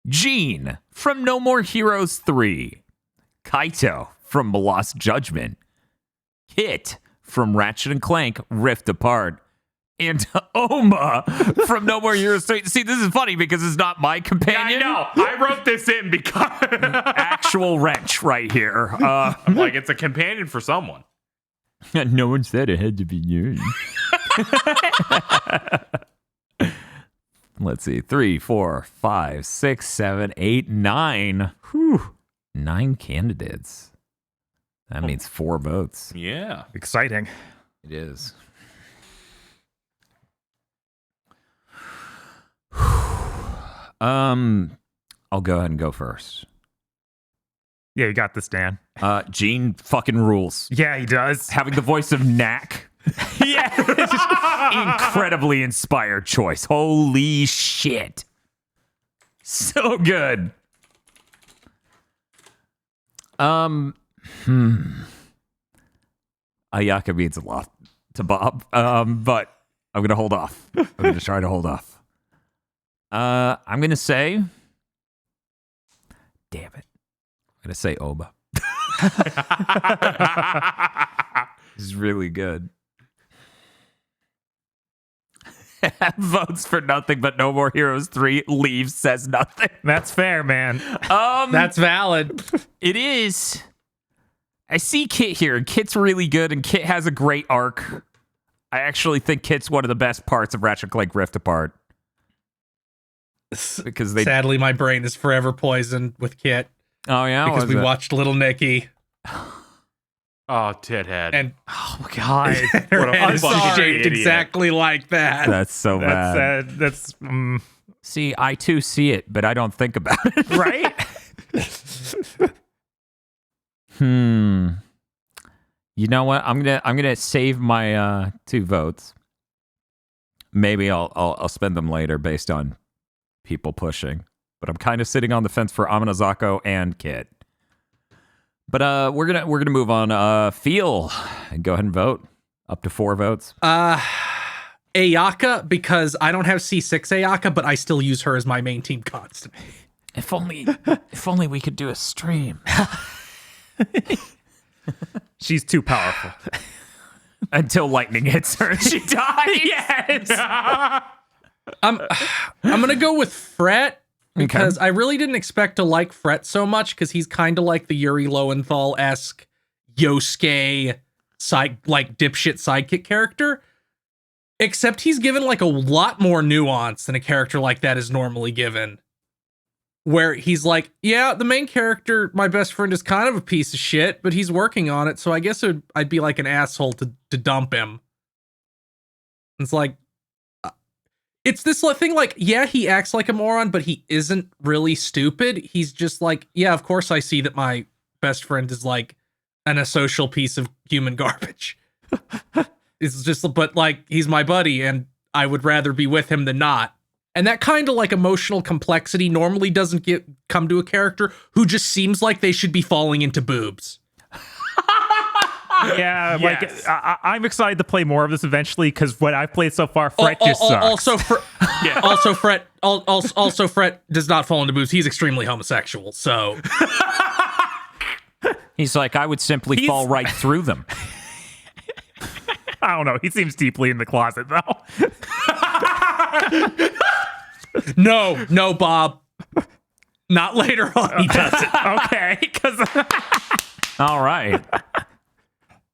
Jean from No More Heroes 3, Kaito from Lost Judgment, Hit from Ratchet & Clank Rift Apart, and Oma from No More Heroes 3. See, this is funny because it's not my companion. I know. I wrote this in because Actual wrench right here. I'm like, it's a companion for someone. No one said it had to be yours. Let's see. 3, 4, 5, 6, 7, 8, 9. Whew. 9 candidates. That means 4 votes. Yeah. Exciting. It is. I'll go ahead and go first. Yeah, you got this, Dan. Gene fucking rules. Yeah, he does. Having the voice of Knack. Yeah. Incredibly inspired choice. Holy shit. So good. Ayaka means a lot to Bob. But I'm gonna hold off. I'm gonna try to hold off. I'm gonna say, damn it. I'm gonna say Oba. This is really good. Votes for nothing but No More Heroes 3 leaves, says nothing. That's fair, man. That's valid. It is. I see Kit here, and Kit's really good, and Kit has a great arc. I actually think Kit's one of the best parts of Ratchet & Clank Rift Apart. Because they... Sadly, my brain is forever poisoned with Kit Oh, yeah? because we watched. watched Little Nicky. Oh, tithead. And Oh my god. her What a head is fucking shaped idiot. exactly like that. That's so bad. That's See, I too see it, but I don't think about it. right. You know what? I'm gonna save my 2 votes. Maybe I'll spend them later based on people pushing. But I'm kind of sitting on the fence for Amanazako and Kit. But we're gonna move on. Feel and go ahead and vote. Up to 4 votes. Ayaka, because I don't have C6 Ayaka, but I still use her as my main team constant. If only we could do a stream. She's too powerful. Until lightning hits her and she dies. Yes. I'm gonna go with Fret because I really didn't expect to like Fret so much because he's kind of like the Yuri Lowenthal-esque Yosuke like dipshit sidekick character, except he's given like a lot more nuance than a character like that is normally given. Where he's like, yeah, the main character, my best friend, is kind of a piece of shit, but he's working on it, so I guess I'd be like an asshole to dump him. It's like, it's this thing like, yeah, he acts like a moron, but he isn't really stupid. He's just like, yeah, of course I see that my best friend is like an asocial piece of human garbage. It's just, but like, he's my buddy, and I would rather be with him than not. And that kind of like emotional complexity normally doesn't come to a character who just seems like they should be falling into boobs. Yeah, Yes. like I'm excited to play more of this eventually because what I've played so far, Fret just sucks. Also, Fret does not fall into boobs. He's extremely homosexual, so He's like, I would simply fall right through them. I don't know. He seems deeply in the closet though. no, Bob. Not later on. He doesn't. Okay, because All right.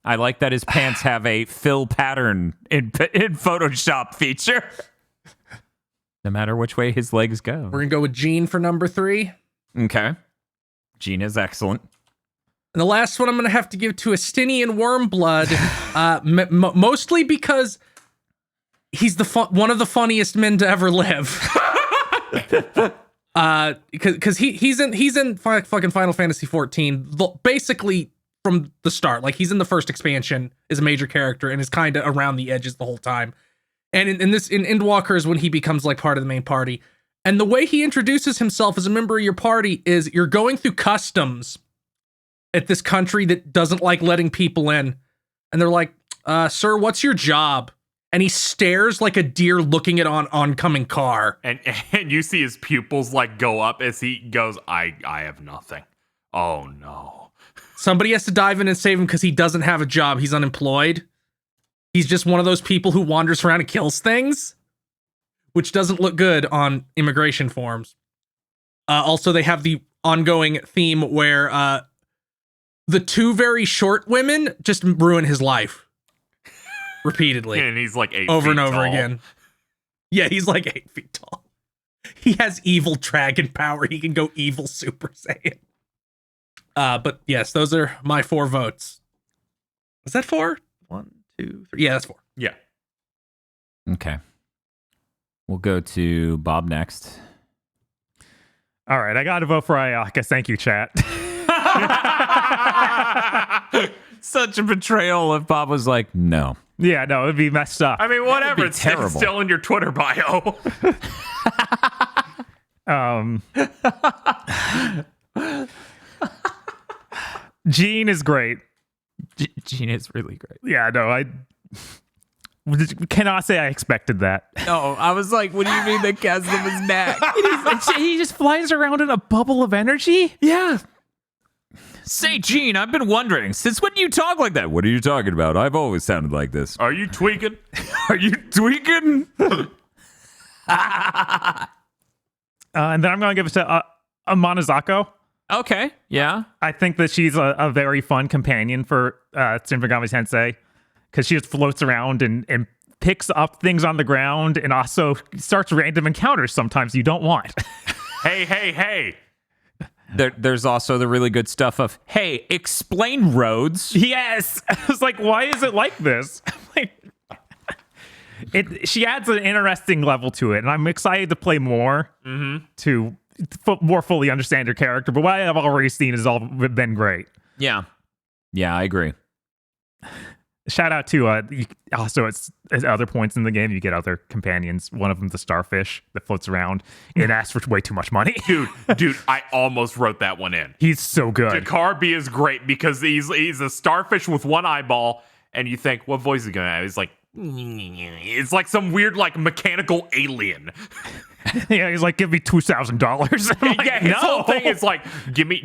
I like that his pants have a fill pattern in Photoshop feature. No matter which way his legs go. We're gonna go with Gene for number 3. Okay. Gene is excellent. And the last one I'm gonna have to give to Estinian Wormblood, mostly because he's one of the funniest men to ever live. Because he's in fucking Final Fantasy 14, basically from the start. Like, he's in the first expansion, is a major character, and is kind of around the edges the whole time. And in Endwalker is when he becomes like part of the main party. And the way he introduces himself as a member of your party is you're going through customs at this country that doesn't like letting people in. And they're like, sir, what's your job? And he stares like a deer looking at an oncoming car. And you see his pupils like go up as he goes, I have nothing. Oh no. Somebody has to dive in and save him because he doesn't have a job. He's unemployed. He's just one of those people who wanders around and kills things, which doesn't look good on immigration forms. Also, they have the ongoing theme where the 2 very short women just ruin his life repeatedly. And he's like 8 over feet and over tall. again. Yeah, he's like 8 feet tall. He has evil dragon power. He can go evil Super Saiyan. But yes, those are my 4 votes. Was that 4? 1, 2, 3. Yeah, that's 4. Yeah. Okay. We'll go to Bob next. all right, I got to vote for Ayaka. Thank you, chat. Such a betrayal if Bob was like, no. Yeah, no, it'd be messed up. I mean, whatever. be It's terrible. still in your Twitter bio. Gene is great. Gene is really great. Yeah, no, I cannot say I expected that. No, I was like, what do you mean the cast of his neck? He just flies around in a bubble of energy. Yeah. Say, Gene, I've been wondering, since when do you talk like that? What are you talking about? I've always sounded like this. Are you tweaking? Are you tweaking? And then I'm going to give it to Amanazako. Okay, yeah. I think that she's a very fun companion for Shin Megami Tensei because she just floats around and picks up things on the ground and also starts random encounters sometimes you don't want. Hey. There's also the really good stuff of, hey, explain roads. Yes. I was like, why is it like this? She adds an interesting level to it, and I'm excited to play more to more fully understand her character. But what I have already seen has all been great. Yeah. Yeah, I agree. Shout out to also at other points in the game you get other companions. One of them, the starfish that floats around and asks for way too much money. Dude, I almost wrote that one in. He's so good. Jakar B is great because he's a starfish with one eyeball, and you think, what voice is he gonna have? He's like, it's like some weird like mechanical alien. Yeah, he's like, give me $2,000. Yeah, his whole thing is like, give me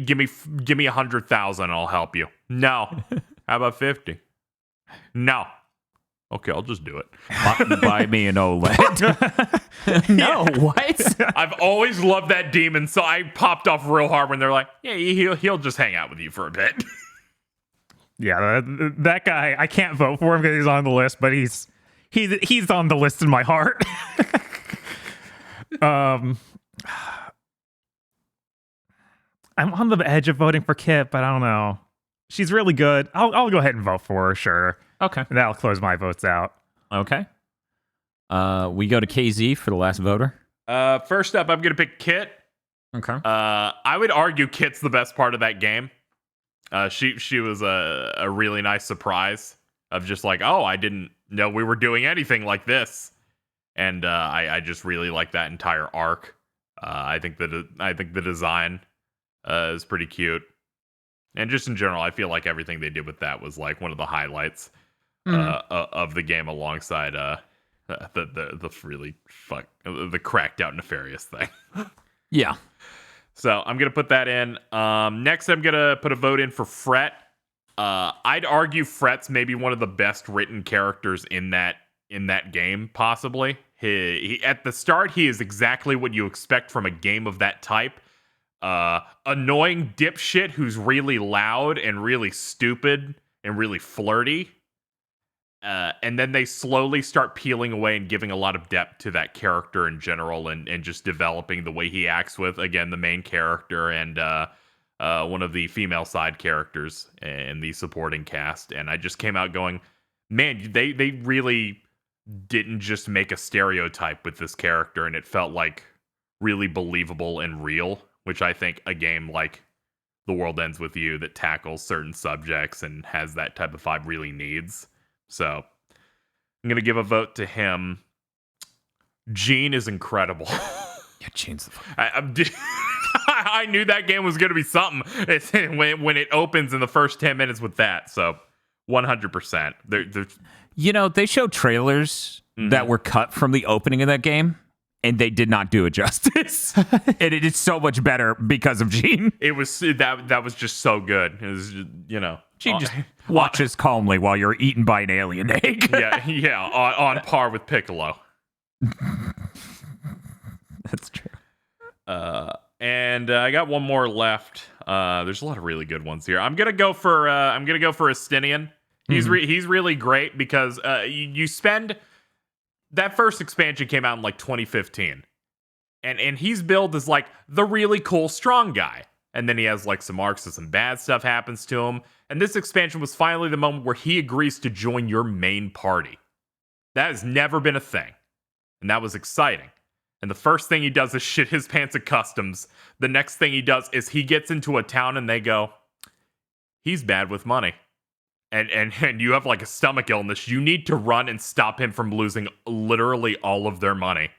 100,000, I'll help you. No, how about 50? No, okay, I'll just do it. Buy me an OLED. No, what? I've always loved that demon, so I popped off real hard when they're like, yeah, he'll just hang out with you for a bit. Yeah, that guy, I can't vote for him because he's on the list, but he's on the list in my heart. I'm on the edge of voting for Kit, but I don't know. She's really good. I'll go ahead and vote for her, sure. Okay. And that'll close my votes out. Okay. We go to KZ for the last voter. First up, I'm gonna pick Kit. Okay. I would argue Kit's the best part of that game. She was a really nice surprise of just like, oh, I didn't know we were doing anything like this, and I just really like that entire arc. I think the design is pretty cute, and just in general, I feel like everything they did with that was like one of the highlights of the game, alongside the really the cracked out nefarious thing. Yeah. So I'm gonna put that in. Next, I'm gonna put a vote in for Fret. I'd argue Fret's maybe one of the best written characters in that game, possibly. He at the start, he is exactly what you expect from a game of that type. Annoying dipshit who's really loud and really stupid and really flirty. And then they slowly start peeling away and giving a lot of depth to that character in general, and just developing the way he acts with, again, the main character and one of the female side characters in the supporting cast. And I just came out going, man, they really didn't just make a stereotype with this character, and it felt like really believable and real, which I think a game like The World Ends With You that tackles certain subjects and has that type of vibe really needs. So I'm going to give a vote to him. Gene is incredible. Yeah, Gene's the I knew that game was going to be something when it opens in the first 10 minutes with that. So 100%. You know, they showed trailers that were cut from the opening of that game, and they did not do it justice. And it is so much better because of Gene. It was that was just so good. It was, you know, Gene just watches calmly while you're eaten by an alien egg. yeah, on par with Piccolo. That's true. And I got one more left. There's a lot of really good ones here. I'm gonna go for Estinian. He's really great because you spend that first expansion came out in like 2015, and he's billed as like the really cool strong guy, and then he has like some arcs and some bad stuff happens to him, and this expansion was finally the moment where he agrees to join your main party. That has never been a thing, and that was exciting. And the first thing he does is shit his pants at customs. The next thing he does is he gets into a town and they go, he's bad with money. And you have like a stomach illness. You need to run and stop him from losing literally all of their money.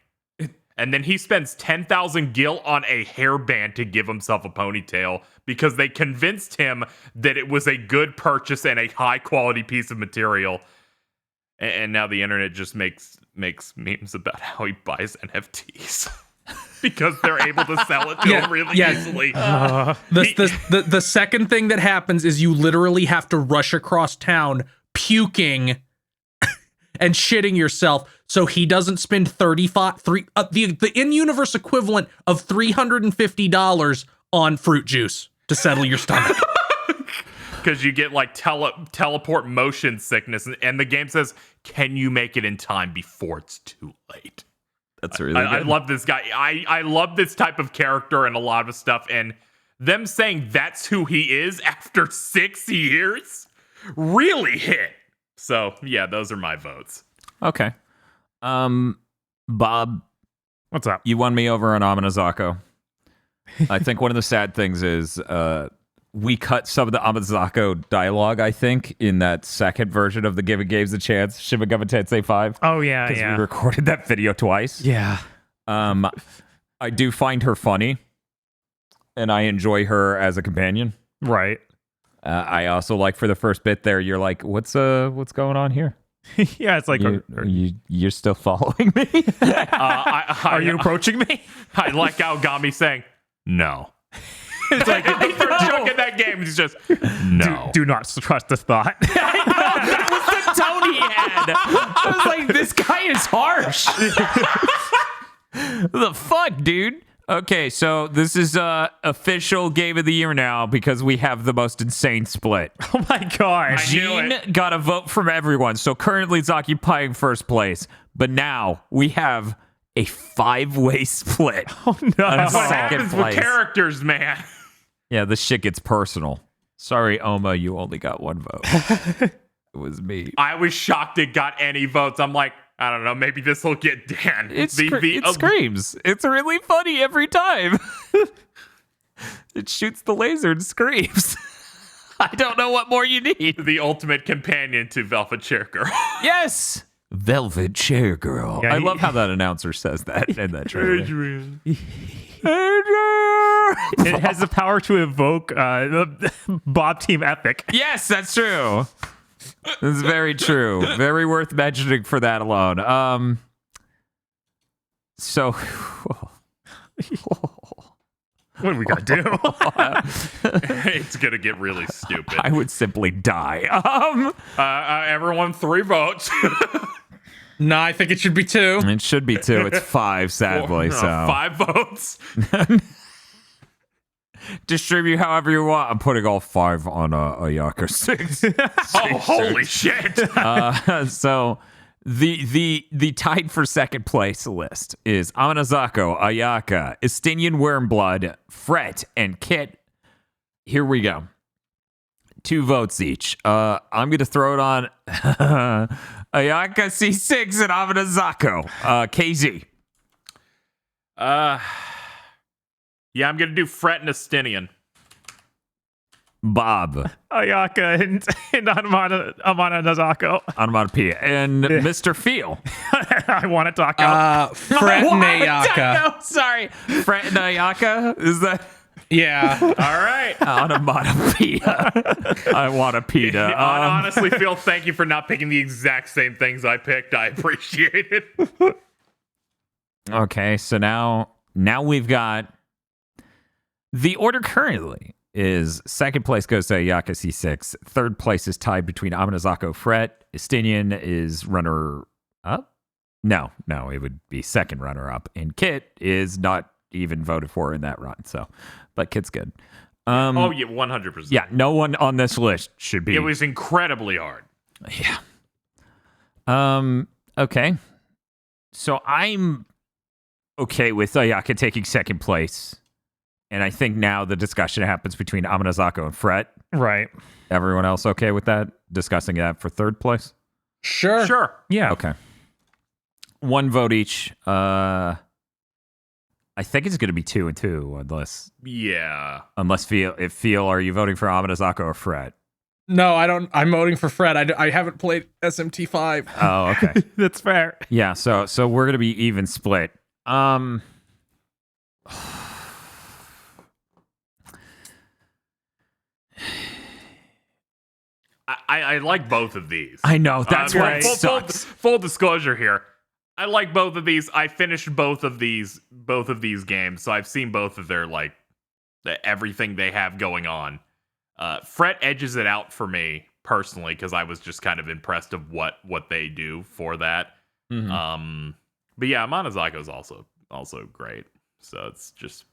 And then he spends 10,000 gil on a hairband to give himself a ponytail because they convinced him that it was a good purchase and a high quality piece of material. And now the internet just makes memes about how he buys NFTs because they're able to sell it to him really easily. The second thing that happens is you literally have to rush across town puking and shitting yourself so he doesn't spend the in-universe equivalent of $350 on fruit juice to settle your stomach. Because you get like teleport motion sickness, and the game says, can you make it in time before it's too late? That's really good. I love this guy. I love this type of character and a lot of stuff, and them saying that's who he is after 6 years really hit. So yeah, those are my votes. Okay. Bob, What's up? you won me over on Amanazako. I think one of the sad things is we cut some of the Amanazako dialogue, I think, in that second version of the Giving Games a Chance, Shin Megami Tensei 5. Oh, yeah, Because yeah. we recorded that video twice. Yeah. I do find her funny, and I enjoy her as a companion. Right. I also like for the first bit there, you're like, what's going on here? Yeah, it's like, You're still following me? are you approaching me? I like how Gami saying no. It's like the first joke in that game is just no. Do not trust this thought. That was the tone he had. I was like, this guy is harsh. The fuck, dude? Okay, so this is official game of the year now because we have the most insane split. Oh my gosh. Gene got a vote from everyone, so currently it's occupying first place. But now we have a 5-way split. Oh no. On What second happens with place. characters, man? Yeah, this shit gets personal. Sorry, Oma, you only got 1 vote. It was me. I was shocked it got any votes. I'm like, I don't know, maybe this will get Dan. It screams. It's really funny every time. It shoots the laser and screams. I don't know what more you need. the ultimate companion to Velvet Chair Girl. Yes. Velvet Chair Girl. Yeah, I love how that announcer says that in that trailer. Adrian. It has the power to evoke Bob Team Epic. Yes, that's true. That's very true. Very worth mentioning for that alone. So What do we got to do? It's gonna get really stupid. I would simply die. Everyone, 3 votes. No, I think it should be 2. It should be 2. It's 5, sadly. So 5 votes. distribute however you want. I'm putting all 5 on a Yaka 6. Oh, holy shit! So the tied for second place list is Amanazako, Ayaka, Estinian Wormblood, Fret, and Kit. Here we go. 2 votes each. I'm gonna throw it on Ayaka C6 and Amanazako. KZ. Yeah, I'm gonna do Fret and Estinian. Bob. Ayaka and Amana Nazako. Onomatopoeia. And Mr. Feel. I want to talk out. Fret and Ayaka. No, sorry. Fret and Ayaka? Is that Yeah. All right. onomatopoeia? I want a pita. Honestly, Phil, thank you for not picking the exact same things I picked. I appreciate it. Okay, so now we've got the order currently is second place goes to Ayaka C6. Third place is tied between Amanazako, Fret. Estinian is runner up. No, it would be second runner up, and Kit is not even voted for in that run. So, but Kit's good. Oh yeah, 100%. Yeah, no one on this list should be. It was incredibly hard. Yeah. Okay. So I'm okay with Ayaka taking second place. And I think now the discussion happens between Amanazako and Fret. Right. Everyone else okay with that? Discussing that for third place? Sure. Yeah. Okay. 1 vote each. I think it's going to be 2 and 2 unless Feel, are you voting for Amanazako or Fret? No, I don't. I'm voting for Fred. I haven't played SMT5. Oh, okay. That's fair. Yeah, so we're going to be even split. I like both of these. I know, that's why it sucks. Full disclosure here. I like both of these. I finished both of these games, so I've seen both of their everything they have going on. Fret edges it out for me personally because I was just kind of impressed of what they do for that. Mm-hmm. But yeah, Amanazako's also great. So it's just,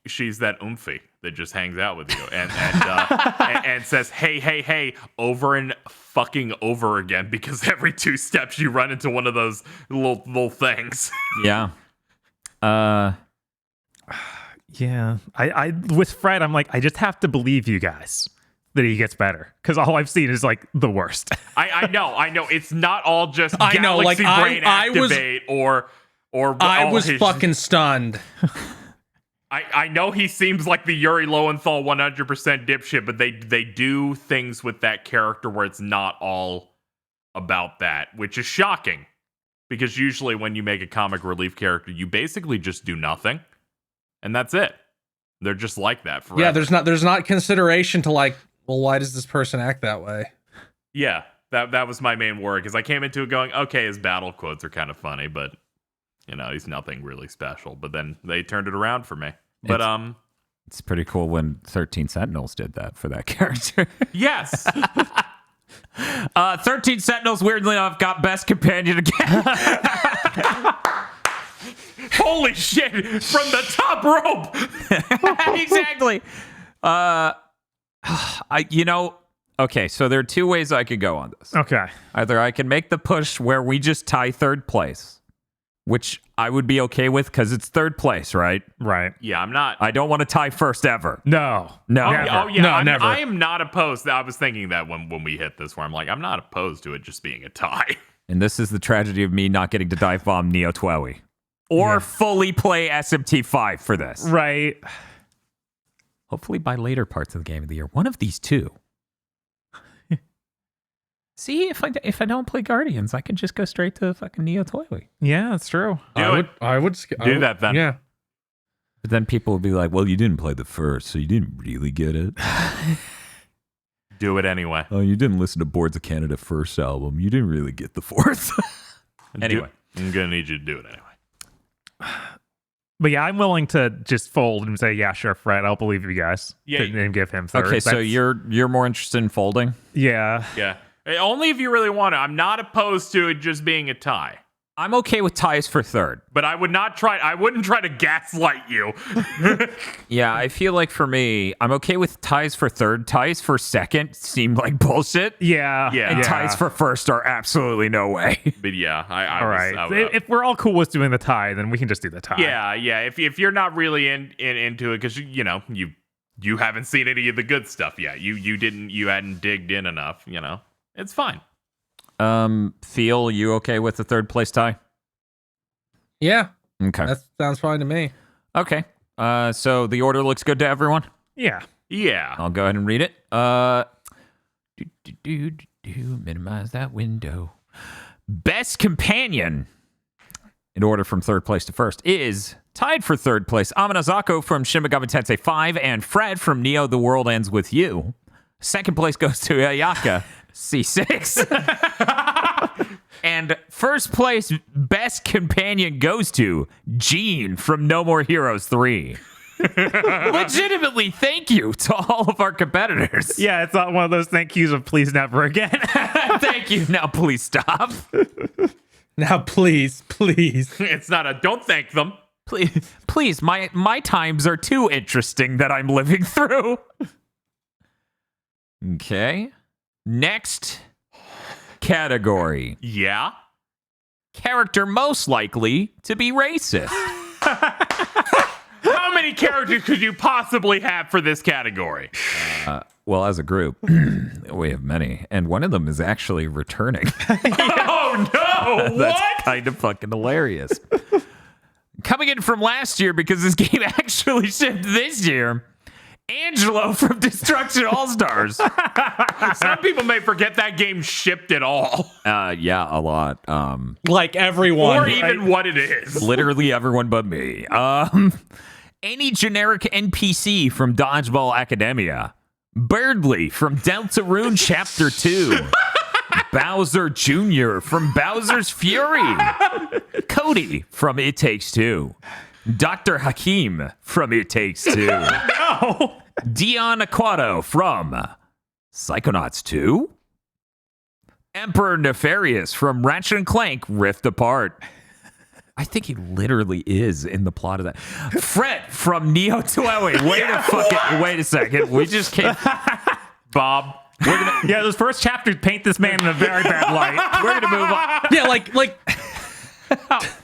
she's that oomphy that just hangs out with you and says hey over and fucking over again because every 2 steps you run into one of those little things. Yeah. Yeah. I with Fred, I'm like, I just have to believe you guys that he gets better because all I've seen is the worst. I know. It's not all just I know, Galaxy Brain I was Activate or I was fucking stunned. I know he seems like the Yuri Lowenthal 100% dipshit, but they do things with that character where it's not all about that, which is shocking. Because usually when you make a comic relief character, you basically just do nothing. And that's it. They're just like that forever. Yeah, there's not consideration to well, why does this person act that way? Yeah. That was my main worry, because I came into it going, okay, his battle quotes are kind of funny, but he's nothing really special. But then they turned it around for me. But It's pretty cool when 13 Sentinels did that for that character. yes. 13 Sentinels, weirdly enough, got best companion again. Holy shit! From the top rope. Exactly. Okay, so there are two ways I could go on this. Okay. Either I can make the push where we just tie third place, which I would be okay with because it's third place, right? Right. Yeah, I'm not. I don't want to tie first ever. No. No. Never. Never. I am not opposed. I was thinking that when we hit this, where I'm like, I'm not opposed to it just being a tie. And this is the tragedy of me not getting to dive bomb Neo Twowie. Or fully play SMT5 for this. Right. Hopefully by later parts of the game of the year. One of these two. See, if I don't play Guardians, I can just go straight to fucking Neo Twowie. Yeah, that's true. I would Do that then. Yeah. But then people will be like, well, you didn't play the first, so you didn't really get it. Do it anyway. Oh, you didn't listen to Boards of Canada first album. You didn't really get the fourth. Anyway. I'm gonna need you to do it anyway. But yeah, I'm willing to just fold and say, yeah, sure, Fred, I'll believe you guys. Yeah. And give him third. Okay, so you're more interested in folding? Yeah. Yeah. Only if you really want to. I'm not opposed to it just being a tie. I'm okay with ties for third. But I wouldn't try to gaslight you. Yeah, I feel like for me, I'm okay with ties for third. Ties for second seem like bullshit. Yeah. Yeah. And ties for first are absolutely no way. But yeah, All right. If we're all cool with doing the tie, then we can just do the tie. Yeah. If you're not really into it, because you haven't seen any of the good stuff yet. You hadn't digged in enough. It's fine. Feel you okay with the third place tie? Yeah. Okay. That sounds fine to me. Okay. So the order looks good to everyone? Yeah. Yeah. I'll go ahead and read it. Minimize that window. Best companion, in order from third place to first, is tied for third place Amanazako from Shin Megami Tensei 5 and Fred from Neo The World Ends With You. Second place goes to Ayaka, C6. And first place best companion goes to Gene from No More Heroes 3. Legitimately, thank you to all of our competitors. Yeah, it's not one of those thank yous of please never again. Thank you. Now please stop. Now, please. It's not a don't thank them. Please, my times are too interesting that I'm living through. Okay. Next category. Yeah. Character most likely to be racist. How many characters could you possibly have for this category? Well, as a group, we have many, and one of them is actually returning. Oh no! That's What? kind of fucking hilarious. Coming in from last year because this game actually shipped this year. Angelo from Destruction All-Stars. Some people may forget that game shipped at all. Yeah, a lot. Like everyone. Or even what it is. Literally everyone but me. Any generic NPC from Dodgeball Academia. Birdly from Deltarune Chapter 2. Bowser Jr. from Bowser's Fury. Cody from It Takes Two. Dr. Hakim from It Takes Two. No. Dion Aquato from Psychonauts 2. Emperor Nefarious from Ratchet and Clank Rift Apart. I think he literally is in the plot of that. Fred from Neo Twowie. Wait a second. We just can't. Bob. Yeah, those first chapters paint this man in a very bad light. We're gonna move on. Yeah, like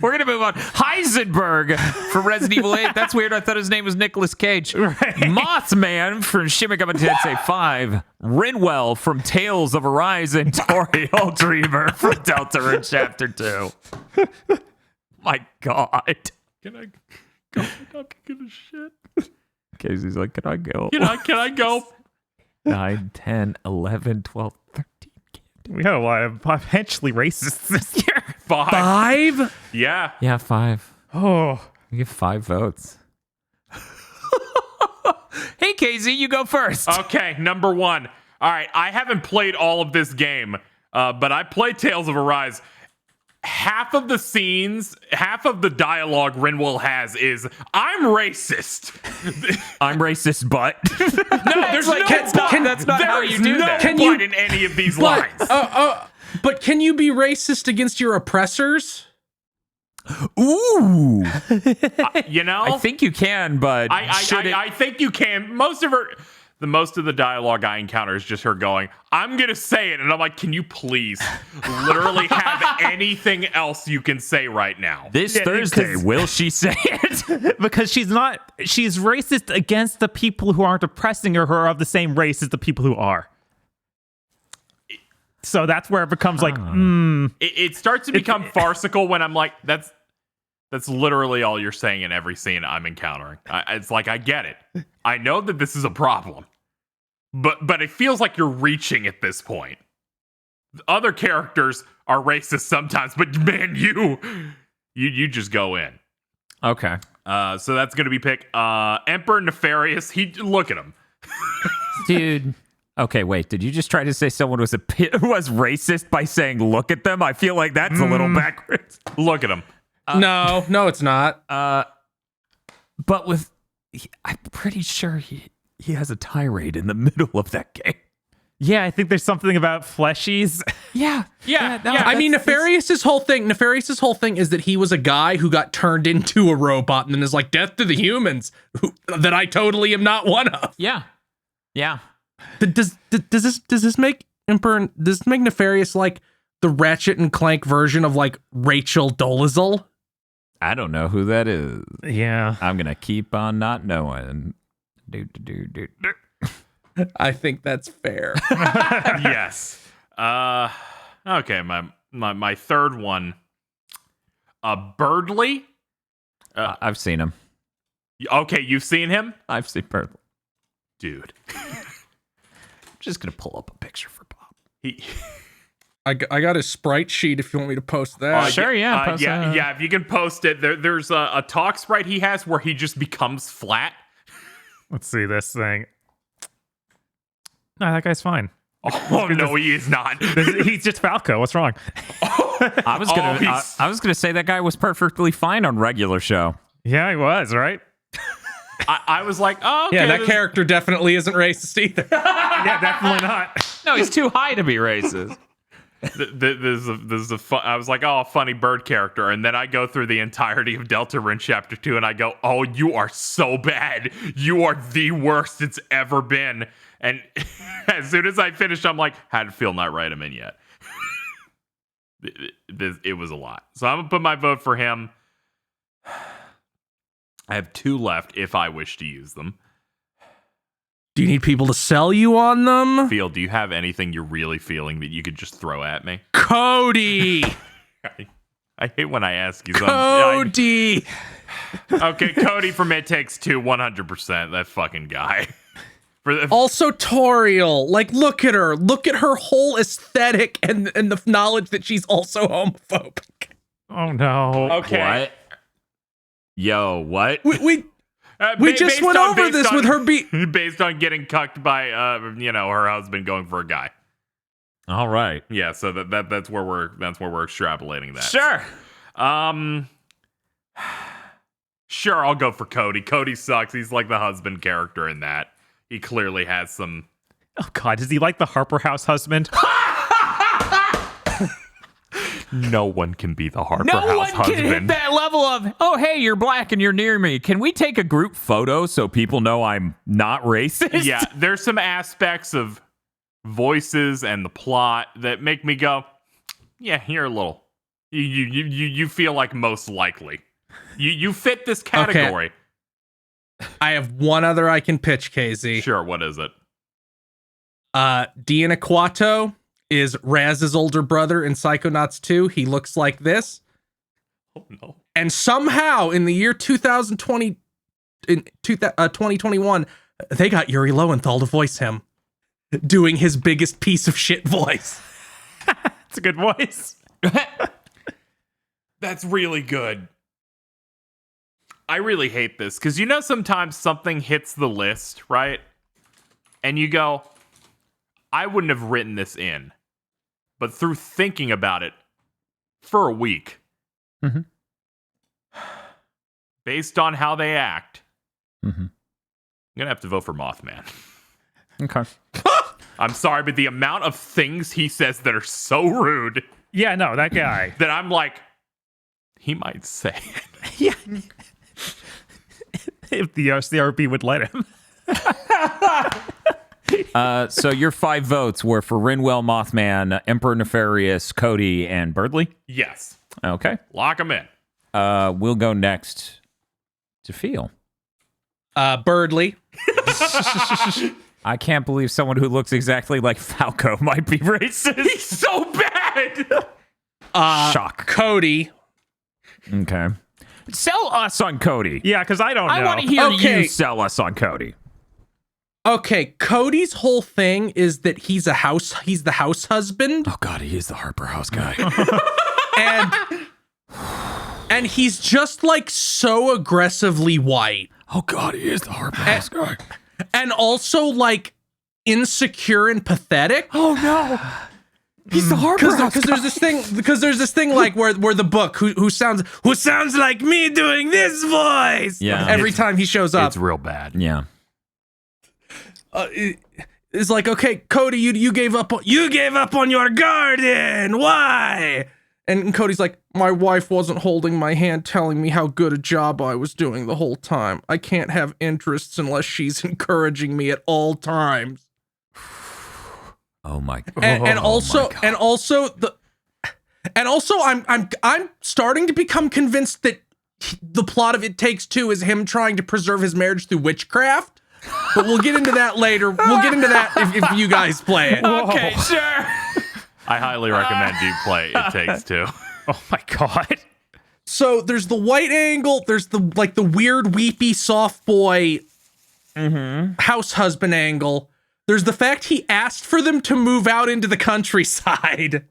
We're gonna move on. Heisenberg from Resident Evil 8. That's weird. I thought his name was Nicolas Cage. Right. Mothman from Shin Megami Tensei 5. Rinwell from Tales of Arise and Toriel Dreamer from Deltarune Chapter 2. My God. Can I go? I'm gonna shit. Casey's like, can I go? Can I go? 9, 10, 11, 12, 13. We had a lot of potentially racists this year. 5? Yeah. Yeah, 5. Oh. You get 5 votes. Hey, Casey, you go first. Okay, number 1. All right, I haven't played all of this game. But I play Tales of Arise. Half of the scenes, half of the dialogue Rinwell has is "I'm racist." I'm racist, but No, there's like, that's not how you do that. Can you in any of these lines? But can you be racist against your oppressors? ooh, You know, I think you can, but I think you can. Most of the dialogue I encounter is just her going, "I'm gonna say it," and I'm like, "Can you please, literally have anything else you can say right now?" this Thursday, will she say it? Because she's racist against the people who aren't oppressing her who are of the same race as the people who are. So that's where it becomes like, It starts to become farcical when I'm like, that's literally all you're saying in every scene I'm encountering. It's like, I get it. I know that this is a problem, but it feels like you're reaching at this point. Other characters are racist sometimes, but man, you just go in. Okay, So that's gonna be pick Emperor Nefarious. Look at him. dude. Okay, wait. Did you just try to say someone was was racist by saying "look at them"? I feel like that's a little backwards. Look at him. No, it's not. But I'm pretty sure he has a tirade in the middle of that game. yeah, I think there's something about fleshies. Yeah. I mean, Nefarious's whole thing is that he was a guy who got turned into a robot and then is like, "Death to the humans," that I totally am not one of. Yeah. Does this make Nefarious like the Ratchet and Clank version of like Rachel Dolezal? I don't know who that is. Yeah. I'm gonna keep on not knowing. I think that's fair. Yes. Okay, my third one. Birdley. I've seen him. Okay, you've seen him? I've seen Purple. Dude. Just gonna pull up a picture for Bob. I got his sprite sheet if you want me to post that. Sure, yeah. post that. Yeah, if you can post it. There's a talk sprite he has where he just becomes flat. Let's see this thing. No, that guy's fine. Oh, no, he is not. He's just Falco. What's wrong? I was gonna say that guy was perfectly fine on regular show. Yeah, he was, right? I was like, oh, okay. Yeah, that character definitely isn't racist either. Yeah, definitely not. No, he's too high to be racist. This is a fun, I was like, oh, a funny bird character, and then I go through the entirety of Deltarune Chapter 2, and I go, oh, you are so bad. You are the worst it's ever been. And as soon as I finished, I'm like, how did it feel not write him in yet? It was a lot. So I'm gonna put my vote for him. I have 2 left if I wish to use them. Do you need people to sell you on them? Phil, do you have anything you're really feeling that you could just throw at me? Cody! I hate when I ask you something. Cody! Okay, Cody from It Takes Two, 100%. That fucking guy. Also Toriel. Like, look at her. Look at her whole aesthetic and the knowledge that she's also homophobic. Oh, no. Okay. What? Yo, what? We just went over this with her based on getting cucked by her husband going for a guy. All right. Yeah, so that's where we're extrapolating that. Sure. Sure, I'll go for Cody. Cody sucks. He's like the husband character in that. He clearly has some. Oh, God. Is he like the Harper House husband? No one can be the Harper No House one husband. can hit that level of, oh, hey, you're black and you're near me. Can we take a group photo so people know I'm not racist? Yeah, there's some aspects of voices and the plot that make me go, yeah, you're a little. You feel like most likely. You fit this category. Okay. I have one other I can pitch, KZ. Sure, what is it? Dean Aquato is Raz's older brother in Psychonauts 2. He looks like this. Oh no. And somehow in the year 2021, they got Yuri Lowenthal to voice him, doing his biggest piece of shit voice. It's a good voice. That's really good. I really hate this because sometimes something hits the list, right? And you go, I wouldn't have written this in, but through thinking about it for a week, Mhm. based on how they act, Mhm. I'm gonna have to vote for Mothman. Okay. I'm sorry, but the amount of things he says that are so rude Yeah, no, that guy. that I'm like, he might say it. Yeah. If the CRB would let him. So your 5 votes were for Rinwell, Mothman, Emperor Nefarious, Cody, and Birdley. Yes. Okay. Lock him in. We'll go next to Feel. Birdley. I can't believe someone who looks exactly like Falco might be racist. He's so bad. Shock. Cody. Okay. Sell us on Cody. Yeah, because I don't know. I want to hear Okay. you sell us on Cody. Okay, Cody's whole thing is that he's the house husband. Oh God, he is the Harper House guy. And he's just like so aggressively white. Oh God, he is the Harper House guy. And also like insecure and pathetic. Oh no, he's the Harper House Because there's this thing like where the book who sounds like me doing this voice. Yeah. Every time he shows up. It's real bad. Yeah. It's like, okay, Cody, you gave up on your garden. Why? And Cody's like, my wife wasn't holding my hand telling me how good a job I was doing the whole time. I can't have interests unless she's encouraging me at all times. Oh my. And also I'm starting to become convinced that the plot of It Takes Two is him trying to preserve his marriage through witchcraft. But we'll get into that later. We'll get into that if you guys play it. Okay, sure. I highly recommend you play It Takes Two. Oh my God. So there's the white angle. There's the weird weepy soft boy house husband angle. There's the fact he asked for them to move out into the countryside.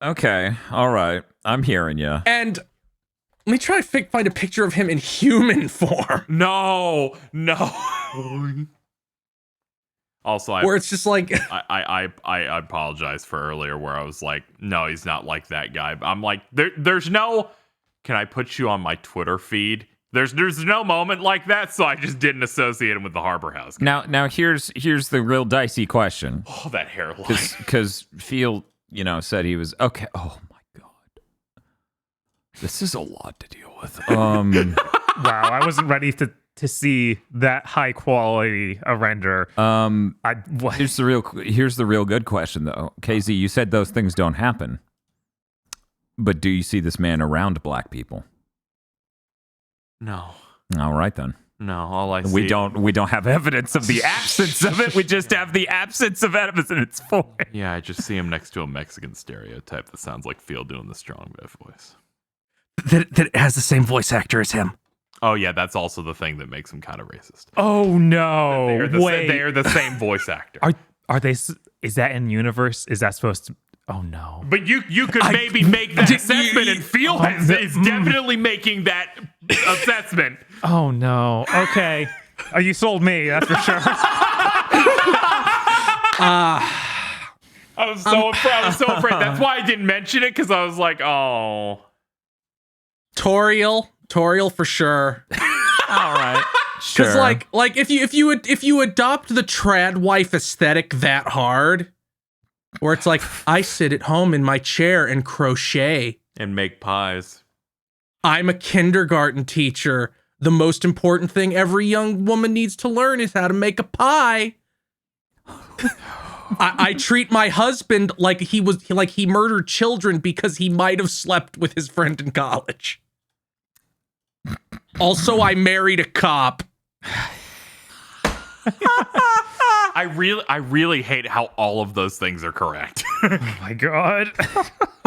Okay. All right. I'm hearing you. And let me try to find a picture of him in human form. No. Also, Where it's just like, I apologize for earlier where I was like, no, he's not like that guy. I'm like, there's no, can I put you on my Twitter feed? There's no moment like that, so I just didn't associate him with the Harper House guy. Now here's the real dicey question. Oh, that hairline. Because Field, said he was okay. Oh my God. This is a lot to deal with. Wow, I wasn't ready to see that high quality a render. Here's the real good question though. KZ, you said those things don't happen. But do you see this man around black people? No. All right then. No, all I see. We don't have evidence of the absence of it. We just have the absence of evidence for it. Yeah, I just see him next to a Mexican stereotype that sounds like Field doing the strong voice. that has the same voice actor as him. Oh yeah, that's also the thing that makes him kind of racist. Oh no! They are the same voice actor. Are they? Is that in universe? Is that supposed to? Oh no! But you could maybe make that assessment, and Field is definitely making that assessment. Oh no! Okay, you sold me. That's for sure. I was so afraid. That's why I didn't mention it, because I was like, oh. Toriel for sure. All right. Sure. Because like if you adopt the trad wife aesthetic that hard, where it's like, I sit at home in my chair and crochet And make pies. I'm a kindergarten teacher. The most important thing every young woman needs to learn is how to make a pie. I treat my husband like he murdered children because he might have slept with his friend in college. Also, I married a cop. I really hate how all of those things are correct. Oh my God!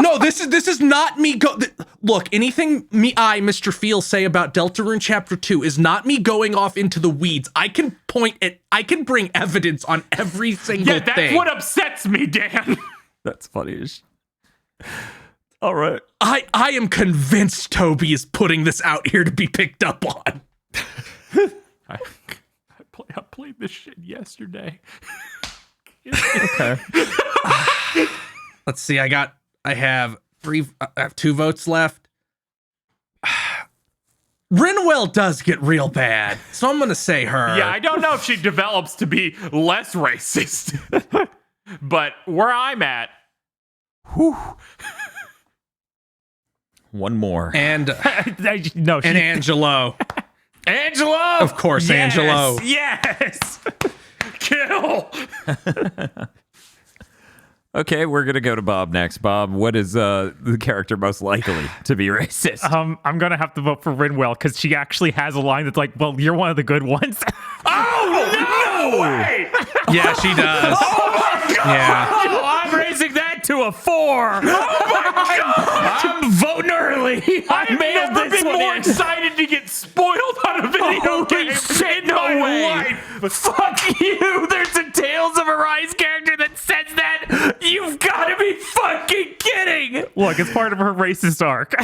No, this is not me. Look, anything Mr. Feel, say about Deltarune Chapter 2 is not me going off into the weeds. I can bring evidence on every single Yeah, that's thing. what upsets me, Dan. That's funny. All right. I am convinced Toby is putting this out here to be picked up on. I played this shit yesterday. Okay. Let's see. I have 2 votes left. Rinwell does get real bad, so I'm gonna say her. Yeah, I don't know if she develops to be less racist, but where I'm at, whew. One more. And No, and Angelo. Angelo! Of course, Yes! Angelo. Yes! Kill. Okay, we're going to go to Bob next. Bob, what is the character most likely to be racist? I'm gonna have to vote for Rinwell because she actually has a line that's like, "Well, you're one of the good ones." Oh, no! Wait. Yeah, she does. Yeah. Oh, I'm raising that to a 4. Oh, my God! I'm voting early. I mailed Never this been one more in. excited to get spoiled on a video Holy game shit, in no my way. life. Fuck you. There's a Tales of Arise character that says that. You've got to be fucking kidding. Look, it's part of her racist arc.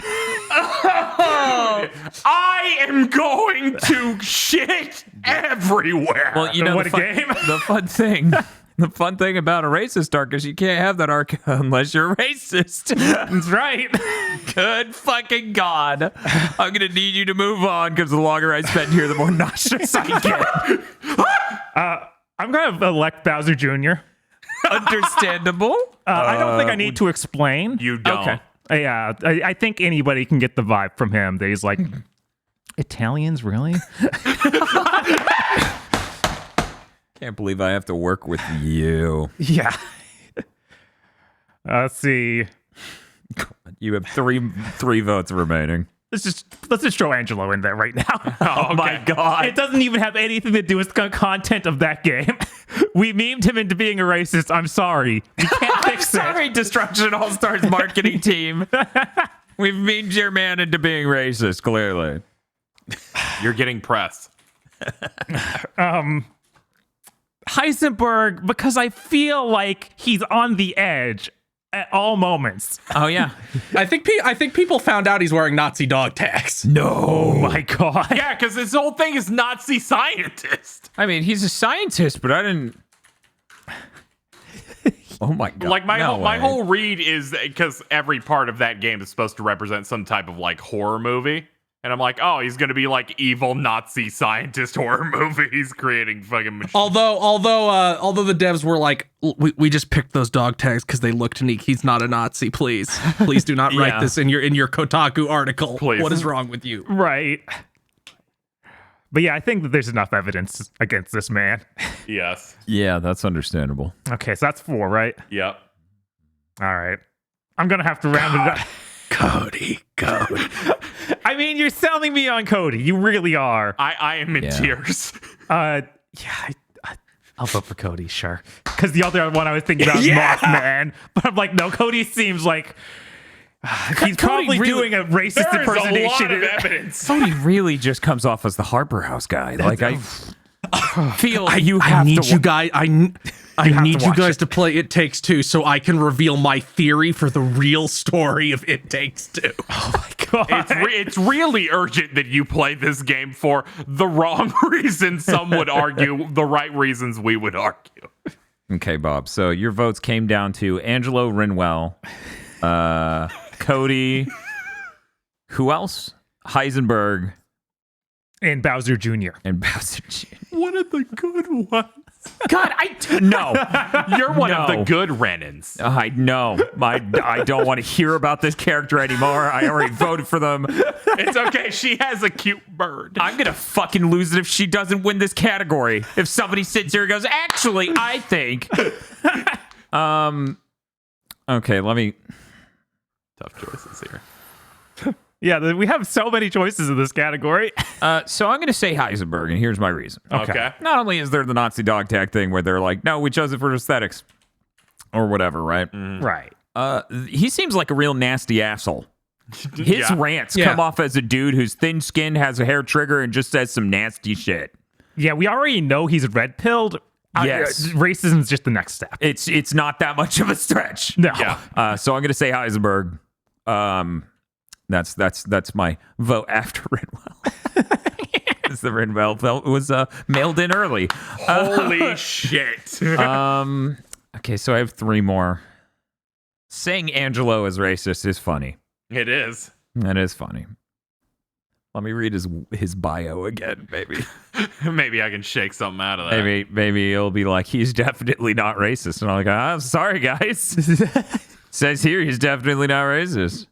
I am going to shit everywhere. Well, you know What the a game. The fun thing about a racist arc is you can't have that arc unless you're racist. That's right. Good fucking God. I'm going to need you to move on because the longer I spend here, the more nauseous I get. I'm gonna elect Bowser Jr. Understandable. I don't think I need to explain. You don't. Okay. Yeah, I think anybody can get the vibe from him that he's like, Italians, really? Can't believe I have to work with you. Yeah. Let's see. You have three votes remaining. Let's just throw Angelo in there right now. Oh my God. It doesn't even have anything to do with the content of that game. We memed him into being a racist. I'm sorry. We can't fix it. Sorry, Destruction All-Stars marketing team. We've memed your man into being racist, clearly. You're getting press. Heisenberg, because I feel like he's on the edge at all moments. Oh, yeah. I think people found out he's wearing Nazi dog tags. No. Oh my God. Yeah, because his whole thing is Nazi scientist. I mean, he's a scientist, but I didn't... Oh my God. Like my No way. whole read is because every part of that game is supposed to represent some type of like horror movie. And I'm like, oh, he's gonna be like evil Nazi scientist horror movie. He's creating fucking machines. Although the devs were like, we just picked those dog tags because they looked unique. He's not a Nazi. Please do not write Yeah. this in your Kotaku article. Please. What is wrong with you? Right. But yeah, I think that there's enough evidence against this man. Yes. Yeah, that's understandable. Okay, so that's 4, right? Yep. All right. I'm going to have to round it up. Cody. I mean, you're selling me on Cody. You really are. I am in Yeah. tears. Yeah, I'll vote for Cody, sure. Because the other one I was thinking about is Mothman. But I'm like, no, Cody seems like he's probably really- doing a racist There is a lot impersonation. of evidence. Cody really just comes off as the Harper House guy. Like, I feel you I have need to... you guys. I need you watch guys it. to play It Takes Two so I can reveal my theory for the real story of It Takes Two. Oh my God. It's really urgent that you play this game for the wrong reasons. Some would argue the right reasons we would argue. Okay, Bob. So your votes came down to Angelo Rinwell, Cody, who else? Heisenberg, And Bowser Jr. and Bowser Jr. One of the good ones. God, no. You're one of No. the good Renans. I know. I don't want to hear about this character anymore. I already voted for them. It's okay. She has a cute bird. I'm gonna fucking lose it if she doesn't win this category. If somebody sits here and goes, actually, I think. Okay, let me. Tough choices here. Yeah, we have so many choices in this category. So I'm gonna say Heisenberg, and here's my reason. Okay. Not only is there the Nazi dog tag thing where they're like, no, we chose it for aesthetics or whatever, right? Right. He seems like a real nasty asshole. His Yeah. rants Yeah. come off as a dude who's thin skinned, has a hair trigger, and just says some nasty shit. Yeah, we already know he's red-pilled. Yes. Racism's just the next step. It's not that much of a stretch. No. Yeah. So I'm gonna say Heisenberg. That's my vote after Rinwell. Because the Rinwell vote was mailed in early. Holy shit. Okay, so I have 3 more. saying Angelo is racist is funny. It is. That is funny. Let me read his bio again, maybe. Maybe I can shake something out of that. Maybe he'll be like, he's definitely not racist. And I'm like, I'm sorry, guys. Says here he's definitely not racist.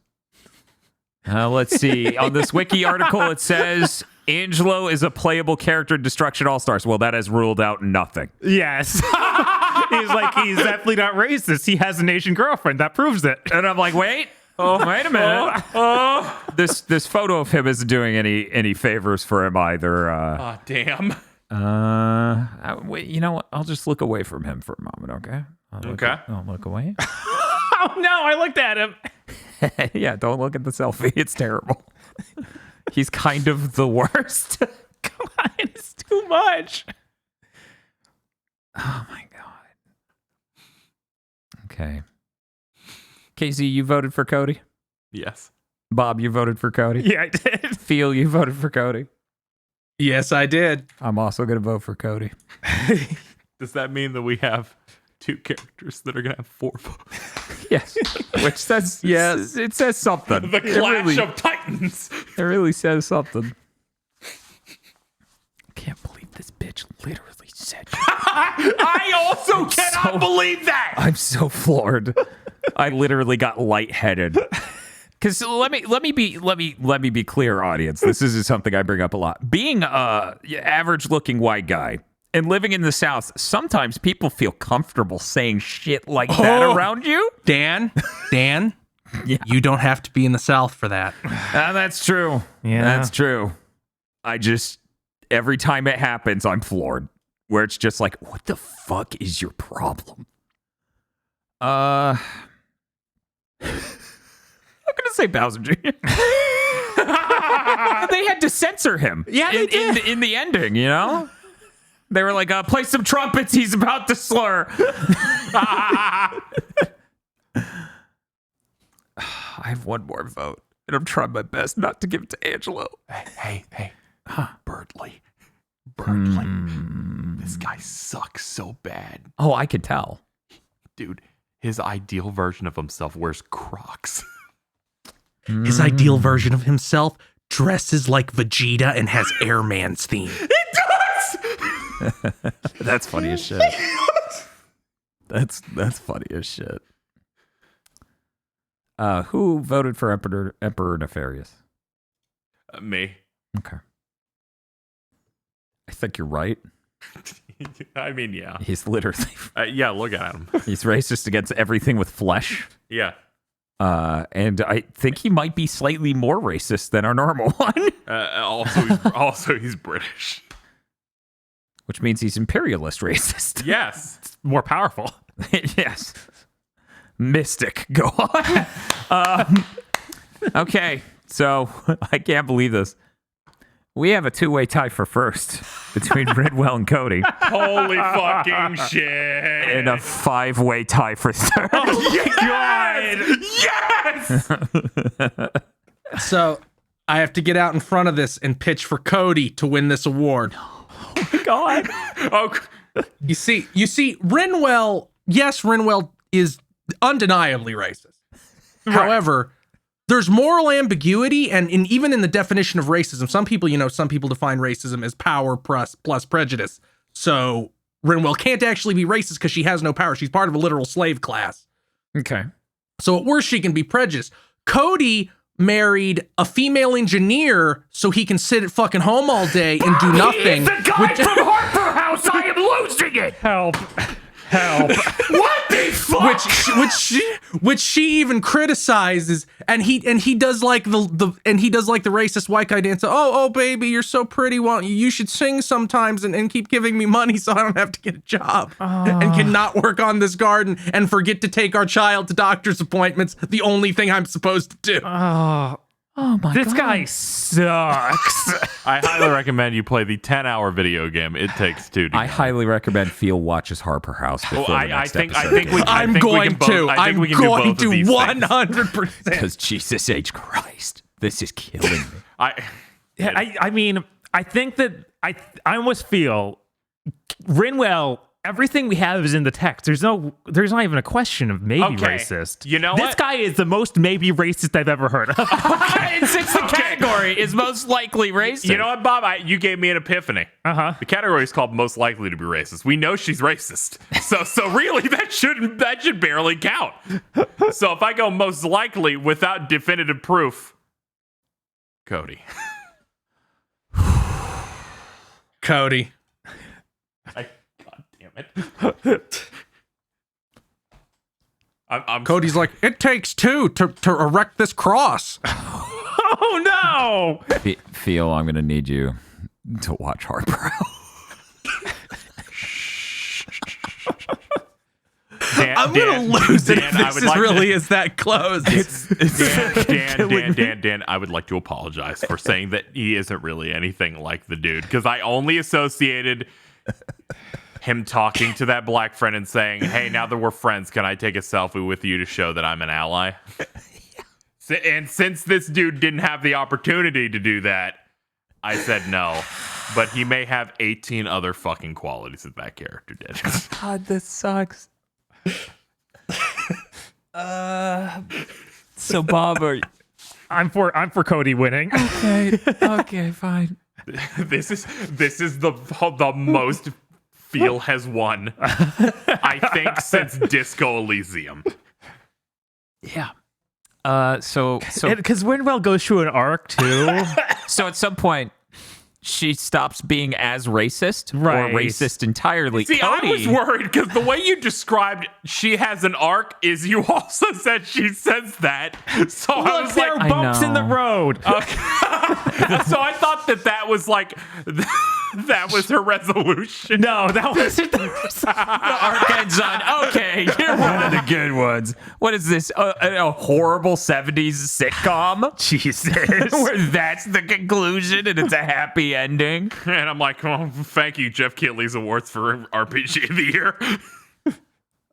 Let's see. On this wiki article, it says Angelo is a playable character in Destruction All-Stars. Well, that has ruled out nothing. Yes. He's definitely not racist. He has an Asian girlfriend. That proves it. And I'm like, wait a minute. This photo of him isn't doing any favors for him either. Oh, damn. Wait, you know what? I'll just look away from him for a moment, okay? I'll look away. Oh, no, I looked at him. Yeah, don't look at the selfie. It's terrible. He's kind of the worst. Come on, it's too much. Oh, my God. Okay. Casey, you voted for Cody? Yes. Bob, you voted for Cody? Yeah, I did. Phil, you voted for Cody? Yes, I did. I'm also going to vote for Cody. Does that mean that we have 2 characters that are going to have 4 votes? Yes. Which says, yes, it says something. The Clash of Titans. It really says something. Can't believe this bitch literally said I also cannot believe that. I'm so floored. I literally got lightheaded. Because let me be clear, audience. This is something I bring up a lot. Being a average looking white guy and living in the South, sometimes people feel comfortable saying shit like that around you. Dan, Yeah. you don't have to be in the South for that. That's true. Yeah. That's true. Every time it happens, I'm floored. Where it's just like, what the fuck is your problem? I'm gonna say Bowser Jr. They had to censor him. Yeah, they did. In the ending, you know? They were like, play some trumpets, he's about to slur. I have one more vote, and I'm trying my best not to give it to Angelo. Hey. Birdly. This guy sucks so bad. Oh, I could tell. Dude, his ideal version of himself wears Crocs. His ideal version of himself dresses like Vegeta and has Airman's theme. That's funny as shit. That's funny as shit. Who voted for Emperor Nefarious? Me. Okay. I think you're right. I mean, yeah. He's literally Yeah, look at him. he's racist against everything with flesh. Yeah. And I think he might be slightly more racist than our normal one. Also, he's British. Which means he's imperialist racist. Yes. More powerful. Yes. Mystic. Go on. Okay. So I can't believe this. We have a 2-way tie for first between Ridwell and Cody, Holy fucking shit. and a 5-way tie for third. God! Yes! So I have to get out in front of this and pitch for Cody to win this award. God. Oh, You see, Rinwell, yes, Rinwell is undeniably racist. However, there's moral ambiguity, and even in the definition of racism, some people define racism as power plus prejudice. So Rinwell can't actually be racist because she has no power. She's part of a literal slave class. Okay. So at worst, she can be prejudiced. Cody married a female engineer so he can sit at fucking home all day and do nothing. The guy from Harper House. I am losing it. Help. What the fuck? which she even criticizes, and he does like the racist white guy dance. Oh baby, you're so pretty. You should sing sometimes and keep giving me money so I don't have to get a job and cannot work on this garden and forget to take our child to doctor's appointments. The only thing I'm supposed to do. Oh my This God. guy sucks. I highly recommend you play the 10-hour video game It Takes Two. I highly recommend Phil watches Harper House before the next episode. I'm going to 100%. Because Jesus H. Christ, this is killing me. I mean, I think that I almost feel Rinwell everything we have is in the text. There's not even a question of maybe Okay. racist. You know this what? guy is the most maybe racist I've ever heard of. And since the category is most likely racist. You know what, Bob? You gave me an epiphany. The category is called most likely to be racist. We know she's racist, so really that should barely count. So if I go most likely without definitive proof, Cody. Cody. God damn it. I'm Cody's like, it takes two to erect this cross. Oh no! Feel, I'm gonna need you to watch Hardbrow. I'm gonna lose it if this really is that close. Dan, I would like to apologize for saying that he isn't really anything like the dude, because I only associated him talking to that black friend and saying, hey, now that we're friends, can I take a selfie with you to show that I'm an ally? And since this dude didn't have the opportunity to do that, I said no. But he may have 18 other fucking qualities that that character did. God, this sucks. So Bob, I'm for Cody winning. okay, fine. This is the most Feel has won, I think, since Disco Elysium. Yeah. So Because Windwell goes through an arc too. so at some point she stops being as racist or Right. racist entirely. See, Cody, I was worried because the way you described she has an arc is you also said she says that. So I Look, was there are like, bumps in the know. road. so I thought that was like that was her resolution. No, that wasn't the arc ends on. Okay, you're one of the good ones. What is this? A horrible 70s sitcom? Jesus. Where that's the conclusion and it's a happy ending. And I'm like, oh, thank you, Jeff Keighley's awards for RPG of the year.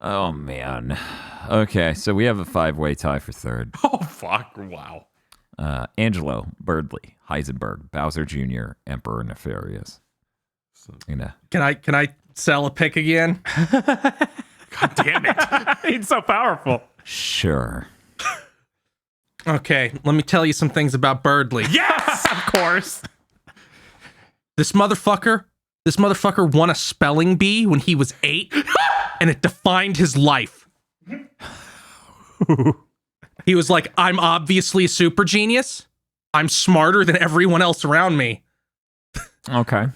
Oh man. Okay, so we have a 5-way tie for third. Oh fuck! Wow. Angelo, Birdley, Heisenberg, Bowser Jr., Emperor Nefarious. Can I sell a pick again? God damn it! He's so powerful. Sure. Okay, let me tell you some things about Birdley. Yes, Of course. This motherfucker won a spelling bee when he was 8, and it defined his life. He was like, I'm obviously a super genius. I'm smarter than everyone else around me. Okay.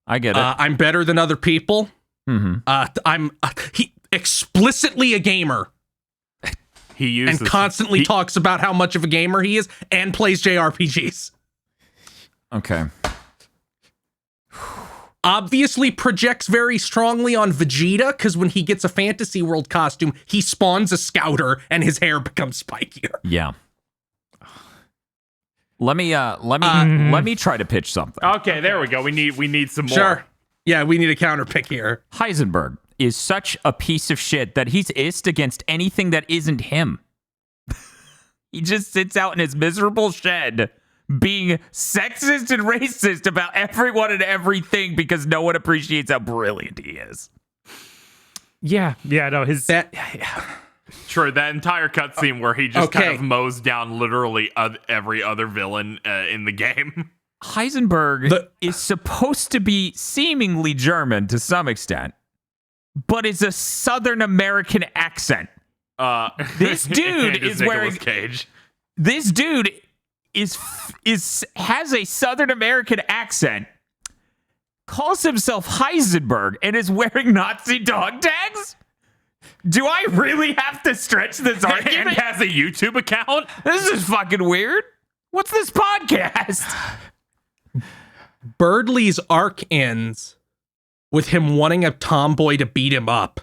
I get it. I'm better than other people. I'm he explicitly a gamer he uses and constantly talks about how much of a gamer he is and plays JRPGs. Okay. Obviously projects very strongly on Vegeta, because when he gets a Fantasy World costume, he spawns a Scouter and his hair becomes spikier. Yeah. Let me try to pitch something. Okay, there we go. We need some more. Sure. Yeah, we need a counter pick here. Heisenberg is such a piece of shit that he's ist against anything that isn't him. He just sits out in his miserable shed being sexist and racist about everyone and everything because no one appreciates how brilliant he is. Yeah, no, Sure, that entire cutscene where he just Okay. kind of mows down literally every other villain in the game. Heisenberg is supposed to be seemingly German to some extent, but is a Southern American accent. This dude and is Nicolas wearing Cage. This dude has a Southern American accent, calls himself Heisenberg, and is wearing Nazi dog tags? Do I really have to stretch this And argument? has a YouTube account. This is fucking weird. What's this podcast? Birdley's arc ends with him wanting a tomboy to beat him up.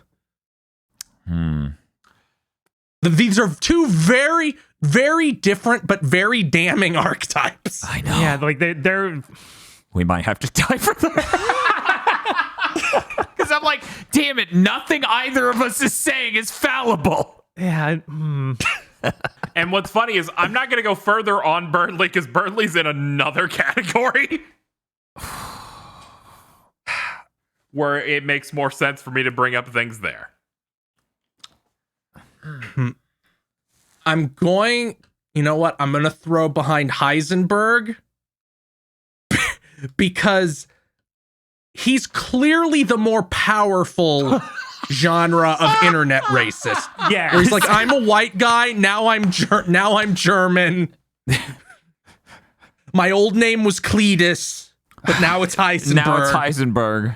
These are two very, very different but very damning archetypes. I know. yeah, like they're We might have to die for that. Because I'm like, damn it, nothing either of us is saying is fallible. yeah. And what's funny is I'm not going to go further on Birdley because Birdley's in another category. where it makes more sense for me to bring up things there. I'm going, you know what? I'm going to throw behind Heisenberg because he's clearly the more powerful genre of internet racist. Yeah. Where he's like, I'm a white guy. Now I'm German. My old name was Cletus, but now it's Heisenberg. Now it's Heisenberg.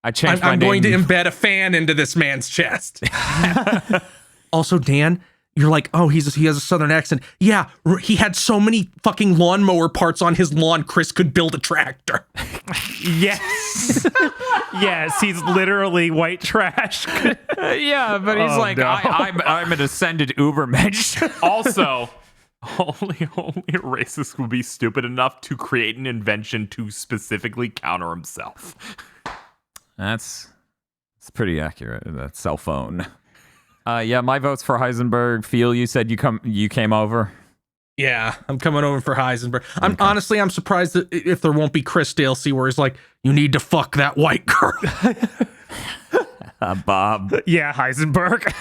I changed my I'm name. going to embed a fan into this man's chest. Also, Dan, you're like, oh, he has a southern accent. Yeah, he had so many fucking lawnmower parts on his lawn, Chris could build a tractor. Yes. Yes, he's literally white trash. Yeah, but he's Oh, like, no. I'm an ascended Ubermensch. Also, only a racist would be stupid enough to create an invention to specifically counter himself. That's pretty accurate. That cell phone. Yeah, my vote's for Heisenberg. Phil, you said you came over. Yeah, I'm coming over for Heisenberg. Honestly, I'm surprised that if there won't be Chris DLC where he's like, you need to fuck that white girl. Bob, Yeah, Heisenberg.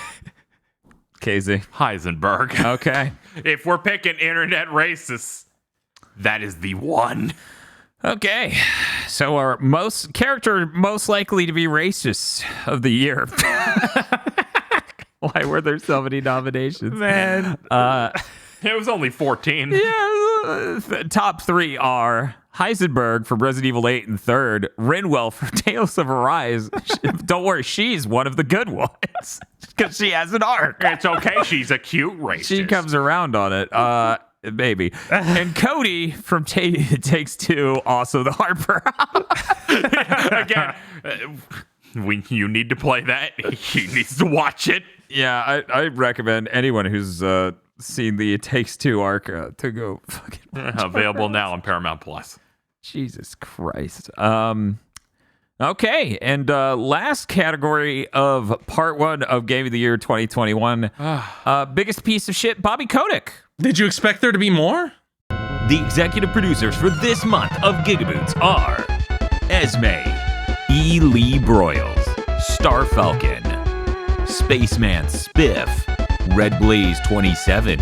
Casey. Heisenberg. Okay. If we're picking internet racists, that is the one. Okay. So our character most likely to be racist of the year. Why were there so many nominations? Man. It was only 14. Yeah, the top 3 are Heisenberg from Resident Evil 8 and 3rd, Rinwell from Tales of Arise. Don't worry, she's one of the good ones because she has an arc. It's okay. She's a cute racist. She comes around on it. Maybe. And Cody from Takes Two, also the Harper. Again, you need to play that. He needs to watch it. Yeah, I recommend anyone who's seen the It Takes Two arc to go fucking Available now on Paramount Plus. Jesus Christ. Okay, and last category of part 1 of Game of the Year 2021. Biggest piece of shit, Bobby Kotick. Did you expect there to be more? The executive producers for this month of GigaBoots are Esme, E. Lee Broyles, Star Falcon, Spaceman Spiff, Red Blaze 27,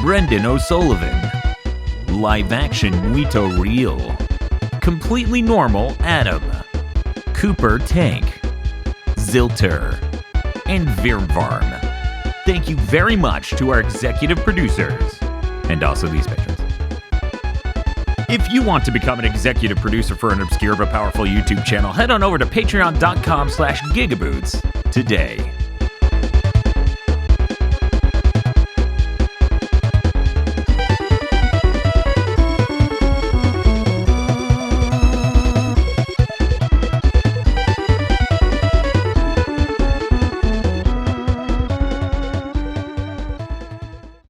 Brendan O'Sullivan, Live Action Muito Real, Completely Normal Adam, Cooper Tank, Zilter, and Virvarm. Thank you very much to our executive producers and also these patrons. If you want to become an executive producer for an obscure but powerful YouTube channel, head on over to patreon.com/gigaboots today.